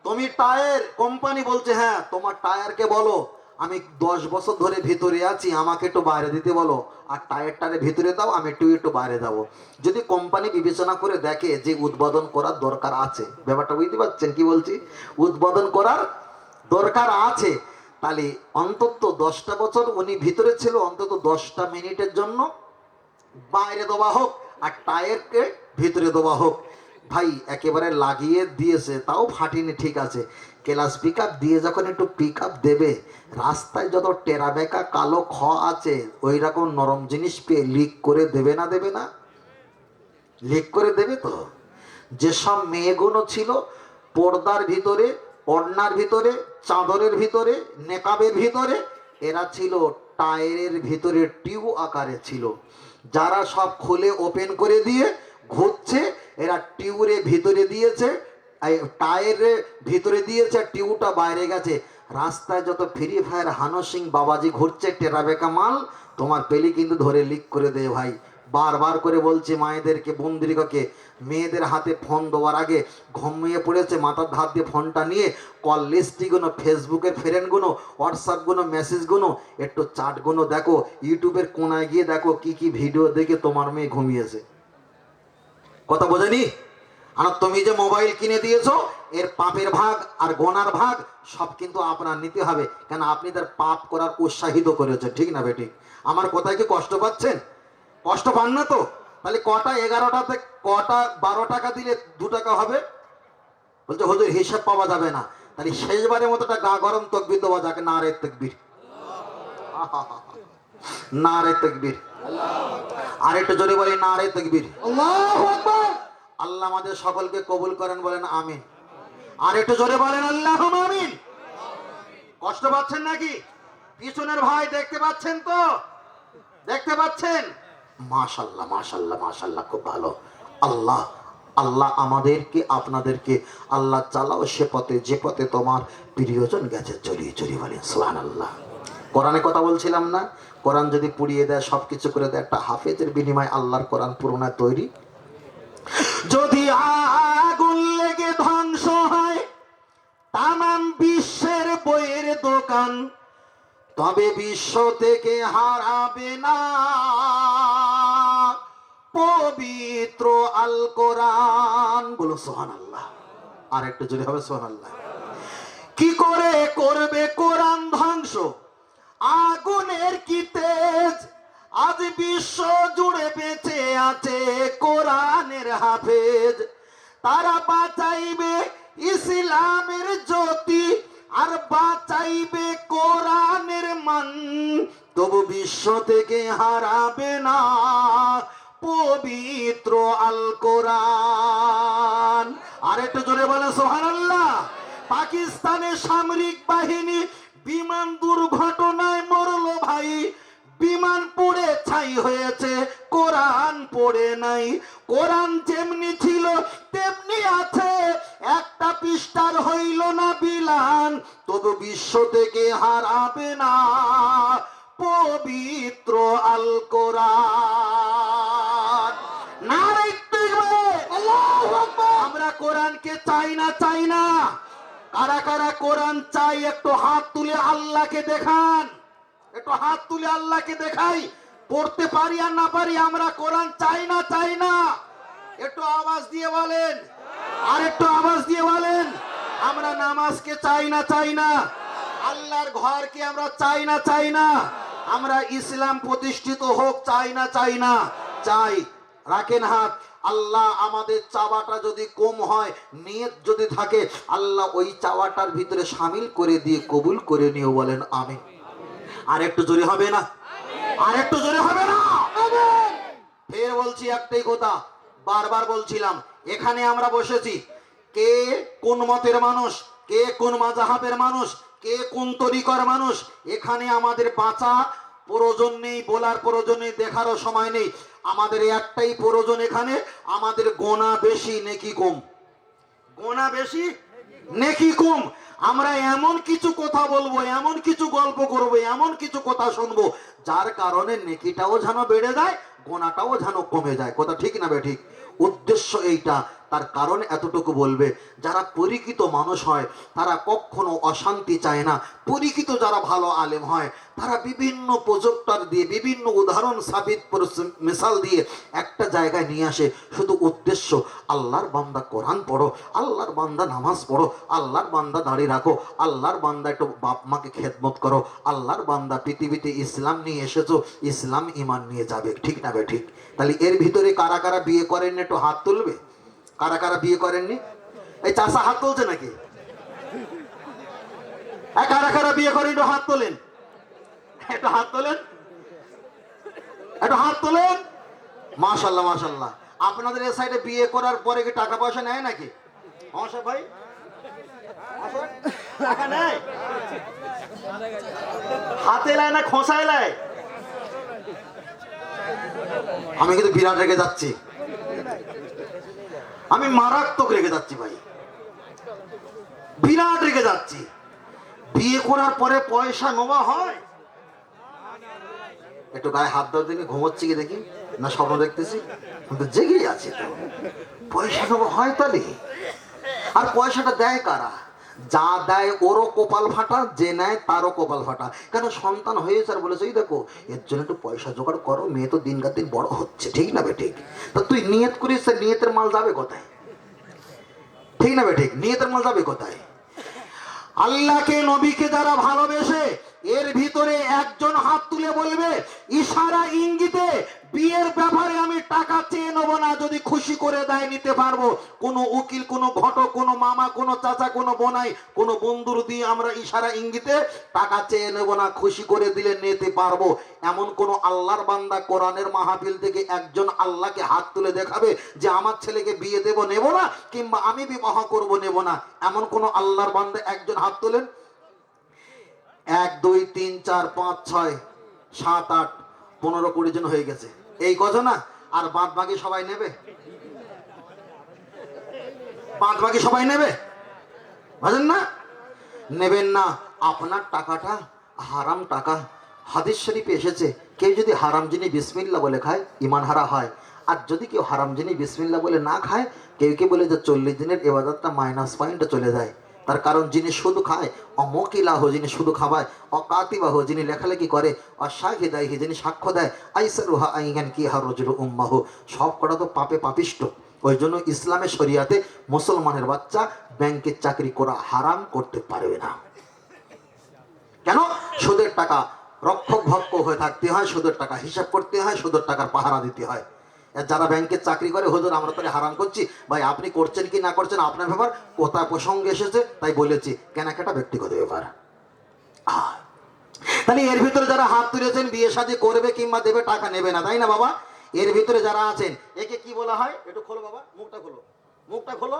তুমি টায়ার কোম্পানি, বলছে হ্যাঁ, তোমার টায়ারকে বলো আমি 10 বছর ধরে ভিতরে আছি, আমাকে একটু বাইরে দিতে বলো, আর টায়ারটারে ভিতরে দাও, আমি একটু বাইরে যাবো। যদি কোম্পানি বিবেচনা করে দেখে যে উদ্বোধন করার দরকার আছে, ব্যাপারটা বুঝতে পারছেন কি বলছি? উদ্বোধন করার দরকার আছে, তাহলে অন্তত 10টা বছর উনি ভিতরে ছিল, অন্তত 10টা মিনিটের জন্য বাইরে দেওয়া হোক, আর টায়ারকে ভিতরে দেওয়া হোক। ভাই একেবারে লাগিয়ে দিয়েছে, তাও ফাটিনি, ঠিক আছে। ক্লাস পিক আপ দিয়ে যখন একটু পিক আপ দেবে, রাস্তায় যত টেরা বেঁকা কালো খ আছে, ওই রকম নরম জিনিস পেয়ে লিক করে দেবে না? দেবে না? লিক করে দেবে তো। যেসব মেয়েগুলো ছিল পর্দার ভিতরে, ওড়নার ভিতরে, চাদরের ভিতরে, নেকাবের ভিতরে, এরা ছিল টায়ারের ভিতরে টিউ আকারে ছিল। যারা সব খুলে ওপেন করে দিয়ে ঘুরছে, এরা টিউরে ভিতরে দিয়েছে, টায়ারের ভিতরে দিয়েছে, টিউটা বাইরে গেছে। রাস্তায় যত ফ্রি ফায়ার হানো সিং বাবাজি ঘুরছে টেরা বেকা মাল, তোমার পেলি কিন্তু ধরে লিক করে দে ভাই। বারবার করে বলছি মায়েদেরকে, বন্দিরিকাকে, মেয়েদের হাতে ফোন দেওয়ার আগে ঘুমিয়ে পড়েছে, মাথার ধার দিয়ে ফোনটা নিয়ে কল লিস্টগুলো, ফেসবুকের ফ্রেন্ডগুলো, হোয়াটসঅ্যাপগুলো, মেসেজগুলো, একটু চাটগুলো দেখো, ইউটিউবের কোনায় গিয়ে দেখো কি কি ভিডিও দেখে তোমার মেয়ে ঘুমিয়েছে। কথা বোঝেনি? আর তুমি যে মোবাইল কিনে দিয়েছো, এর পাপের ভাগ আর গোনার ভাগ সব কিন্তু আপনার নিতে হবে, কেন আপনি তার পাপ করার উৎসাহিত করেছেন, ঠিক না বেঠিক? আমার কথায় কি কষ্ট পাচ্ছেন? কষ্ট পান না তো? তাহলে কটা 11টাতে কটা 12 টাকা দিলে 2 টাকা হবে? বলছে হুজুর হিসাব পাওয়া যাবে না। তাহলে শেষবারের মতো একটা গা গরম তকবির দেওয়া যাকে, নারে তাকবীর, নারে তাকবীর। আর একটু জোরে বলি নারে তাকবীর, আল্লাহু আকবার। আল্লাহ আমাদের সকলকে কবুল করেন, বলেন আমিন। আর একটু জোরে বলেন আল্লাহুম্মা আমিন। কষ্ট পাচ্ছেন নাকি? পিছনের ভাই দেখতে পাচ্ছেন তো? দেখতে পাচ্ছেন? মাশাআল্লাহ মাশাআল্লাহ মাশাআল্লাহ, খুব ভালো। আল্লাহ আল্লাহ আমাদেরকে আপনাদেরকে আল্লাহ চালাও সে পথে যে পথে তোমার প্রিয়জন গেছে, চড়িয়ে চড়িয়ে বলেন সুবহানাল্লাহ। কোরআনে কথা বলছিলাম না, কোরআন যদি পুড়িয়ে দেয়, সবকিছু করে দেয়, একটা হাফেজের বিনিময়ে আল্লাহর কোরআন পুরোনো তৈরি। যদি আগুন লেগে ধ্বংস হয় তামাম বিশ্বের বইয়ের দোকান, তবে বিশ্ব থেকে হারাবে না পবিত্র আল কোরআন। বলো সুবহানাল্লাহ। আর একটু জোরে হবে সুবহানাল্লাহ। কি করে করবে কোরআন ধ্বংস? আগুনের কি তেজ, আজ বিশ্ব জুড়ে বেঁচে আছে কোরআনের হাফেজ। তারা বাঁচাইবে ইসলামের জ্যোতি আর বাঁচাইবে কোরআনের মান, তবু বিশ্ব থেকে হারাবে না পবিত্র আল কোরআন। আর একটু জোরে বলে সুবহানাল্লাহ। পাকিস্তানের সামরিক বাহিনী বিমান দুর্ঘটনায় মরলো ভাই, বিমান পুড়ে ছাই হয়েছে, কোরআন পড়ে নাই। কোরআন যেমনি ছিল তেমনি আছে, একটা পৃষ্ঠার হইল না বিলান, তবু বিশ্ব থেকে হারাবে না পবিত্র আল কোরআন। নারে তাকবীর, আল্লাহু আকবার। আমরা কোরআনকে চাই না, চাই না? কারা কারা কোরআন চাই একটু হাত তুলে আল্লাহকে দেখান, একটু হাত তুলে আল্লাহকে দেখাই। পড়তে পারি আর না পারি, আমরা কোরআন চাই না, চাই না? একটু আওয়াজ দিয়ে বলেন, আর একটু আওয়াজ দিয়ে বলেন। আমরা নামাজকে চাই না, চাই না? আল্লাহর ঘরকে আমরা চাই না, চাই না? আমরা ইসলাম প্রতিষ্ঠিত হোক চাই না, চাই না? চাই। রাখেন হাত। আল্লাহ আমাদের চাওয়াটা যদি কম হয়, নিয়ত যদি থাকে, আল্লাহ ওই চাওয়াটার ভিতরে শামিল করে দিয়ে কবুল করে নিও, বলেন আমিন। আর একটু জোরে হবে না? আর একটু জোরে হবে না? ফের বলছি একটাই কথা, বারবার বলছিলাম, এখানে আমরা বসেছি, কে কোন মতের মানুষ, কে কোন মাযহাবের মানুষ, কে কোন তরিকার মানুষ, এখানে আমাদের বাঁচা প্রয়োজন নেই, বলার প্রয়োজন নেই, দেখারও সময় নেই। আমাদের একটাই প্রয়োজন, এখানে আমাদের গোনা বেশি নেকি কম। গোনা বেশি নেকি কম। আমরা এমন কিছু কথা বলবো, এমন কিছু গল্প করবো, এমন কিছু কথা শুনবো, যার কারণে নেকিটাও যেন বেড়ে যায়, গোনাটাও যেন কমে যায়। কথা ঠিক না বে ঠিক? উদ্দেশ্য এইটা। তার কারণ এতটুকু বলবে, যারা পরিচিত মানুষ হয় তারা কখনো অশান্তি চায় না। পরিচিত যারা ভালো আলেম হয় তারা বিভিন্ন প্রজেক্টর দিয়ে, বিভিন্ন উদাহরণ সাবিত মিসাল দিয়ে একটা জায়গায় নিয়ে আসে। শুধু উদ্দেশ্য, আল্লাহর বান্দা কোরআন পড়ো, আল্লাহর বান্দা নামাজ পড়ো, আল্লাহর বান্দা দাঁড়িয়ে রাখো, আল্লাহর বান্দা একটু বাপ মাকে খেদমত করো, আল্লাহর বান্দা পৃথিবীতে ইসলাম নিয়ে এসেছো, ইসলাম ইমান নিয়ে যাবে। ঠিক না বে ঠিক? তাহলে এর ভিতরে কারা কারা বিয়ে করেননি একটু হাত তুলবে? কারা কারা বিয়ে করেননি? এই চাষা হাত তুলছে নাকি? কারা কারা বিয়ে করেন একটু হাত তোলেন, একটু হাত তোলেন, একটু হাত তোলেন। মাশাআল্লাহ মাশাআল্লাহ। আপনাদের এই সাইডে বিয়ে করার পরে কি টাকা পয়সা নেয় নাকি? হ্যাঁ ভাই, টাকা নেয়? হাতে নেয় না খোঁসায় নেয়? আমি কিন্তু বিরাট রেগে যাচ্ছি, আমি মারাত্মক রেগে যাচ্ছি ভাই, বিরাট রেগে যাচ্ছি। বিয়ে করার পরে পয়সা নেওয়া হয়? একটু গায়ে হাত দাও দেখি, ঘুমোচ্ছি কি দেখি না স্বপ্ন দেখতেছি? আমি তো জেগেই আছি তো। পয়সা নেবো হয় তাহলে? আর পয়সাটা দেয় কারা? যা দেয় ওরও কপাল ফাটা, যে নেয় তারও কপাল ফাটা। কেন? সন্তান হয়েছে আর বলেছে এই দেখো এর জন্য একটু পয়সা জোগাড় করো, মেয়ে তো দিনকার দিন বড় হচ্ছে, ঠিক না বে ঠিক? তা তুই নিয়ত করিস, নিয়তের মাল যাবে কোথায়? ঠিক না বে ঠিক? নিয়তের মাল যাবে কোথায়? আল্লাহকে নবীকে যারা ভালোবেসে এর ভিতরে একজন হাত তুলে বলবে ইশারা ইঙ্গিতে বিয়ের ব্যাপারে আমি টাকা চেয়ে নেবো না, যদি খুশি করে দেয় নিতে পারবো। কোনো উকিল, কোনো ঘটক, কোনো মামা, কোনো চাচা, কোনো বোনাই, কোনো বন্ধুর দিয়ে আমরা ইশারা ইঙ্গিতে টাকা চেয়ে নেবো না, খুশি করে দিলে নিতে পারবো। এমন কোন আল্লাহর বান্দা কোরআনের মাহফিল থেকে একজন আল্লাহকে হাত তুলে দেখাবে যে আমার ছেলেকে বিয়ে দেব, নেব না, কিংবা আমি বিবাহ করব, নেব না, এমন কোন আল্লাহর বান্দা একজন হাত তোলেন? 1 2 3 4 5 6 7 8 15 20 জন হয়ে গেছে। এই কথা না? আর বাদ বাকি সবাই নেবে? বাদ বাকি সবাই নেবে? বুঝেন না? নেবেন না। আপনার টাকাটা হারাম টাকা। হাদিস শরীফে এসেছে কেউ যদি হারাম জিনিস বিসমিল্লাহ বলে খায় ঈমান হারা হয়। আর যদি কেউ হারাম জিনিস বিসমিল্লাহ বলে না খায়, কেউ কেউ বলে যে 40 দিনের ইবাদতটা মাইনাস পয়েন্টে চলে যায়। তার কারণ যিনি শুধু খায়, অমকিলাহ যিনি শুধু খাবায়, অকাতিবাহ যিনি লেখালেখি করে, অশাহিদাহি যিনি সাক্ষ্য দেয়, আইসারুহা আইয়ান কি হারজুল উম্মাহু, সব কটা তো পাপে পাপিষ্ট। ওই জন্য ইসলামের শরিয়াতে মুসলমানের বাচ্চা ব্যাংকের চাকরি করা হারাম করতে পারবে না। কেন? সুদের টাকা রক্ষক ভক্ষ হয়ে থাকতে হয়, সুদের টাকা হিসাব করতে হয়, সুদের টাকার পাহারা দিতে হয়। যারা ব্যাংকের চাকরি করে, হুজুর আমরা তাহলে হারাম করছি? ভাই আপনি করছেন কি না করছেন আপনার ব্যাপার, কোথায় প্রসঙ্গে এসেছে তাই বলেছি, কেনাকাটা ব্যক্তিগত ব্যাপার। তাহলে এর ভিতরে যারা হাত তুলেছেন বিয়ে শাদী করবে কিংবা দেবে, টাকা নেবে না, তাই না বাবা? এর ভিতরে যারা আছেন একে কি বলা হয়? একটু খোলো বাবা, মুখটা খোলো, মুখটা খোলো।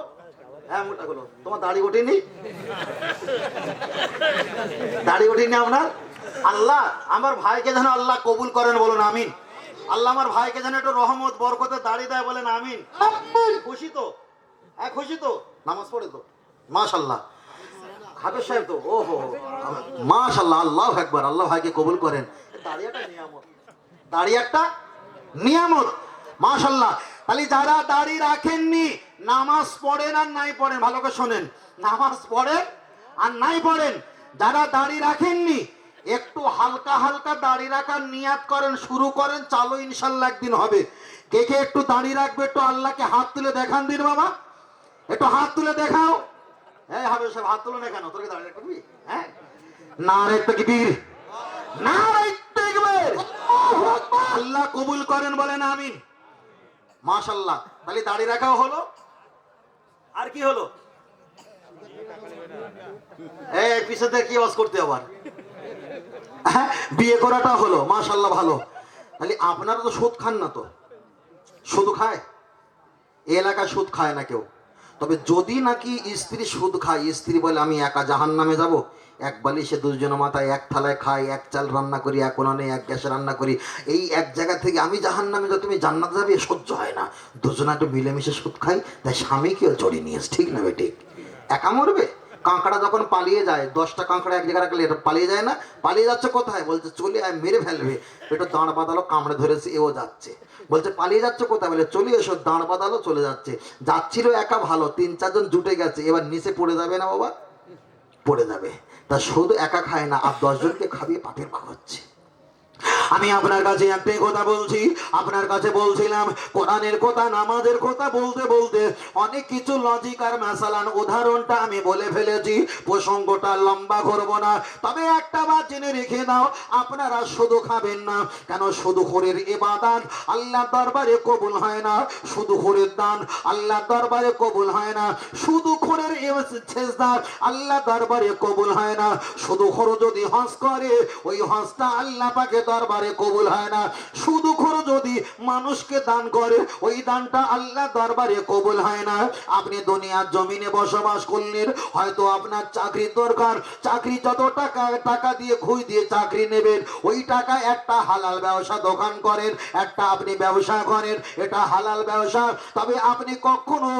হ্যাঁ মুখটা খোলো। তোমার দাড়ি ওঠেনি? দাড়ি ওঠেনি আপনার? আল্লাহ আমার ভাইকে যেন আল্লাহ কবুল করেন, বলুন আমিন। আল্লাহ আমার ভাইকে যেন একটু রহমত বরকতে দাড়ি দেয়, বলেন আমিন। খুশি তো? হ্যাঁ খুশি তো? নামাজ পড়ে তো? মাশাআল্লাহ। হাফেজ সাহেব তো? ও হো, মাশাআল্লাহ, আল্লাহু আকবার। আল্লাহ ভাইকে কবুল করেন। দাড়ি একটা নিয়ামত, দাড়ি একটা নিয়ামত, মাশাআল্লাহ। তাহলে যারা দাড়ি রাখেননি, নামাজ পড়েন আর নাই পড়েন, ভালো করে শোনেন, নামাজ পড়েন আর নাই পড়েন, যারা দাড়ি রাখেননি একটু হালকা হালকা দাড়ি রাখার নিয়াত করেন, শুরু করেন, চালু ইনশাল্লাহ একদিন হবে। কে কে একটু দাড়ি রাখবে একটু আল্লাহকে হাত তুলে দেখান দিন বাবা, একটু হাত তুলে দেখাও। হ্যাঁ হবে সব, হাত তুলে না কেন? তোর কি দাড়ি রাখবি? হ্যাঁ, নারে তাকবীর, নারে তাকবীর, আল্লাহ কবুল করেন, বলেন আমিন। মাশাআল্লাহ। তাহলে দাড়ি রাখাও হলো, আর কি হলো? এই পিছনে কি আওয়াজ করতে আবার? বিয়ে করাটা হলো, মাশাআল্লাহ ভালো। তাহলে আপনারা তো সুদ খান না? তো সুদ খায়? এই এলাকায় সুদ খায় না কেউ। তবে যদি নাকি স্ত্রী সুদ খায়, স্ত্রী বলে আমি একা জাহান্নামে যাব, এক বালিশে দুজনের মাথায় এক থালায় খাই, এক চাল রান্না করি, এক উনানে এক গ্যাসে রান্না করি, এই এক জায়গা থেকে আমি জাহান্নামে যাবো, তুমি জান্নাতে যাবে, সহ্য হয় না। দুজনে একটু মিলেমিশে সুদ খাই, তাই স্বামীকেও জড়িয়ে নিয়েছে, ঠিক না বেটি? একা মরবে? কাঁকড়া যখন পালিয়ে যায়, 10টা কাঁকড়া এক জায়গায় রাখলে এটা পালিয়ে যায় না? পালিয়ে যাচ্ছে কোথায়? বলছে চলে আয়, মেরে ফেলবে। এটা দাঁড় বাঁধালো, কামড়ে ধরেছে, এও যাচ্ছে। বলছে পালিয়ে যাচ্ছে কোথায়? বলে চলে এসো, দাঁড় বাঁধালো, চলে যাচ্ছে। যাচ্ছিল একা ভালো, 3 4 জন জুটে গেছে, এবার নিচে পড়ে যাবে না বাবা? পড়ে যাবে। তা শুধু একা খায় না, আর 10 জনকে খাবিয়ে পাপের ভাগ হচ্ছে। আমি আপনার কাছে একটাই কথা বলছি, আপনার কাছে বলছিলাম কোরআনের কথা, নামাজের কথা বলতে বলতে অনেক কিছু লজিক আর মাসালান উদাহরণটা আমি বলে ফেলেছি, প্রসঙ্গটা লম্বা করব না। তবে একটা বার জেনে রেখে দাও, আপনারা শুধু খাবেন না। কেন? শুধু খোরের ইবাদত আল্লাহ দরবারে কবুল হয় না, শুধু খোরের দান আল্লাহ দরবারে কবুল হয় না, শুধু খোরের সেজদা আল্লাহ দরবারে কবুল হয় না, শুধু খোর যদি হজ করে ওই হজটা আল্লাহ পাকে দরবারে কবুল হয় না, শুধু খোর যদি মানুষকে দান করে ওই দানটা আল্লাহ দরবারে কবুল হয় না। আপনি দুনিয়ার জমিনে বসবাস করলেন, হয়তো আপনার চাকরির দরকার, চাকরি যত টাকা দিয়ে ঘুষ দিয়ে চাকরি নেবেন, ওই টাকা একটা হালাল ব্যবসা দোকান করেন, একটা আপনি ব্যবসা করেন, এটা হালাল ব্যবসা। তবে আপনি কখনো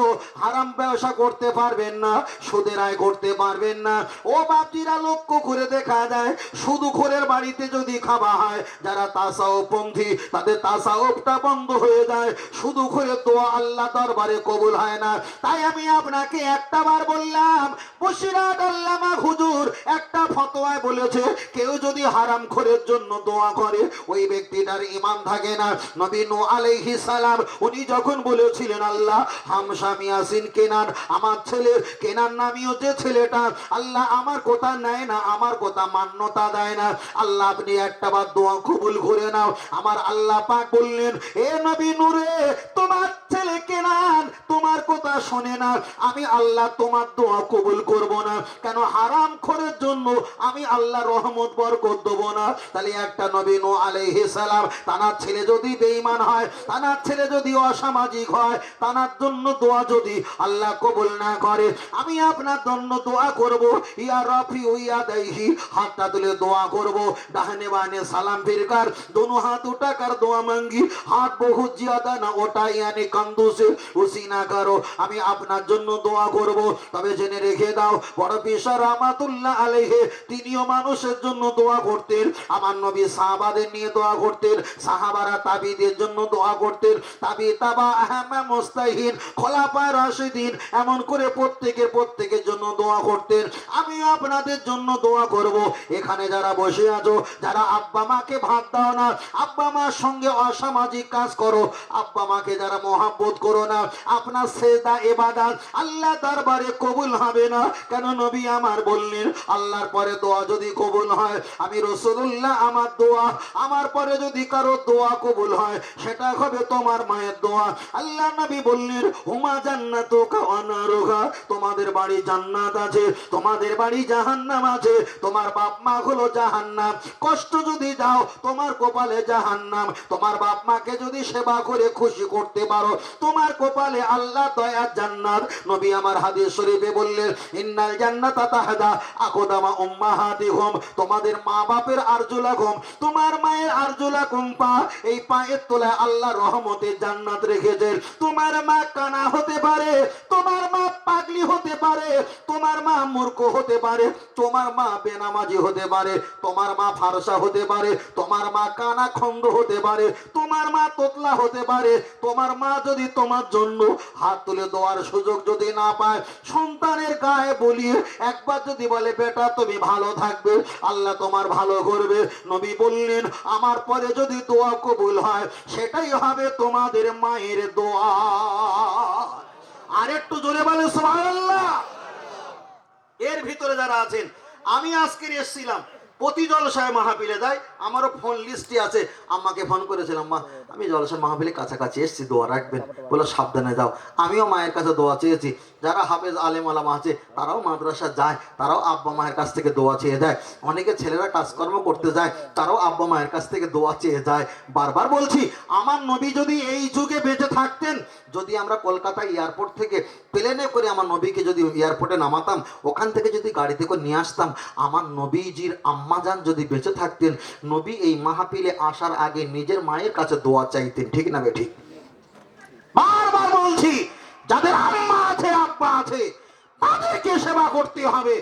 হারাম ব্যবসা করতে পারবেন না, সুদের আয় করতে পারবেন না। ও বাপজিরা লক্ষ্য করে দেখা যায়, শুধু খোরের বাড়িতে যদি খাওয়া হয়, যারা তাসাউফপন্থী তাদের তাসাউফটা বন্ধ হয়ে যায়, শুধু করে দোয়া আল্লাহ দরবারে কবুল হয় না। তাই আমি আপনাকে একটা বার বললাম, বসিরহাট আল্লামা হুজুর একটা ফতোয়ায় বলেছে কেউ যদি হারাম খোরের জন্য দোয়া করে ওই ব্যক্তিটার ঈমান থাকে না। নবী নূহ আলাইহিস সালাম উনি যখন বলেছিলেন আল্লাহ হামশা মিয়াসিন কেনান, আমার ছেলে কেনান নামীয় যে ছেলেটা, আল্লাহ আমার কথা নেয় না, আমার কথা মান্যতা দেয় না, আল্লাহ আপনি একটা বার দোয়া কবুল করে নাও। আমার আল্লাহ পাক বললেন, এ নবী নূরে, তোমার ছেলে কেনান তোমার কথা শোনে না, আমি আল্লাহ তোমার দোয়া কবুল করব না। কেন? হারাম খোরের জন্য আমি আল্লাহ রহমত বরকত দেব না। তাহলে একটা নবী নূহ আলাইহিস সালাম তানার ছেলে যদি বেঈমান হয়, তানার ছেলে যদি অসামাজিক হয়, তানার জন্য দোয়া যদি আল্লাহ কবুল না করে, আমি আপনার জন্য দোয়া করব, ইয়া রাফি ইয়া দাইহি, হাতটা তুলে দোয়া করব, ডানে বানে সালাম ফিরকার दोनों हाथ उठाकर दुआ मांगी, हाथ बहुत ज्यादा ना उठाए यानी कंधों से उसी ना करो, আমি আপনার জন্য দোয়া করব। তবে জেনে রেখে দাও, বড় পীর রাহমাতুল্লাহ আলাইহি তিনিও মানুষের জন্য দোয়া করতেন। আমার নবী সাহাবাদের নিয়ে দোয়া করতেন, সাহাবারা তাবিদের জন্য দোয়া করতেন, তাবি তাবা আহমা মুস্তাহিন খোলাফায়ে রাশিদিন এমন করে প্রত্যেকের জন্য দোয়া করতেন। আমি আপনাদের জন্য দোয়া করব। এখানে যারা বসে আছো, যারা আব্বা মাকে ভাত দাও না, আব্বা মার সঙ্গে অসামাজিক কাজ করো, আব্বা মাকে যারা মহাব্বত করো না, আপনার সেজদা ইবাদত আল্লাহ দরবারে কবুল হবে না। কেন? নবী আমার বললেন আল্লাহর পরে দোয়া যদি কবুল হয়, আমি রাসূলুল্লাহ আমার দোয়া, আমার পরে যদি কারো দোয়া কবুল হয় সেটা হবে তোমার মায়ের দোয়া। আল্লাহ নবী বললেন হুমা জান্নাতুকা ওয়া নারুকা, তোমাদের বাড়ি জান্নাত আছে, তোমাদের বাড়ি জাহান্নাম আছে। তোমার বাপ মা হলো জাহান্নাম, কষ্ট যদি দাও তোমার কপালে জাহান্নাম। তোমার বাপ মাকে যদি সেবা করে খুশি করতে পারো, তোমার কপালে আল্লাহ দয়ার জান্নাত। নবী আমার হাদিস শরীফে বললেন ইন্নাল জান্নাতা তাহদা আকদামা উম্মাহাতিহুম, তোমাদের মা বাপের আরজুলাকুম, তোমার মায়ের আরজুলাকুম পা, এই পায়ের তলায় আল্লাহ রহমতের জান্নাত রেখেছেন। তোমার মা কানা হতে পারে, তোমার মা পাগলি হতে পারে, তোমার মা মূর্খ হতে পারে, তোমার মা বেনামাজি হতে পারে, তোমার মা ফারসা হতে পারে, তোমার মা কানা খন্ড হতে পারে, তোমার মা তোতলা হতে পারে। তোমার মা যদি তোমার জন্য হাত তুলে দেওয়ার সুযোগ যদি না পায়, সন্তানের গায়ে বলিয়ে একবার যদি বলে বেটা তুমি ভালো থাকবে, আল্লাহ তোমার ভালো করবে। নবী বললেন আমার পরে যদি দোয়া কবুল হয় সেটাই হবে তোমাদের মায়ের দোয়া। আর একটু জোরে বলে সুবহানাল্লাহ। এর ভিতরে যারা আছেন, আমি আজকে এসেছিলাম প্রতি জলসায় মাহফিলে যাই, আমারও ফোন লিস্টে আছে, আম্মাকে ফোন করেছিলাম মা আমি জলসায় মাহফিলে কাছাকাছি এসেছি, দোয়া রাখবেন, বলে সাবধানে যাও। আমিও মায়ের কাছে দোয়া চেয়েছি। যারা হাফেজ আলেম আলামা আছে তারাও মাদ্রাসা যায়, তারাও আব্বা মায়ের কাছ থেকে দোয়া চেয়ে যায়। অনেকে ছেলেরা কাজকর্ম করতে যায়, তারাও আব্বা মায়ের কাছ থেকে দোয়া চেয়ে যায়। বারবার বলছি আমার নবী যদি এই যুগে বেঁচে থাকতেন, যদি আমরা কলকাতা এয়ারপোর্ট থেকে প্লেনে করে আমার নবীকে যদি এয়ারপোর্টে নামাতাম, ওখান থেকে যদি গাড়িতে করে নিয়ে আসতাম, আমার নবীজির আম্মাজান যদি বেঁচে থাকতেন, নবী এই মাহফিলে আসার আগে নিজের মায়ের কাছে দোয়া চাইতেন। ঠিক না বে ঠিক? বারবার বলছি যাদের আম্মা আছে আব্বা আছে তাদেরকে সেবা করতে হবে।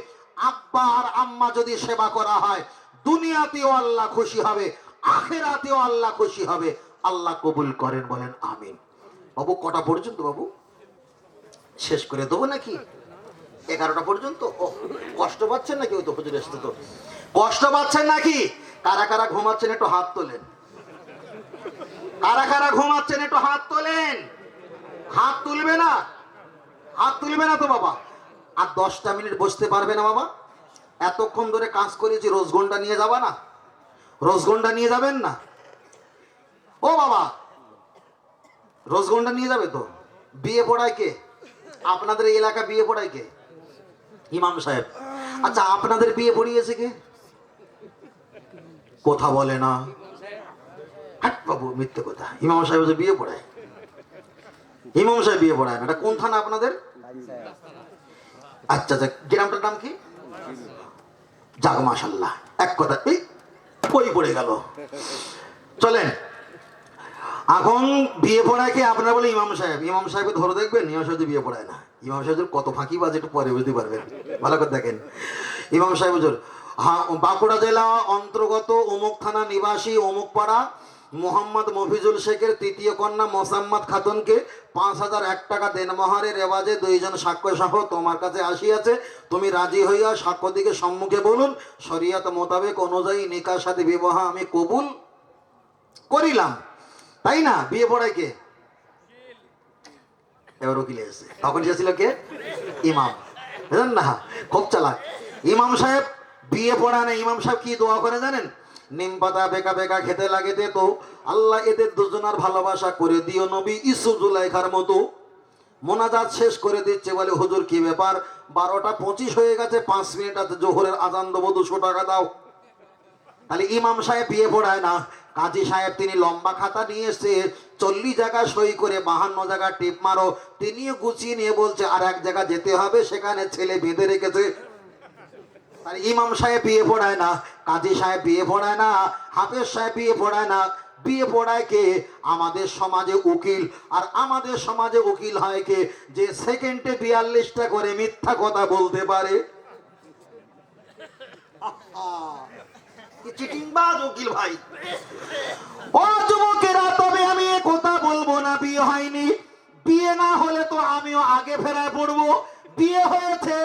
আব্বা আর আম্মা যদি সেবা করা হয়, দুনিয়াতেও আল্লাহ খুশি হবে, আখিরাতেও আল্লাহ খুশি হবে। আল্লাহ কবুল করেন, বলেন আমিন। বাবু কটা পর্যন্ত বাবু? শেষ করে দেবো নাকি? 11টা পর্যন্ত? ও কষ্ট পাচ্ছেন নাকি? ওই তো হুজুর এসছে তো, কষ্ট পাচ্ছেন নাকি? কারা কারা ঘুমাচ্ছেন একটু হাত তোলেন। কারা কারা ঘুমাচ্ছেন একটু হাত তোলেন। হাত তুলবে না? হাত তুলবে না তো বাবা? আর 10টা মিনিট বসতে পারবে না বাবা? এতক্ষণ ধরে কাজ করেছি, রোজগন্ডা নিয়ে যাবা না? রোজগন্ডা নিয়ে যাবেন না? ও বাবা রোজগন্ডা নিয়ে যাবে তো? বিয়ে পড়ায় কে? আপনাদের এলাকা বিয়ে পড়ায় কে? ইমাম সাহেব। আচ্ছা আপনাদের বিয়ে পড়িয়েছে কে? কথা বলে না। হাট বাবু মিথ্যে কথা, ইমাম সাহেব যে বিয়ে পড়ায়? ইমাম সাহেব বিয়ে পড়ায় না। এটা কোন থানা আপনাদের? আচ্ছা আচ্ছা, গ্রামটার নাম কি? যাক মাশাআল্লাহ, এক কথা এই কই পড়ে গেল। চলেন, এখন বিয়ে পড়ায় কে? আপনারা বলে ইমাম সাহেব। ইমাম সাহেবকে ধরে দেখবেন, ইমাম সাহেব বিয়ে পড়ায় না। ইমাম সাহেব কত ফাঁকি বাজে একটু পরে বুঝতে পারবেন। ভালো করে দেখেন। ইমাম সাহেব হুজুর বাঁকুড়া জেলা অন্তর্গত অমুক থানা নিবাসী অমুক পাড়া মোহাম্মদ মফিজুল শেখের তৃতীয় কন্যা মোসাম্মদ খাতুনকে 5,001 টাকা দেনমোহরের রেওয়াজে 2 জন সাক্ষ্য সহ তোমার কাছে আসিয়াছে। তুমি রাজি হইয়া সাক্ষ্য দিকে সম্মুখে বলুন, শরিয়ত মোতাবেক অনুযায়ী নিকার সাথে বিবাহ আমি কবুল করিলাম। তাই না? বিয়ে পড়ায় কে? এবার উকিলে এসে তখন এসেছিল কে? ইমাম। বুঝলেন না? খুব চালাক ইমাম সাহেব। বিয়ে পড়া নেই। ইমাম সাহেব কি দোয়া করে জানেন? নিম পাতা বেকা বেকা খেতে লাগে দে তো আল্লাহ এদের দুজনার ভালোবাসা করে দিও নবী ইসু জুলাইখার মতো। মোনাজাত শেষ করে দিচ্ছে, বলে হুজুর কি ব্যাপার? 12টা 25 হয়ে গেছে, 5 মিনিট আছে, জোহরের আজান দেবো, 200 টাকা দাও। তাহলে ইমাম সাহেব বিয়ে পড়ায় না। কাজী সাহেব তিনি লম্বা খাতা নিয়ে এসে 40 জায়গা সই করে 52 জায়গা টিপ মারো, তিনিও গুছিয়ে নিয়ে বলছে আর এক জায়গা যেতে হবে, সেখানে ছেলে বেঁধে রেখেছে। ইমাম সাহেব বিয়ে পড়ায় না, কাজী সাহেব বিয়ে পড়ায় না, হাফেজ সাহেব বিয়ে পড়ায় না। বিয়ে পড়ায় কে? আমাদের সমাজে উকিল। আর আমাদের সমাজে উকিল হয় কে? যে সেকেন্ডে 42টা করে মিথ্যা কথা বলতে পারে। চিটিংবাজ উকিল ভাই। ও যুবকেরা, তবে আমি এ কথা বলবো না বিয়ে হয়নি। বিয়ে না হলে তো আমিও আগে ফেরায় পড়বো। বিয়ে হয়েছে,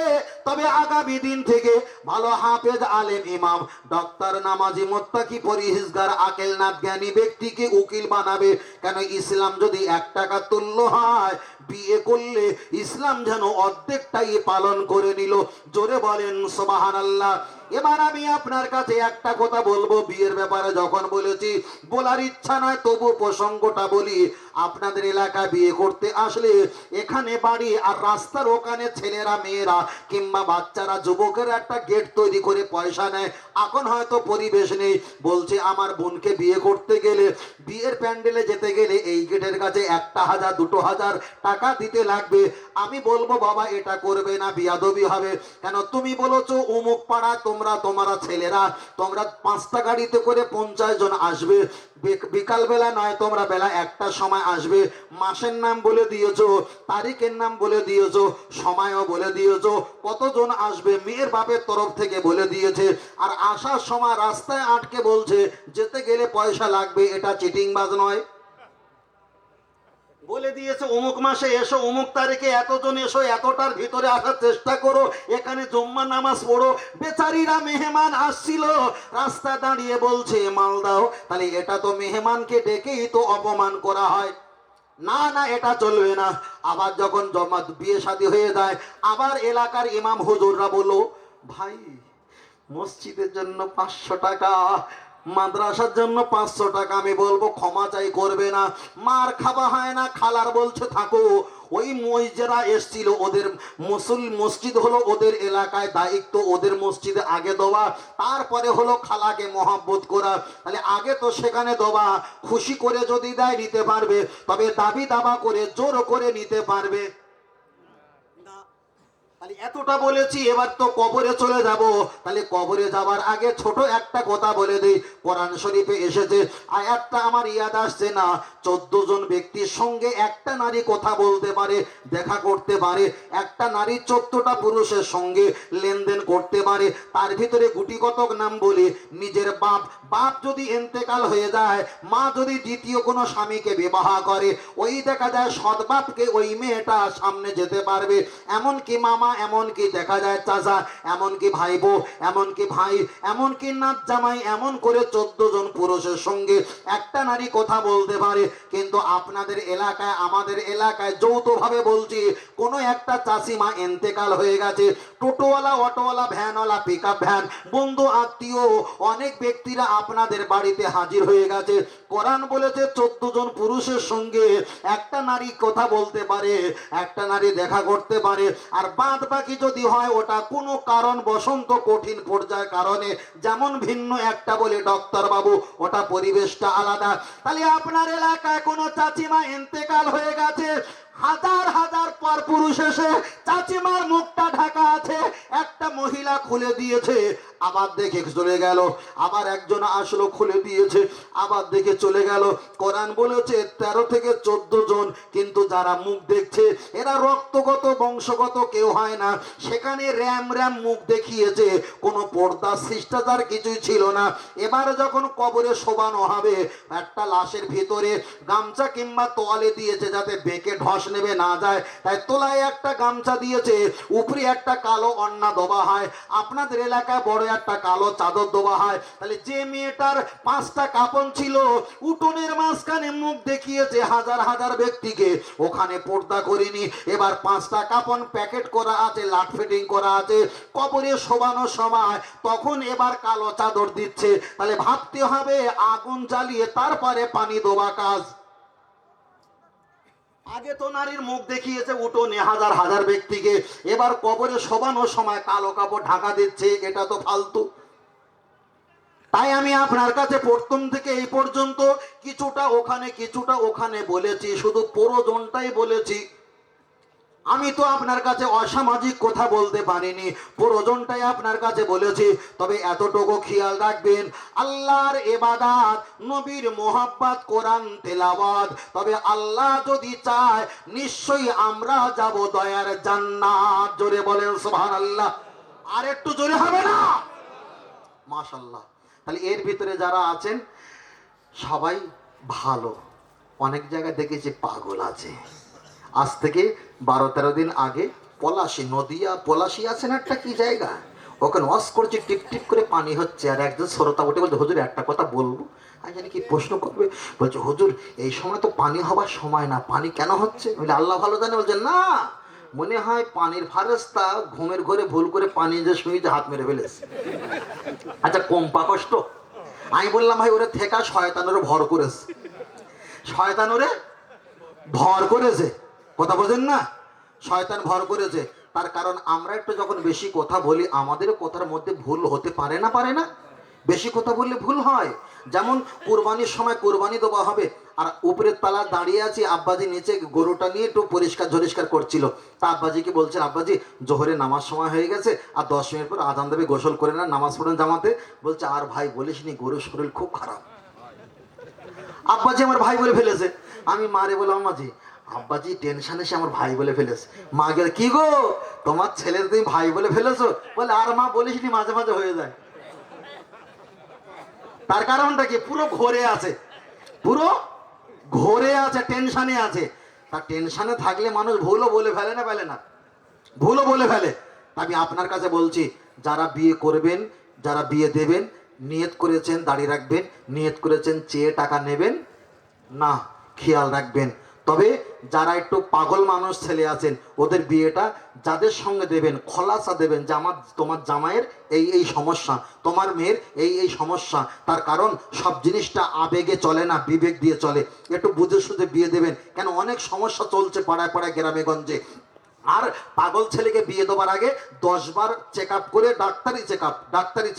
তবে আগামী দিন থেকে ভালো হাফেজ আলেম ইমাম ডক্টর নামাজি মুত্তাকি পরিহিজগার আকেলনাথ জ্ঞানী ব্যক্তিকে উকিল বানাবে। কেন? ইসলাম যদি 1 টাকা তুল্য হয়, বিয়ে করলে ইসলাম যেন অর্ধেকটাই পালন করে নিল। জোরে বলেন সুবহানাল্লাহ। এবার আমি আপনার কাছে একটা কথা বলবো বিয়ের ব্যাপারে। যখন বলেছি বলার ইচ্ছা নয়, তবু প্রসঙ্গটা বলি। আপনাদের এলাকায় বিয়ে করতে আসলে এখানে বাড়ি আর রাস্তার ওখানে ছেলেরা মেয়েরা কিংবা বাচ্চারা যুবকেরা একটা গেট তৈরি করে পয়সা নেয়। এখন হয়তো পরিবেশ নেই, বলছে আমার বোনকে বিয়ে করতে গেলে, বিয়ের প্যান্ডেলে যেতে গেলে এই গেটের কাছে 1,000 2,000 টাকা দিতে লাগবে। আমি বলবো বাবা এটা করবে না, বিয়াদবি হবে। কেন? তুমি বলেছো অমুক পাড়া তোমরা ছেলেরা তোমরা 5টা গাড়িতে করে 50 জন আসবে। বিকাল বেলা নয়, তোমরা বেলা 1টার সময় আসবে। মাসের নাম বলে দিয়েছো, তারিখের নাম বলে দিয়েছো, সময়ও বলে দিয়েছো, কতজন আসবে মেয়ের বাপের তরফ থেকে বলে দিয়েছে। আর আসার সময় রাস্তায় আটকে বলছে যেতে গেলে পয়সা লাগবে। এটা চিটিংবাজ নয়? বলে দিয়েছে অমুক মাসে এসো, অমুক তারিখে এতজন এসো, এতটার ভিতরে আসার চেষ্টা করো, এখানে জুম্মা নামাজ পড়ো। বেচারিরা মেহমান আসছিল, রাস্তা দাঁড়িয়ে বলছে মাল দাও। তাহলে এটা তো মেহমানকে ডেকেই তো অপমান করা হয়। না না, এটা চলবে না। আবার যখন বিয়ে শাদী হয়ে যায়, আবার এলাকার ইমাম হুজুররা বলো ভাই মসজিদের জন্য 500 টাকা, মাদ্রাসার জন্য 500 টাকা। আমি বলবো ক্ষমা চাই, করবে না। মার খাওয়া হয় না, খালার বলছে থাকো। ওই মসজিদরা এসছিল, ওদের মসজিদ হলো ওদের এলাকায় দায়িত্ব, ওদের মসজিদে আগে দেওয়া, তারপরে হলো খালাকে মহব্বত করা। তাহলে আগে তো সেখানে দেওয়া। খুশি করে যদি দেয় নিতে পারবে, তবে দাবি দাবা করে জোর করে নিতে পারবে না। তাহলে এতটা বলেছি, এবার তো কবরে চলে যাব। তাহলে কবরে যাবার আগে ছোট একটা কথা বলে দেই। কোরআন শরীফে এসেছে, আয়াতটা আমার ইয়াদ আসছে না, 14 জন ব্যক্তির সঙ্গে একটা নারী কথা বলতে পারে, দেখা করতে পারে। একটা নারী 14টা পুরুষের সঙ্গে লেনদেন করতে পারে। তার ভিতরে গুটি কতক নাম বলি। নিজের বাপ যদি ইন্তেকাল হয়ে যায়, মা যদি দ্বিতীয় কোনো স্বামীকে বিবাহ করে, ওই দেখা যায় সৎ বাপকে ওই মেয়েটা সামনে যেতে পারবে। এমনকি মামা, এমনকি দেখা যায় চাচা, এমনকি ভাইবো, এমনকি ভাই, এমনকি নাত জামাই, এমন করে 14 জন পুরুষের সঙ্গে একটা নারী কথা বলতে পারে। কিন্তু আপনাদের এলাকায়, আমাদের এলাকায় যৌথভাবে বলছি, কোনো একটা চাষিমা ইন্তেকাল হয়ে গেছে, টোটোওয়ালা, অটোওয়ালা, ভ্যানওয়ালা, পিকআপ ভ্যান, বন্ধু আত্মীয় অনেক ব্যক্তিরা আপনাদের বাড়িতে হাজির হয়ে গেছে। কোরআন বলেছে 14 জন পুরুষের সঙ্গে একটা নারী কথা বলতে পারে, একটা নারী দেখা করতে পারে। আর বাদ বাকি যদি হয় ওটা কোনো কারণ বসন্ত কঠিন পর্যায়ের কারণে, যেমন ভিন্ন একটা বলে ডক্টর বাবু, ওটা পরিবেশটা আলাদা। তাহলে আপনার এলাকায় কোনো চাচিমা ইন্তেকাল হয়ে গেছে, হাজার হাজার পর পুরুষ এসে চাচিমার মুখটা ঢাকা আছে, একটা মহিলা খুলে দিয়েছে, আবার দেখে চলে গেল। আবার একজন আসলো, খুলে দিয়েছে, আবার দেখে চলে গেল। কোরআন বলেছে 13 থেকে 14 জন, কিন্তু যারা মুখ দেখছে এরা রক্তগত বংশগত কেউ হয় না। সেখানে র্যাম র্যাম মুখ দেখিয়েছে, কোনো পর্দা শিষ্টাচার কিছুই ছিল না। এবার যখন কবরে শোবানো হবে, একটা লাশের ভিতরে গামছা কিংবা তোয়ালে দিয়েছে যাতে বেঁকে ঢস নেবে না যায়, তাই তোলায় একটা গামছা দিয়েছে, উপরে একটা কালো ওড়না দেওয়া হয়। আপনাদের এলাকায় বড় একটা কালো চাদর দেওয়া হয়। তাহলে যে মেয়েটার 5টা কাপড় ছিল, উঠোনের মাঝখানে মুখ দেখিয়েছে হাজার হাজার ব্যক্তিকে, ওখানে পর্দা করিনি। এবার 5টা কাপড় প্যাকেট করা আছে, লাট ফিটিং করা আছে, কবরে শোবানোর সময় তখন এবার কালো চাদর দিচ্ছে। তাহলে ভাবতে হবে আগুন জ্বালিয়ে তারপরে পানি দেওয়া কাজ। আগে তো নারীর মুখ দেখিয়েছে উঠোনে হাজার হাজার ব্যক্তিকে, এবার কবরে শোবানোর সময় কালো কাপড় ঢাকা দিচ্ছে। এটা তো ফালতু। তাই আমি আপনার কাছে প্রথম থেকে এই পর্যন্ত কিছুটা ওখানে কিছুটা ওখানে বলেছি, শুধু প্রয়োজনটাই বলেছি। আমি তো আপনার কাছে অসামাজিক কথা বলতে পারিনি, প্রয়োজনটাই আপনার কাছে বলেছি। তবে এতটুকু খেয়াল রাখবেন, আল্লাহর ইবাদত, নবীর মোহাব্বত, কোরআন তেলাওয়াত, তবে আল্লাহ যদি চায় নিশ্চয়ই আমরা যাব দয়ার জান্নাত। জোরে বলেন সুবহানাল্লাহ। আর একটু জোরে হবে না? মাশাআল্লাহ। তাহলে এর ভিতরে যারা আছেন সবাই ভালো। অনেক জায়গায় দেখেছি পাগল আছে। আজ থেকে 12-13 দিন আগে পলাশী, নদিয়া পলাশী আছেন একটা কি জায়গা, ওখানে ওয়াশ করছে, টিপ টিপ করে পানি হচ্ছে। আর একজন শ্রোতা উঠে বলছে, হুজুর একটা কথা বলবো। আমি জানি কি প্রশ্ন করবে। বলছে, হুজুর এই সময় তো পানি হবার সময় না, পানি কেন হচ্ছে? বলে আল্লাহ ভালো জানে। বলছে না, মনে হয় পানির ফারেস্তা ঘুমের ঘরে ভুল করে পানি যে শুয়ে হাত মেরে ফেলেছে। আচ্ছা কম্পা কষ্ট। আমি বললাম ভাই ওরে থেকা শয়তানের ভর করেছে, শয়তানরে ভর করেছে। কথা বোঝেন না? শয়তান ভর করেছে। তার কারণ আমরা একটু যখন বেশি কথা বলি, আমাদের কথার মধ্যে ভুল হতে পারে না? পারে না? বেশি কথা বললে ভুল হয়। যেমন কোরবানির সময় কোরবানি দেওয়া হবে, আর উপরের তলা দাঁড়িয়ে আছি, আব্বাজি নিচে গরুটা নিয়ে একটু পরিষ্কার ঝরিষ্কার করছিল। তা আব্বাজিকে বলছেন, আব্বাজি জোহরে নামাজ সময় হয়ে গেছে, আর 10 মিনিট পর আজান দেবে, গোসল করে না, নামাজ পড়েন জামাতে। বলছে, আর ভাই বলিস নি, গরুর শরীর খুব খারাপ। আব্বাজি আমার ভাই বলে ফেলেছে। আমি মারে বললাম, আম্মাজি আব্বাজি টেনশন এসে আমার ভাই বলে ফেলেছে। মা গেলে, কি গো তোমার ছেলে তুমি ভাই বলে ফেলেছো? বলে, আর মা বলিস নি, মাঝে মাঝে হয়ে যায়। তার কারণটা কি? পুরো ঘরে আছে, পুরো ঘরে আছে, টেনশনে আছে। তার টেনশনে থাকলে মানুষ ভুলও বলে ফেলে না? ফেলে না? ভুলও বলে ফেলে। আমি আপনার কাছে বলছি, যারা বিয়ে করবেন, যারা বিয়ে দেবেন, নিয়ত করেছেন দাড়ি রাখবেন, নিয়ত করেছেন চেয়ে টাকা নেবেন না, খেয়াল রাখবেন। তবে যারা একটু পাগল মানুষ ছেলে আছেন, ওদের বিয়েটা যাদের সঙ্গে দেবেন খোলাসা দেবেন যে আমার তোমার জামাইয়ের এই এই সমস্যা, তোমার মেয়ের এই এই সমস্যা। তার কারণ সব জিনিসটা আবেগে চলে না, বিবেক দিয়ে চলে। একটু বুঝে সুঝে বিয়ে দেবেন। কেন অনেক সমস্যা চলছে পাড়ায় পাড়ায়, গ্রামে গঞ্জে। আর পাগল ছেলেকে বিয়ে দেওয়ার আগে 10 বার চেক আপ করে, ডাক্তারি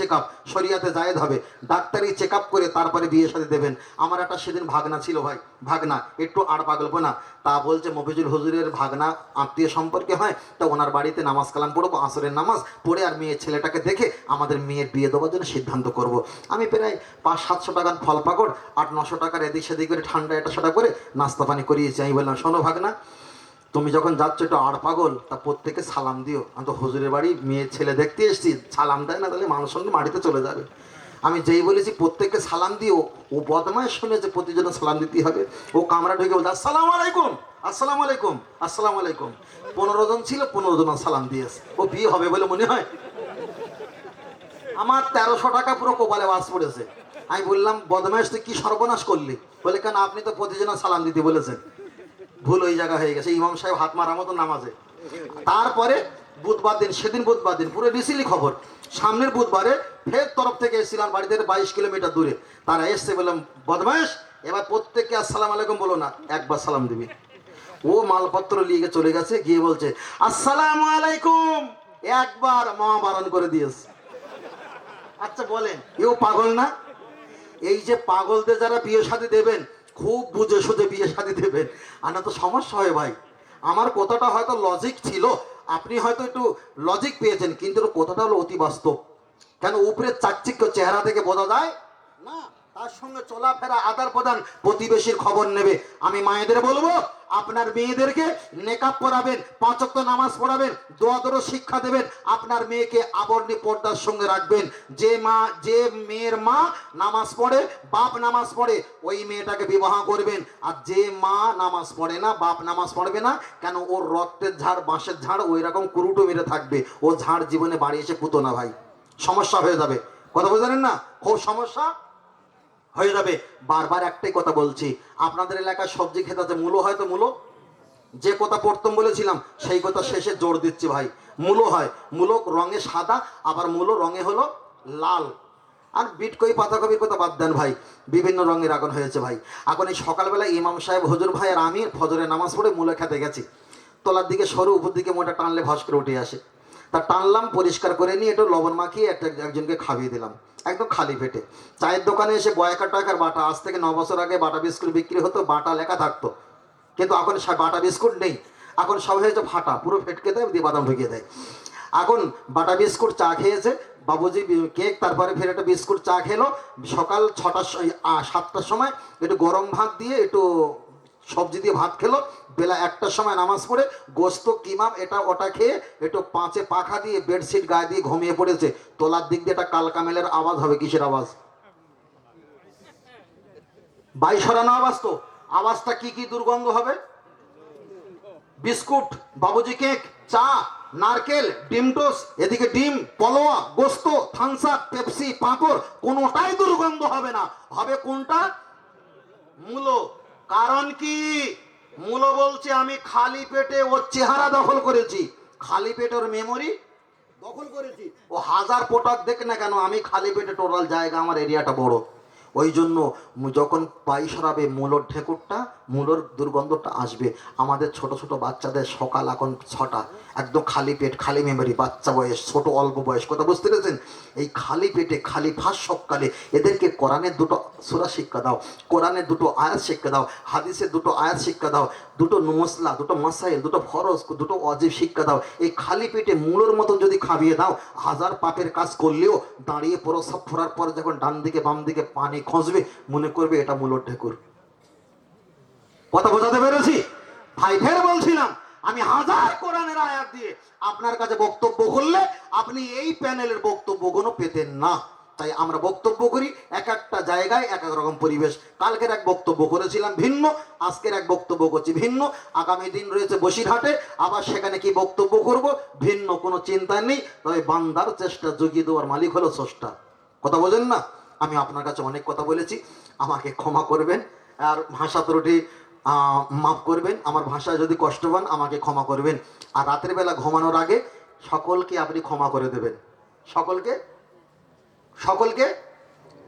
চেক আপ শরিয়াতে জায়েজ হবে, ডাক্তারি চেক আপ করে তারপরে বিয়ে সাথে দেবেন। আমার একটা সেদিন ভাগনা ছিল ভাই, ভাগনা একটু আর পাগলবো না। তা বলছে মফিজুল হুজুরের ভাগনা আত্মীয় সম্পর্কে হয়, তা ওনার বাড়িতে নামাজ কালাম পড়বো, আসরের নামাজ পড়ে আর মেয়ে ছেলেটাকে দেখে আমাদের মেয়ের বিয়ে দেওয়ার জন্য সিদ্ধান্ত করব। আমি প্রায় 500-700 টাকার ফল পাকড়, 800-900 টাকার এদিক সেদিক করে ঠান্ডা এটা সেটা করে নাস্তা পানি করিয়েছি। আমি বললাম, শোনো ভাগনা, তুমি যখন যাচ্ছ একটু আর পাগল, তা প্রত্যেকে সালাম দিও। আমি তো হুজুরের বাড়ি মেয়ে ছেলে দেখতে এসেছি, সালাম দেয় না তাহলে মানুষ সঙ্গে মাটিতে চলে যাবে। আমি যেই বলেছি প্রত্যেককে সালাম দিও, ও বদমাইশ শুনেছে প্রতিজনে সালাম দিতে হবে। ও কামরা ঢুকে বলছে, আসসালামু আলাইকুম, আসসালামু আলাইকুম, আসসালামু আলাইকুম। 15 জন ছিল, 15 জন সালাম দিয়েছে। ও বিয়ে হবে বলে মনে হয়? আমার 1300 টাকা পুরো কপালে বাস পড়েছে। আমি বললাম, বদমাইশ তুই কি সর্বনাশ করলি? বলে, কেন আপনি তো প্রতিজনে সালাম দিতে বলেছেন। ভুল ওই জায়গা হয়ে গেছে। ইমাম সাহেব হাত মারা মতো নামাজে। তারপরে বুধবার দিন, সেদিন বুধবার দিন পুরো রিসিলি খবর, সামনের বুধবারে ফের তরফ থেকে এসেছিলাম, বাড়ি থেকে 22 কিলোমিটার দূরে। তারা এসছে, বললাম, বদমাইশ এবার প্রত্যেককে আসসালাম আলাইকুম বলো না, একবার সালাম দিবি। ও মালপত্র নিয়ে চলে গেছে, গিয়ে বলছে আসসালামু আলাইকুম, একবার মা বারণ করে দিয়েছে। আচ্ছা বলেন, এও পাগল না? এই যে পাগলদের যারা বিয়ে শাদী দেবেন, খুব বুঝে সুঝে বিয়ে শাদী দেবেন, আর না তো সমস্যা হয় ভাই। আমার কথাটা হয়তো লজিক ছিল, আপনি হয়তো একটু লজিক পেয়েছেন, কিন্তু এর কথাটা হলো অতি বাস্তব। কেন উপরে চাকচিক্য চেহারা থেকে বোঝা যায় না, তার সঙ্গে চলাফেরা, আদান প্রদান, প্রতিবেশীর খবর নেবে। আমি মায়েদের বলবো, আপনার মেয়েদেরকে নেকাব পরাবেন, 5 ওয়াক্ত নামাজ পড়াবেন, দোয়া দরুদ শিক্ষা দেবেন, আপনার মেয়েকে আবরণী পর্দার সঙ্গে রাখবেন। যে মেয়ের মা নামাজ পড়ে, বাপ নামাজ পড়ে, ওই মেয়েটাকে বিবাহ করবেন। আর যে মা নামাজ পড়ে না, বাপ নামাজ পড়বে না, কেন ওর রক্তের ঝাড়, বাঁশের ঝাড় ওই রকম কুরুটো মেরে থাকবে, ও ঝাড় জীবনে বাড়ি এসে পুতো না ভাই, সমস্যা হয়ে যাবে। কথা বুঝলেন না? খুব সমস্যা হয়ে যাবে। বারবার একটাই কথা বলছি, আপনাদের এলাকায় সবজি খেতে আছে, মূলো হয় তো, মূলো যে কথা প্রথম বলেছিলাম সেই কথা শেষে জোর দিচ্ছি ভাই। মূলো হয়, মূলো রঙে সাদা, আবার মূলো রঙে হলো লাল। আর বিটকই পাতাকপির কথা বাদ দেন ভাই, বিভিন্ন রঙের এখন হয়েছে ভাই। এখন এই সকালবেলা ইমাম সাহেব, হুজুর ভাই আর আমি ফজরের নামাজ পড়ে মূলো খেতে গেছি। তলার দিকে সরু, উপর দিকে মোটা, টানলে ভস করে উঠে আসে। তা টানলাম, পরিষ্কার করে নিয়ে একটু লবণ মাখিয়ে একজনকে খাইয়ে দিলাম, একদম খালি পেটে। চায়ের দোকানে এসে বয়াকার টাকার বাটা, আজ থেকে 9 বছর আগে বাটা বিস্কুট বিক্রি হতো, বাটা লেখা থাকতো, কিন্তু এখন বাটা বিস্কুট নেই, এখন সব হয়েছে ফাটা, পুরো ফেটকে দেয়, দিয়ে বাদাম ঢুকিয়ে দেয়। এখন বাটা বিস্কুট চা খেয়েছে বাবুজি, কেক, তারপরে ফের একটা বিস্কুট চা খেলো। সকাল 7টার সময় একটু গরম ভাত দিয়ে একটু সবজি দিয়ে ভাত খেলো। বেলা 1টার সময় নামাজ পড়ে গোস্ত, কিমাম, এটা ওটা খেয়ে একটু 5-এ পাখা দিয়ে বেডশিট গায়ে দিয়ে ঘুমিয়ে পড়েছে। তোলার দিক দিয়ে একটা কালকামেলের আওয়াজ হবে। কিসের আওয়াজ? বাই সরানো আওয়াজ তো। আওয়াজটা কি দুর্গন্ধ হবে? বিস্কুট, বাবুজি কেক, চা, নারকেল, ডিম টোস্ট, এদিকে ডিম, পলোয়া, গোস্ত, থামস আপ, পেপসি, পাঁপড়, কোনোটাই দুর্গন্ধ হবে না। হবে কোনটা? মূলো। কারণ কি? মূলো বলছে আমি খালি পেটে ওর চেহারা দখল করেছি, খালি পেটে ওর মেমোরি দখল করেছি। ও 1000 পোটাক দেখ না কেন, আমি খালি পেটে টোটাল জায়গা, আমার এরিয়াটা বড়। ওই জন্য যখন পাই সরাবে মূলোর ঢেকুরটা, মূলোর দুর্গন্ধটা আসবে। আমাদের ছোট ছোট বাচ্চাদের সকাল এখন 6টা, একদম খালি পেট, খালি মেমোরি, বাচ্চা বয়স, ছোট অল্প বয়স, কথা বুঝতে পেরেছেন? এই খালি পেটে খালি ফাঁস সকালে এদেরকে কোরআনের 2টো সূরা শিক্ষা দাও, কোরআনের 2টো আয়াত শিক্ষা দাও, হাদিসের 2টো আয়াত শিক্ষা দাও, 2টো মশলা, 2টো মাসাইল, 2টো ফরজ, 2টো ওয়াজিব শিক্ষা দাও। এই খালি পেটে মূলোর মতন যদি খাবিয়ে দাও, 1000 পাপের কাজ করলেও দাঁড়িয়ে প্রস্রাব ফোরার পরে যখন ডান দিকে বাম দিকে পানি খসবে, মনে করবে এটা মূলোর ঢেকুর। কথা বোঝাতে পেরেছি ভাই? ফের বলছিলাম, আমি 1000 কোরআনের আয়াত দিয়ে আপনার কাছে বক্তব্য করলে আপনি এই প্যানেলের বক্তব্যগুলো পেতেন না। তাই আমরা বক্তব্য করি এক একটা জায়গায়, এক এক রকম পরিবেশ। কালকের এক বক্তব্য করেছিলাম ভিন্ন, আজকের এক বক্তব্য করছি ভিন্ন। আগামী দিন রয়েছে বসিরহাটে, আবার সেখানে কি বক্তব্য করব ভিন্ন, কোনো চিন্তা নেই। তবে বান্দার চেষ্টা জুগিয়ে দেওয়ার মালিক হলো স্রষ্টা। কথা বোঝেন না? আমি আপনার কাছে অনেক কথা বলেছি, আমাকে ক্ষমা করবেন। আর ভাষা ত্রুটি মাফ করবেন, আমার ভাষায় যদি কষ্ট পান আমাকে ক্ষমা করবেন। আর রাতের বেলা ঘুমানোর আগে সকলকে আপনি ক্ষমা করে দেবেন, সকলকে সকলকে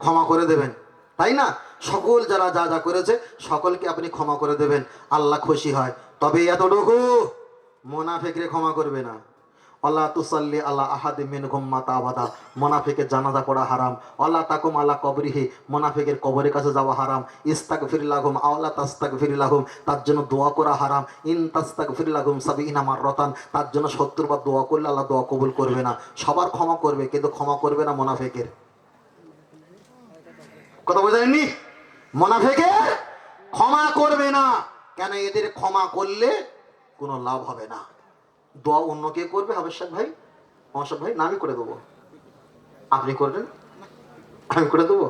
ক্ষমা করে দেবেন, তাই না? সকল যারা যা যা করেছে সকলকে আপনি ক্ষমা করে দেবেন, আল্লাহ খুশি হয়। তবে এতটুকু, মুনাফিকরে ক্ষমা করবে না। আল্লাহ তুসাল্লি আল্লাহ আহাদি মিনহুম মাতা আবাদা, মুনাফিকের জানাজা পড়া হারাম। আল্লাহ তাকুম আল্লাহ কবরিহি, মুনাফিকের কবরের কাছে যাওয়া হারাম। ইস্তাগফির লাহুম আওলা তাস্তাগফির লাহুম, তার জন্য দোয়া করা হারাম। ইন তাস্তাগফির লাহুম 70 মাররাতান, তার জন্য 70 বার দোয়া করলে আল্লাহ দোয়া কবুল করবে না। সবার ক্ষমা করবে, কিন্তু ক্ষমা করবে না মুনাফিকের। কথা বোঝেননি? মুনাফিকের ক্ষমা করবে না। কেন? এদের ক্ষমা করলে কোনো লাভ হবে না। দোয়া অন্য কে করবে? হাবেশাক ভাই, মহাশাক ভাই, না আমি করে দেবো? আপনি করবেন? আমি করে দেবো?